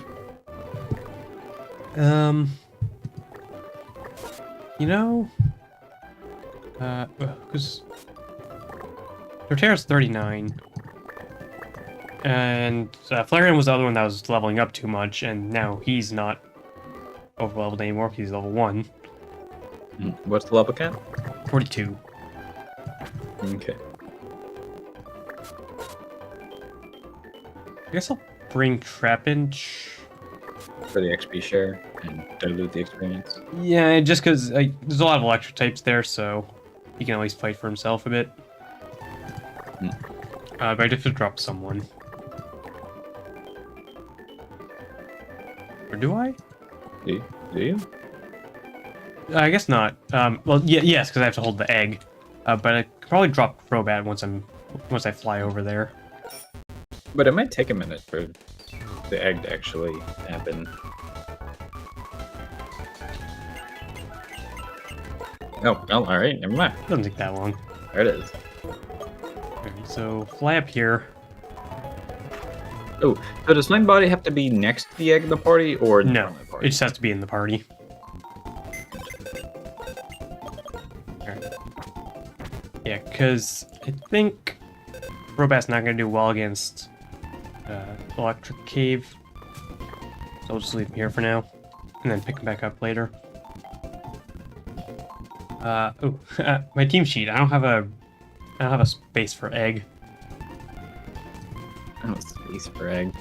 A: You know... because... Torterra's 39. And Flareon was the other one that was leveling up too much, and now he's not over-leveled anymore, he's level 1.
B: What's the level cap?
A: 42.
B: Okay.
A: I guess I'll bring Trapinch.
B: For the XP share and dilute the experience.
A: Yeah, just because there's a lot of electric types there, so he can at least fight for himself a bit. But I have to drop someone. Or do I?
B: Do you?
A: I guess not. Well, yeah, yes, because I have to hold the egg. But I could probably drop Crobat once I fly over there.
B: But it might take a minute for the egg to actually happen. Oh, well, alright, never mind.
A: Doesn't take that long.
B: There it is.
A: So fly up here.
B: Oh, so does Flame Body have to be next to the egg of the party or in
A: No,
B: front of the
A: it
B: party?
A: just has to be in the party. Yeah, because I think Robat's not going to do well against Electric Cave. So I'll just leave him here for now, and then pick him back up later. My team sheet. I don't have a space for egg.
B: Oh, space for egg.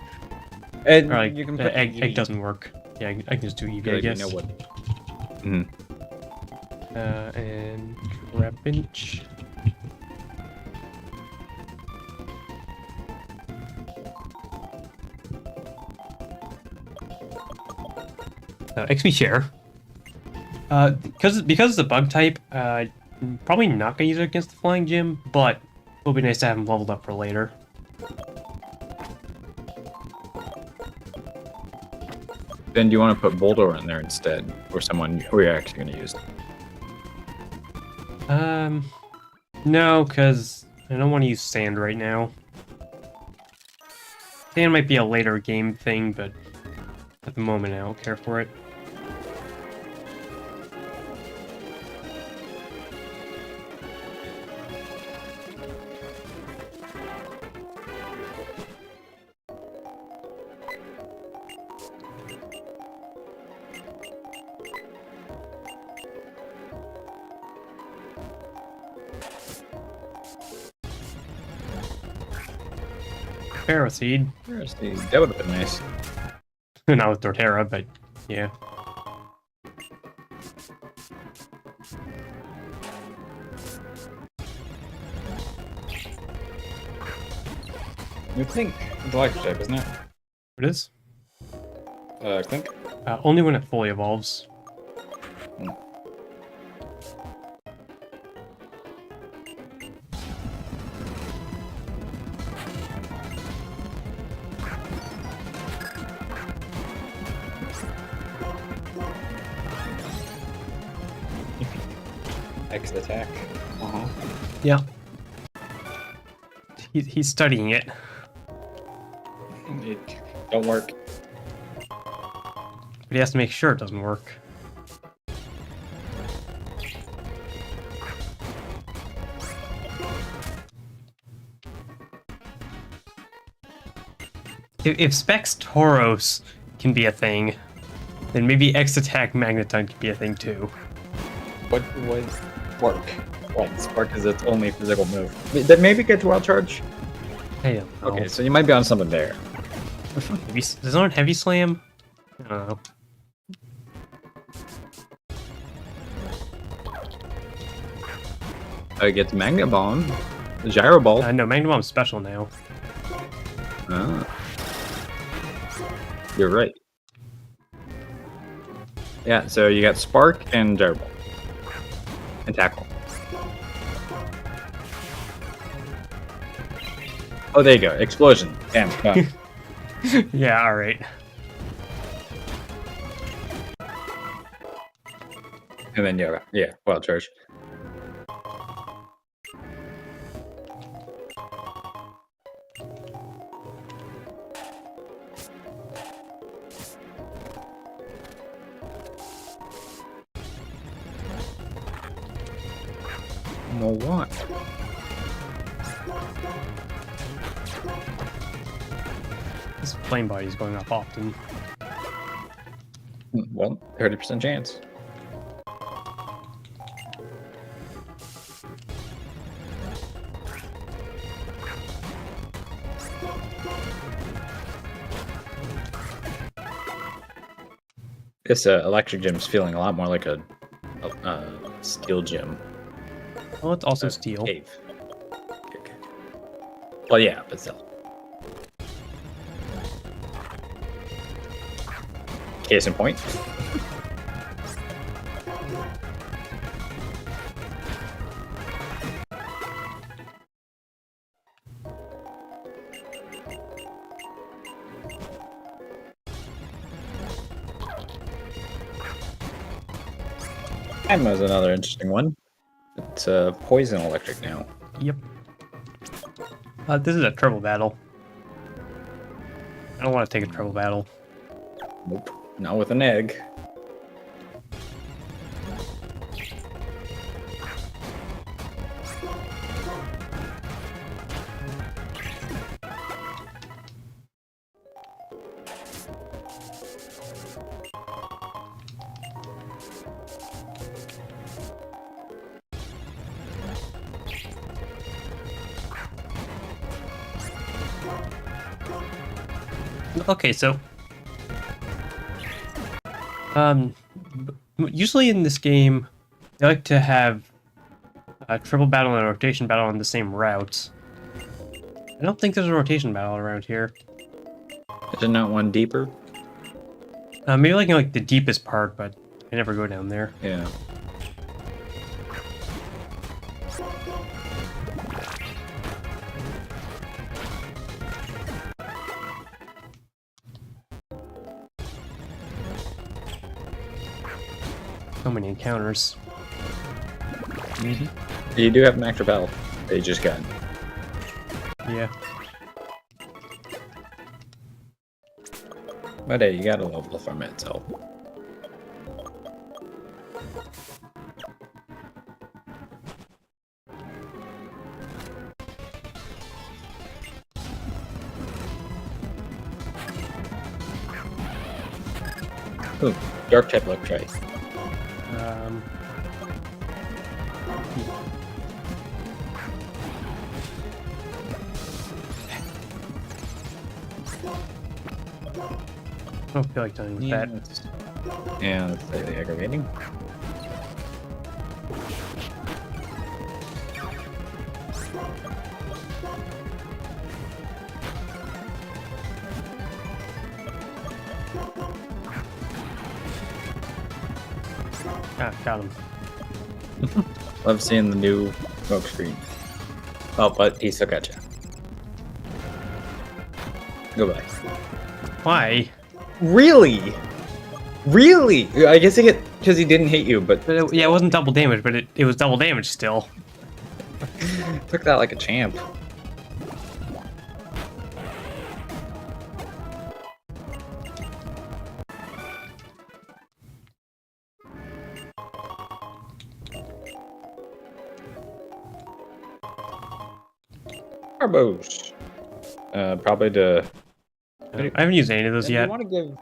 B: And
A: Or like
B: you can
A: the
B: put
A: egg doesn't work. Yeah, I can just do Eevee, I
B: like,
A: guess.
B: you know what? Mhm.
A: And Trapinch. XP share. Because it's a bug type, I'm probably not gonna use it against the flying gym, but it'll be nice to have him leveled up for later.
B: Then do you want to put Boulder in there instead, or someone who you're actually going to use?
A: No, because I don't want to use sand right now. Sand might be a later game thing, but at the moment I don't care for it. Paraseed.
B: That would have been nice.
A: Not with Torterra, but yeah.
B: You think it's electric type, isn't it?
A: It is.
B: Clink?
A: Only when it fully evolves.
B: X attack. Uh-huh.
A: Yeah. He's studying it.
B: It don't work.
A: But he has to make sure it doesn't work. If Specs Tauros can be a thing, then maybe X-Attack Magneton can be a thing too.
B: What was Spark? What? Spark is its only physical move. Then maybe get to Wild Charge?
A: I don't know.
B: Okay, so you might be on something there.
A: Does it on Heavy Slam? I don't know.
B: It gets Magnet Bomb, Gyro Ball.
A: No, Magnum Bomb's special now.
B: Ah. You're right. Yeah, so you got Spark and Gyro Ball. And Tackle. Oh, there you go. Explosion. Damn. Done.
A: Yeah, alright.
B: And then yeah, Wild Charge. No what?
A: This flame body is going up often.
B: Well, 30% chance. This electric gym is feeling a lot more like a steel gym.
A: Well, it's also steel.
B: Cave. Okay. Well, yeah, but still. Case in point. Emma's another interesting one. It's poison electric now.
A: Yep. This is a triple battle. I don't want to take a triple battle.
B: Nope. Not with an egg.
A: Okay, so usually in this game, they like to have a triple battle and a rotation battle on the same routes. I don't think there's a rotation battle around here.
B: Is there not one deeper?
A: Maybe like the deepest part, but I never go down there.
B: Yeah.
A: So many encounters.
B: You do have an extra battle. They just got.
A: Yeah.
B: But hey, you got a level from it, so. Ooh, dark type electrite.
A: I don't feel like dealing with that.
B: Yeah, that's slightly aggravating.
A: Ah, got him.
B: Love seeing the new smoke screen. Oh, but he still got you. Goodbye.
A: Why?
B: Really? Really? I guess he get because he didn't hit you, but
A: Yeah, it wasn't double damage, but it was double damage still.
B: took that like a champ. Carbos. Probably to.
A: I haven't used any of those
B: Do
A: yet.
B: you want to give?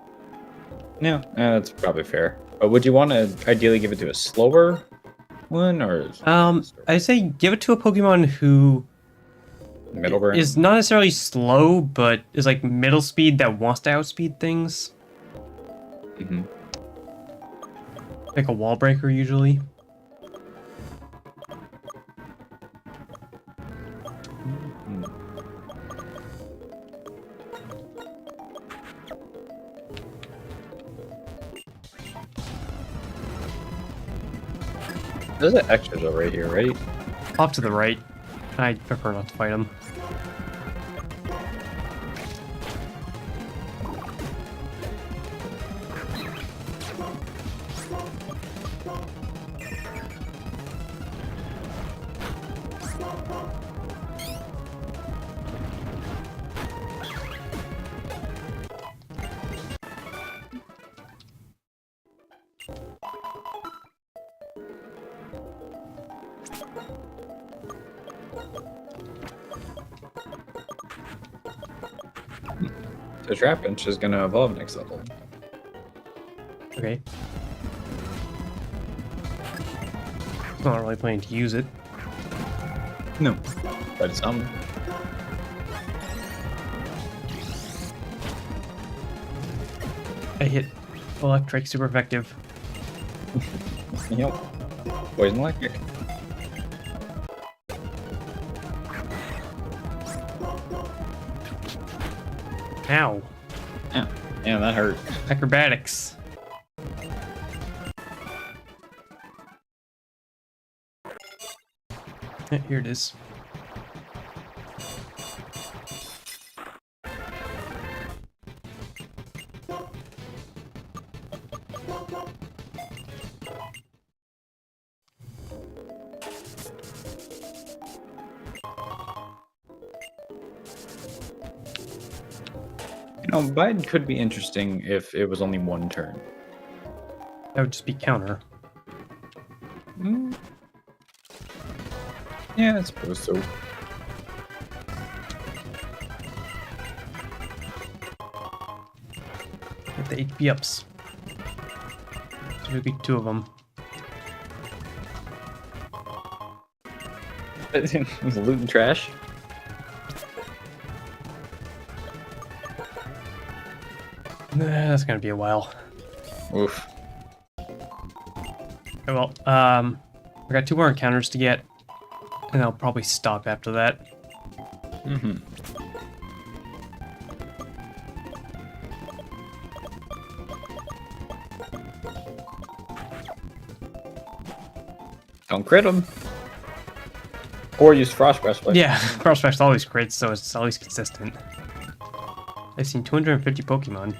B: No, that's probably fair. But would you want to ideally give it to a slower one or?
A: I say give it to a Pokemon who
B: Middle ground.
A: is not necessarily slow, but is like middle speed that wants to outspeed things.
B: Mm-hmm.
A: Like a wall breaker usually.
B: There's an extras over right here, right?
A: Off to the right. I prefer not to fight him.
B: The Trapinch is gonna evolve next level.
A: Okay. I'm not really planning to use it.
B: No. But it's
A: I hit electric, super effective.
B: Yep. Poison electric.
A: Ow.
B: Yeah. Yeah, that hurt.
A: Acrobatics. Here it is.
B: Now, Biden could be interesting if it was only one turn.
A: That would just be counter.
B: Mm. Yeah, I suppose so.
A: With the HP ups. So maybe 2 of them.
B: He's looting trash.
A: That's gonna be a while.
B: Oof.
A: Okay, well, I got 2 more encounters to get, and I'll probably stop after that.
B: Mm-hmm. Don't crit him. Or use Frost Breastplate.
A: Yeah, Crossfire always crits, so it's always consistent. I've seen 250 Pokemon.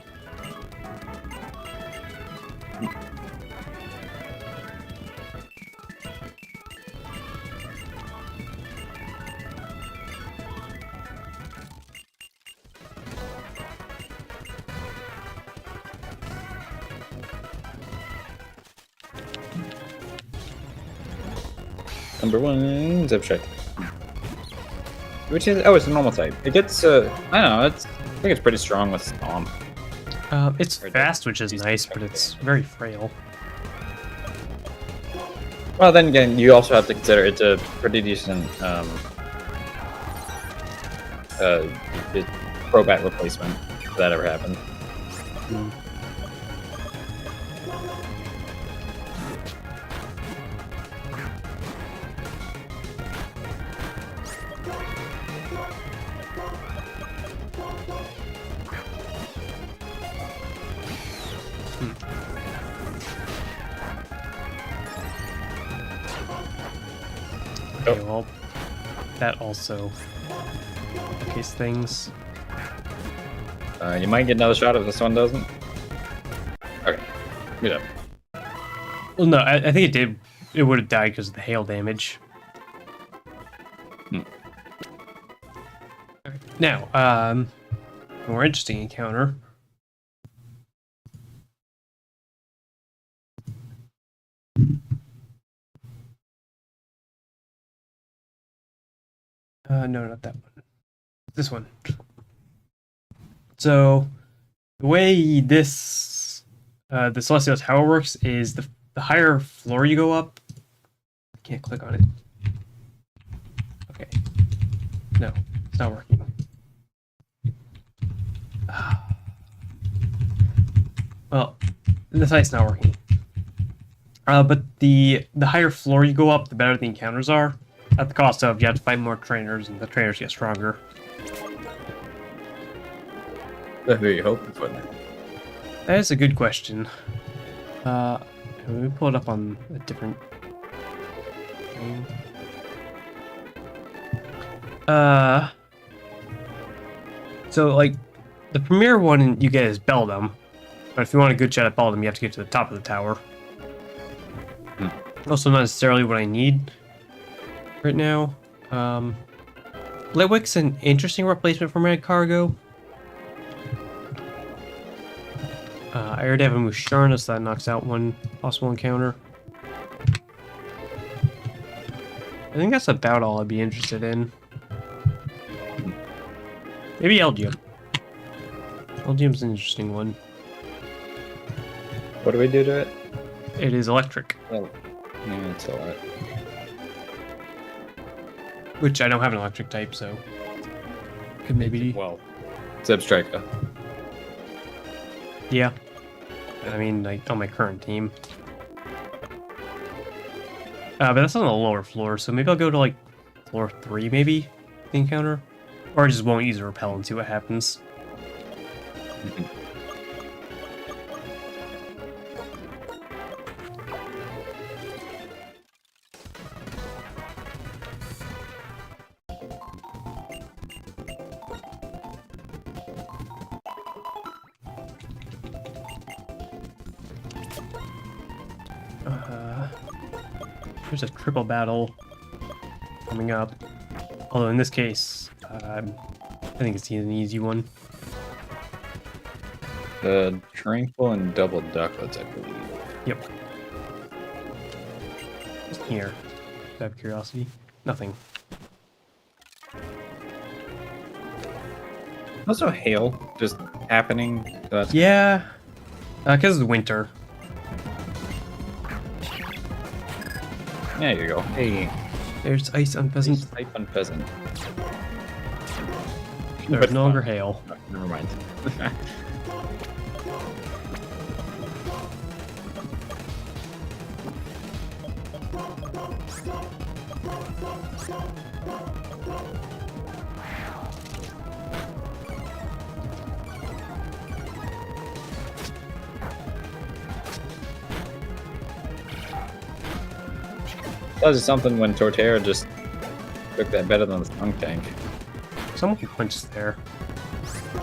B: Number 1, Zip Strike. Which is, oh, it's a normal type. It gets, I don't know, I think it's pretty strong with Stomp.
A: It's fast, which is nice, but it's very frail.
B: Well, then again, you also have to consider it's a pretty decent, Crobat replacement, if that ever happened.
A: Mm. Okay, well, that also case things.
B: You might get another shot if this one doesn't. Okay, good up.
A: Well, no, I think it did. It would have died because of the hail damage. Okay. Now, more interesting encounter. No, not that one. This one. So, the way this the Celestial Tower works is the higher floor you go up. I can't click on it. Okay. No, it's not working. Well, the site's not working. But the higher floor you go up, the better the encounters are. At the cost of you have to fight more trainers, and the trainers get stronger.
B: Who are you hoping for then?
A: That is a good question. Let me pull it up on a different thing. So like the premier one you get is Beldum, but if you want a good shot at Beldum, you have to get to the top of the tower. Also, not necessarily what I need right now. Litwick's an interesting replacement for Red Cargo. I already have a Musharna, so that knocks out one possible encounter. I think that's about all I'd be interested in. Maybe Elgium. Elgium's an interesting one.
B: What do we do to it?
A: It is electric.
B: Oh, yeah, it's alright.
A: Which I don't have an electric type, so could maybe.
B: Well, Zip Striker.
A: Yeah. I mean, like on my current team. But that's on the lower floor, so maybe I'll go to like floor 3, maybe the encounter, or I just won't use a repel and see what happens. There's a triple battle coming up. Although in this case, I think it's an easy one.
B: Tranquil and double ducklets, I believe.
A: Yep. Just here. Out of curiosity. Nothing.
B: Also, hail just happening. So that's
A: Yeah. Because it's winter.
B: There you go. Hey,
A: There's ice on pheasant.
B: type on pheasant.
A: There's no longer hail.
B: Oh, never mind. That was something when Torterra just took that better than the skunk tank.
A: Someone punched there.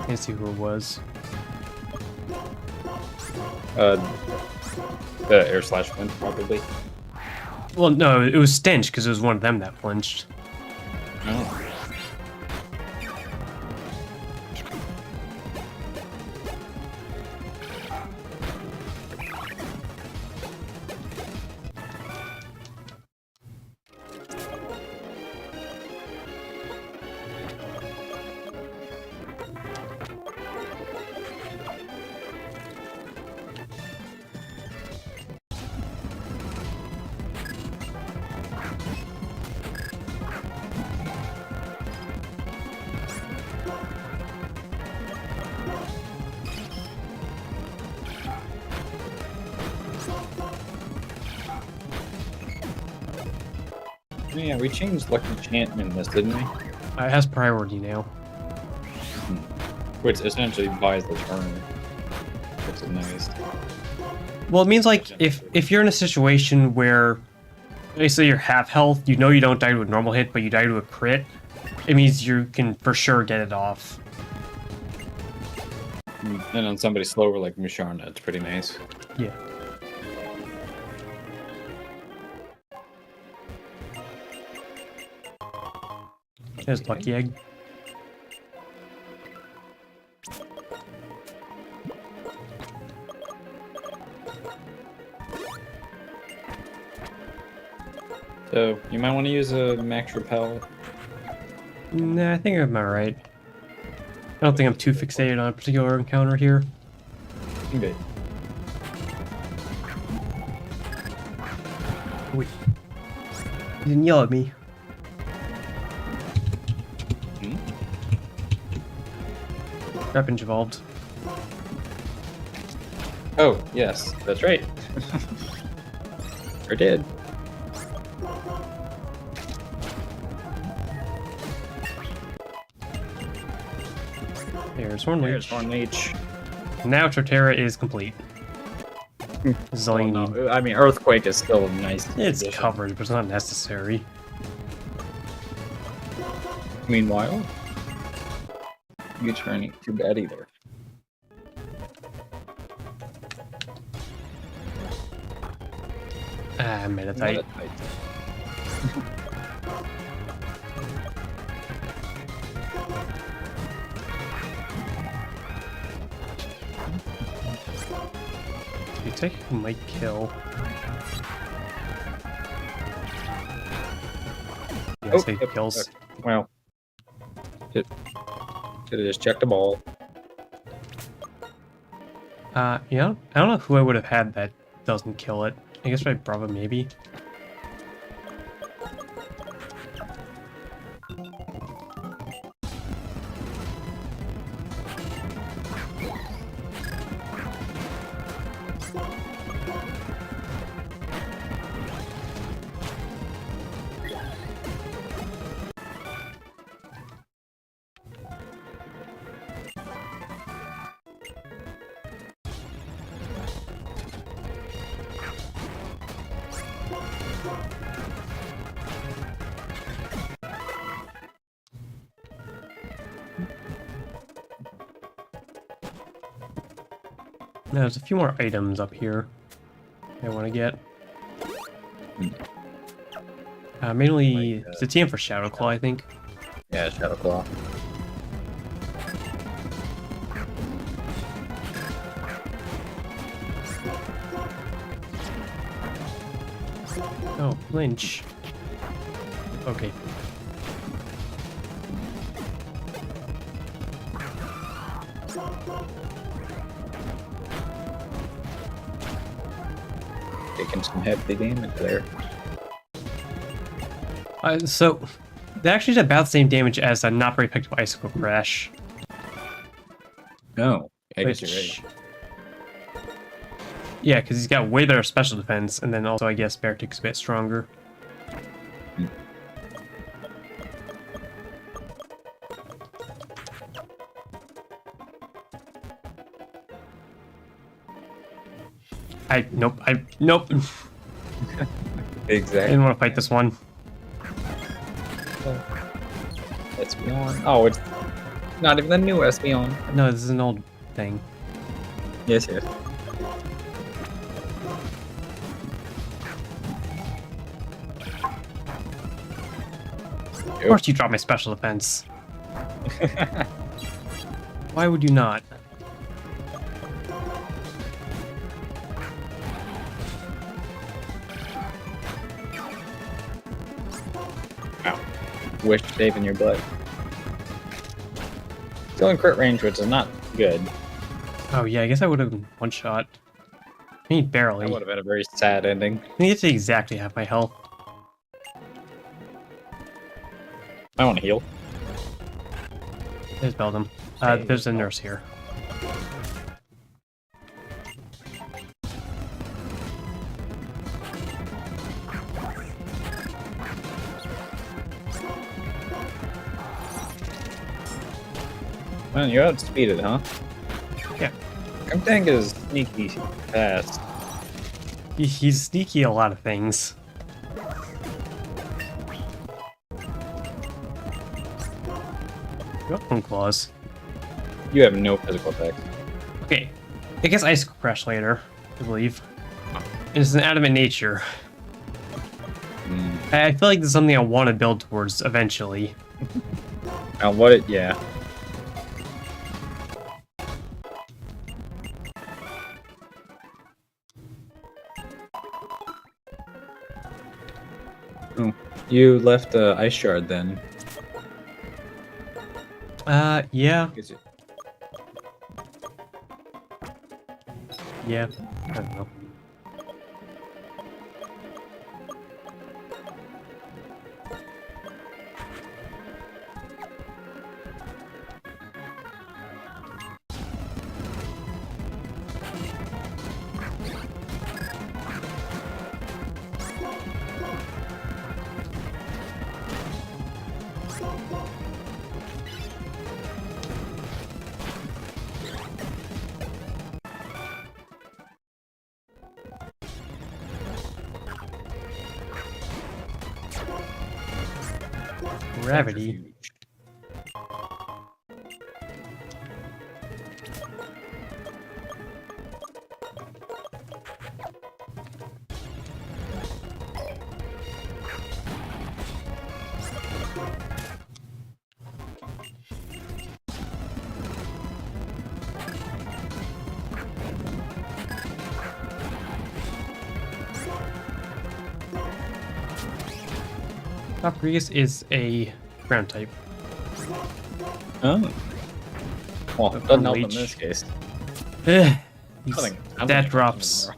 A: Can't see who it was.
B: The air slash flint probably.
A: Well, no, it was Stench because it was one of them that flinched.
B: Oh. Yeah, we changed Lucky Chant in this, didn't we?
A: It has priority now.
B: Which essentially buys the turn. Which is nice.
A: Well, it means like if you're in a situation where basically you're half health, you know you don't die to a normal hit, but you die to a crit, it means you can for sure get it off.
B: And on somebody slower like Musharna, it's pretty nice.
A: Yeah. There's Lucky Egg.
B: So, you might want to use a Max Repel.
A: Nah, I think I'm alright. I don't think I'm too fixated on a particular encounter here.
B: Okay.
A: Wait. You didn't yell at me.
B: Hmm?
A: Rapinch evolved.
B: Oh, yes, that's right. Or did.
A: There's Horn
B: There's
A: Leech.
B: Horn Leech.
A: Now Torterra is complete. This is all
B: Oh,
A: you
B: no.
A: need.
B: I mean, Earthquake is still a nice.
A: It's
B: addition.
A: covered, but it's not necessary.
B: Meanwhile, you turn ain't too bad either.
A: Ah, Meditite. You take might kill. Yeah, say
B: yep,
A: kills.
B: okay. Well, should have just checked the ball.
A: Yeah, I don't know who I would have had that doesn't kill it. I guess by Brava maybe. Now, there's a few more items up here I want to get. Mainly,
B: Like,
A: it's a TM for Shadow Claw, I think.
B: Yeah, Shadow Claw.
A: Oh, Lynch. Okay.
B: Taking some heavy damage there.
A: So, that actually did about the same damage as a not very effective Icicle Crash.
B: No, I guess you're
A: Which...
B: right.
A: Yeah, because he's got way better special defense, and then also, I guess, Beartic's a bit stronger. Nope. Nope. I
B: Exactly.
A: didn't want to fight this one.
B: Let's be on. Oh, it's not even the new Espeon.
A: No, this is an old thing.
B: Yes, yes.
A: Of course you drop my special defense. Why would you not?
B: Wow. Wish saving your butt. Still in crit range, which is not good.
A: Oh yeah, I guess I would have one shot. I mean, barely.
B: That would have been a very sad ending.
A: I need to exactly half my health.
B: I want to heal.
A: There's Beldum.
B: Hey,
A: There's a nurse here.
B: Man, you're outspeeded, huh?
A: Yeah.
B: Grimtank is sneaky fast.
A: He's sneaky at a lot of things. Bone Claws.
B: You have no physical effects.
A: Okay. I guess Icicle Crash later, I believe. It's an adamant nature. I feel like this is something I want to build towards eventually.
B: Now what it, yeah. Oh, you left the ice shard then.
A: Yeah.
B: Is it?
A: Yeah. I don't know. Gravity. Paprikas is a ground type.
B: Oh. Well, doesn't help in
A: Leech.
B: this case.
A: Ugh,
B: Nothing.
A: that drops.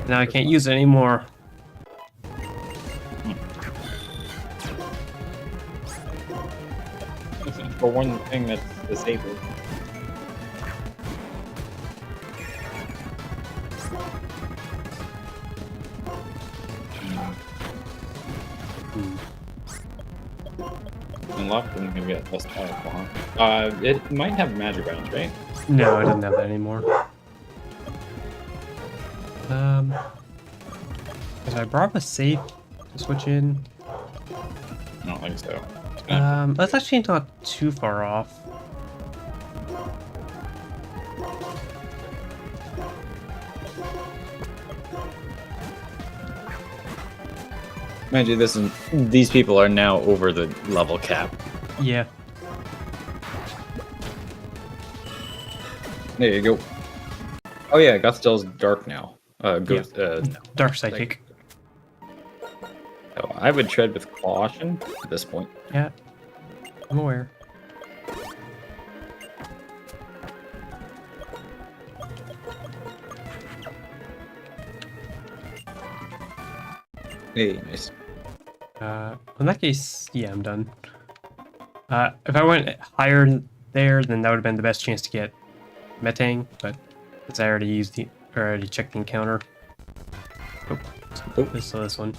A: Now I can't use it anymore.
B: For one thing that's disabled. Unlocked and maybe get less powerful, huh? It might have magic rounds, right?
A: No, I didn't have that anymore. If I brought up a safe to switch in,
B: I don't think so.
A: that's actually not too far off.
B: Imagine this, and these people are now over the level cap.
A: Yeah.
B: There you go. Oh yeah, Guthdale's dark now.
A: Dark Psychic.
B: So I would tread with caution at this point.
A: Yeah, I'm aware.
B: Hey, nice.
A: In that case, yeah, I'm done. If I went higher there, then that would have been the best chance to get Metang, but since I already checked the encounter. Oh, this one.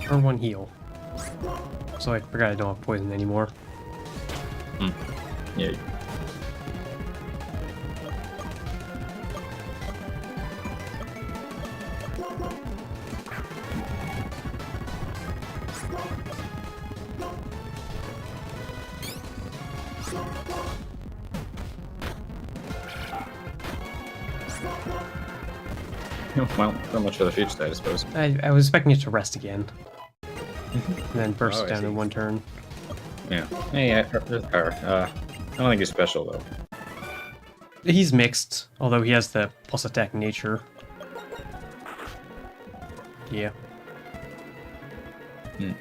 A: Turn 1 heal. So I forgot I don't have poison anymore.
B: Yeah. Well, not much for the future side, I suppose.
A: I was expecting it to rest again. And then burst
B: Oh, I
A: down
B: see.
A: in one turn.
B: Yeah. Hey, I don't think he's special though.
A: He's mixed, although he has the plus attack nature. Yeah.
B: Hmm.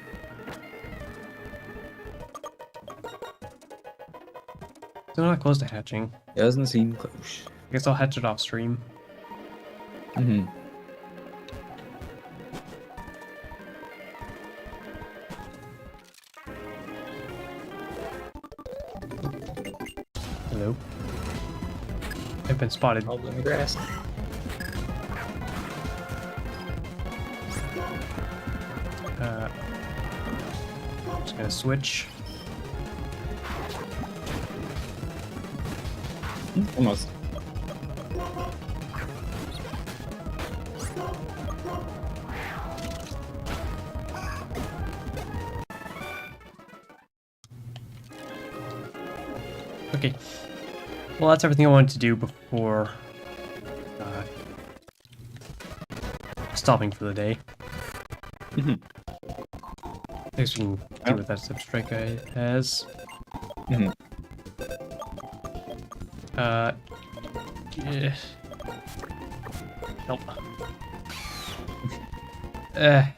A: Still not close to hatching.
B: Doesn't seem close.
A: I guess I'll hatch it off stream.
B: Mm-hmm.
A: Hello. I've been spotted.
B: All in the grass.
A: Just gonna switch.
B: Almost.
A: Okay. Well, that's everything I wanted to do before stopping for the day.
B: Mhm.
A: Next we can see what that step strike guy has.
B: Mhm.
A: Yeah. Nope. I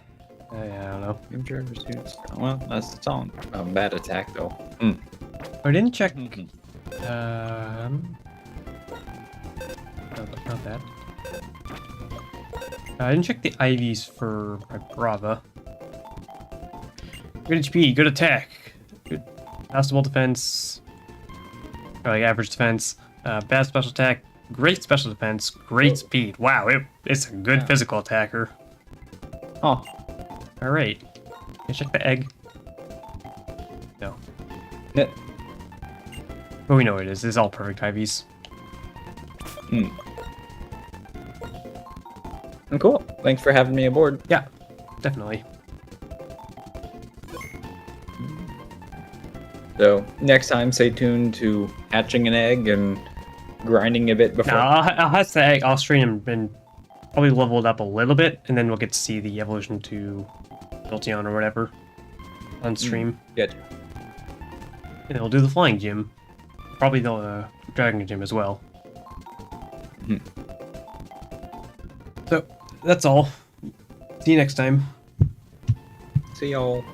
A: don't know.
B: Game driver suits. Well, that's its own bad attack though.
A: I didn't check.
B: Mhm.
A: Not that. I didn't check the IVs for my Brava. Good HP, good attack, good passable defense, or like average defense, bad special attack, great special defense, great speed. Wow, it's a good
B: Yeah.
A: physical attacker.
B: Oh,
A: Alright. Can I check the egg? No.
B: yeah.
A: But we know what it is. It's all perfect IVs.
B: Cool. Thanks for having me aboard.
A: Yeah, definitely.
B: So next time, stay tuned to hatching an egg and grinding a bit before.
A: No, I'll hatch the egg, I'll stream and probably level it up a little bit, and then we'll get to see the evolution to Jolteon or whatever on stream.
B: Good.
A: And then we'll do the flying gym. Probably the dragon gym as well.
B: Mhm.
A: So, that's all. See you next time.
B: See y'all.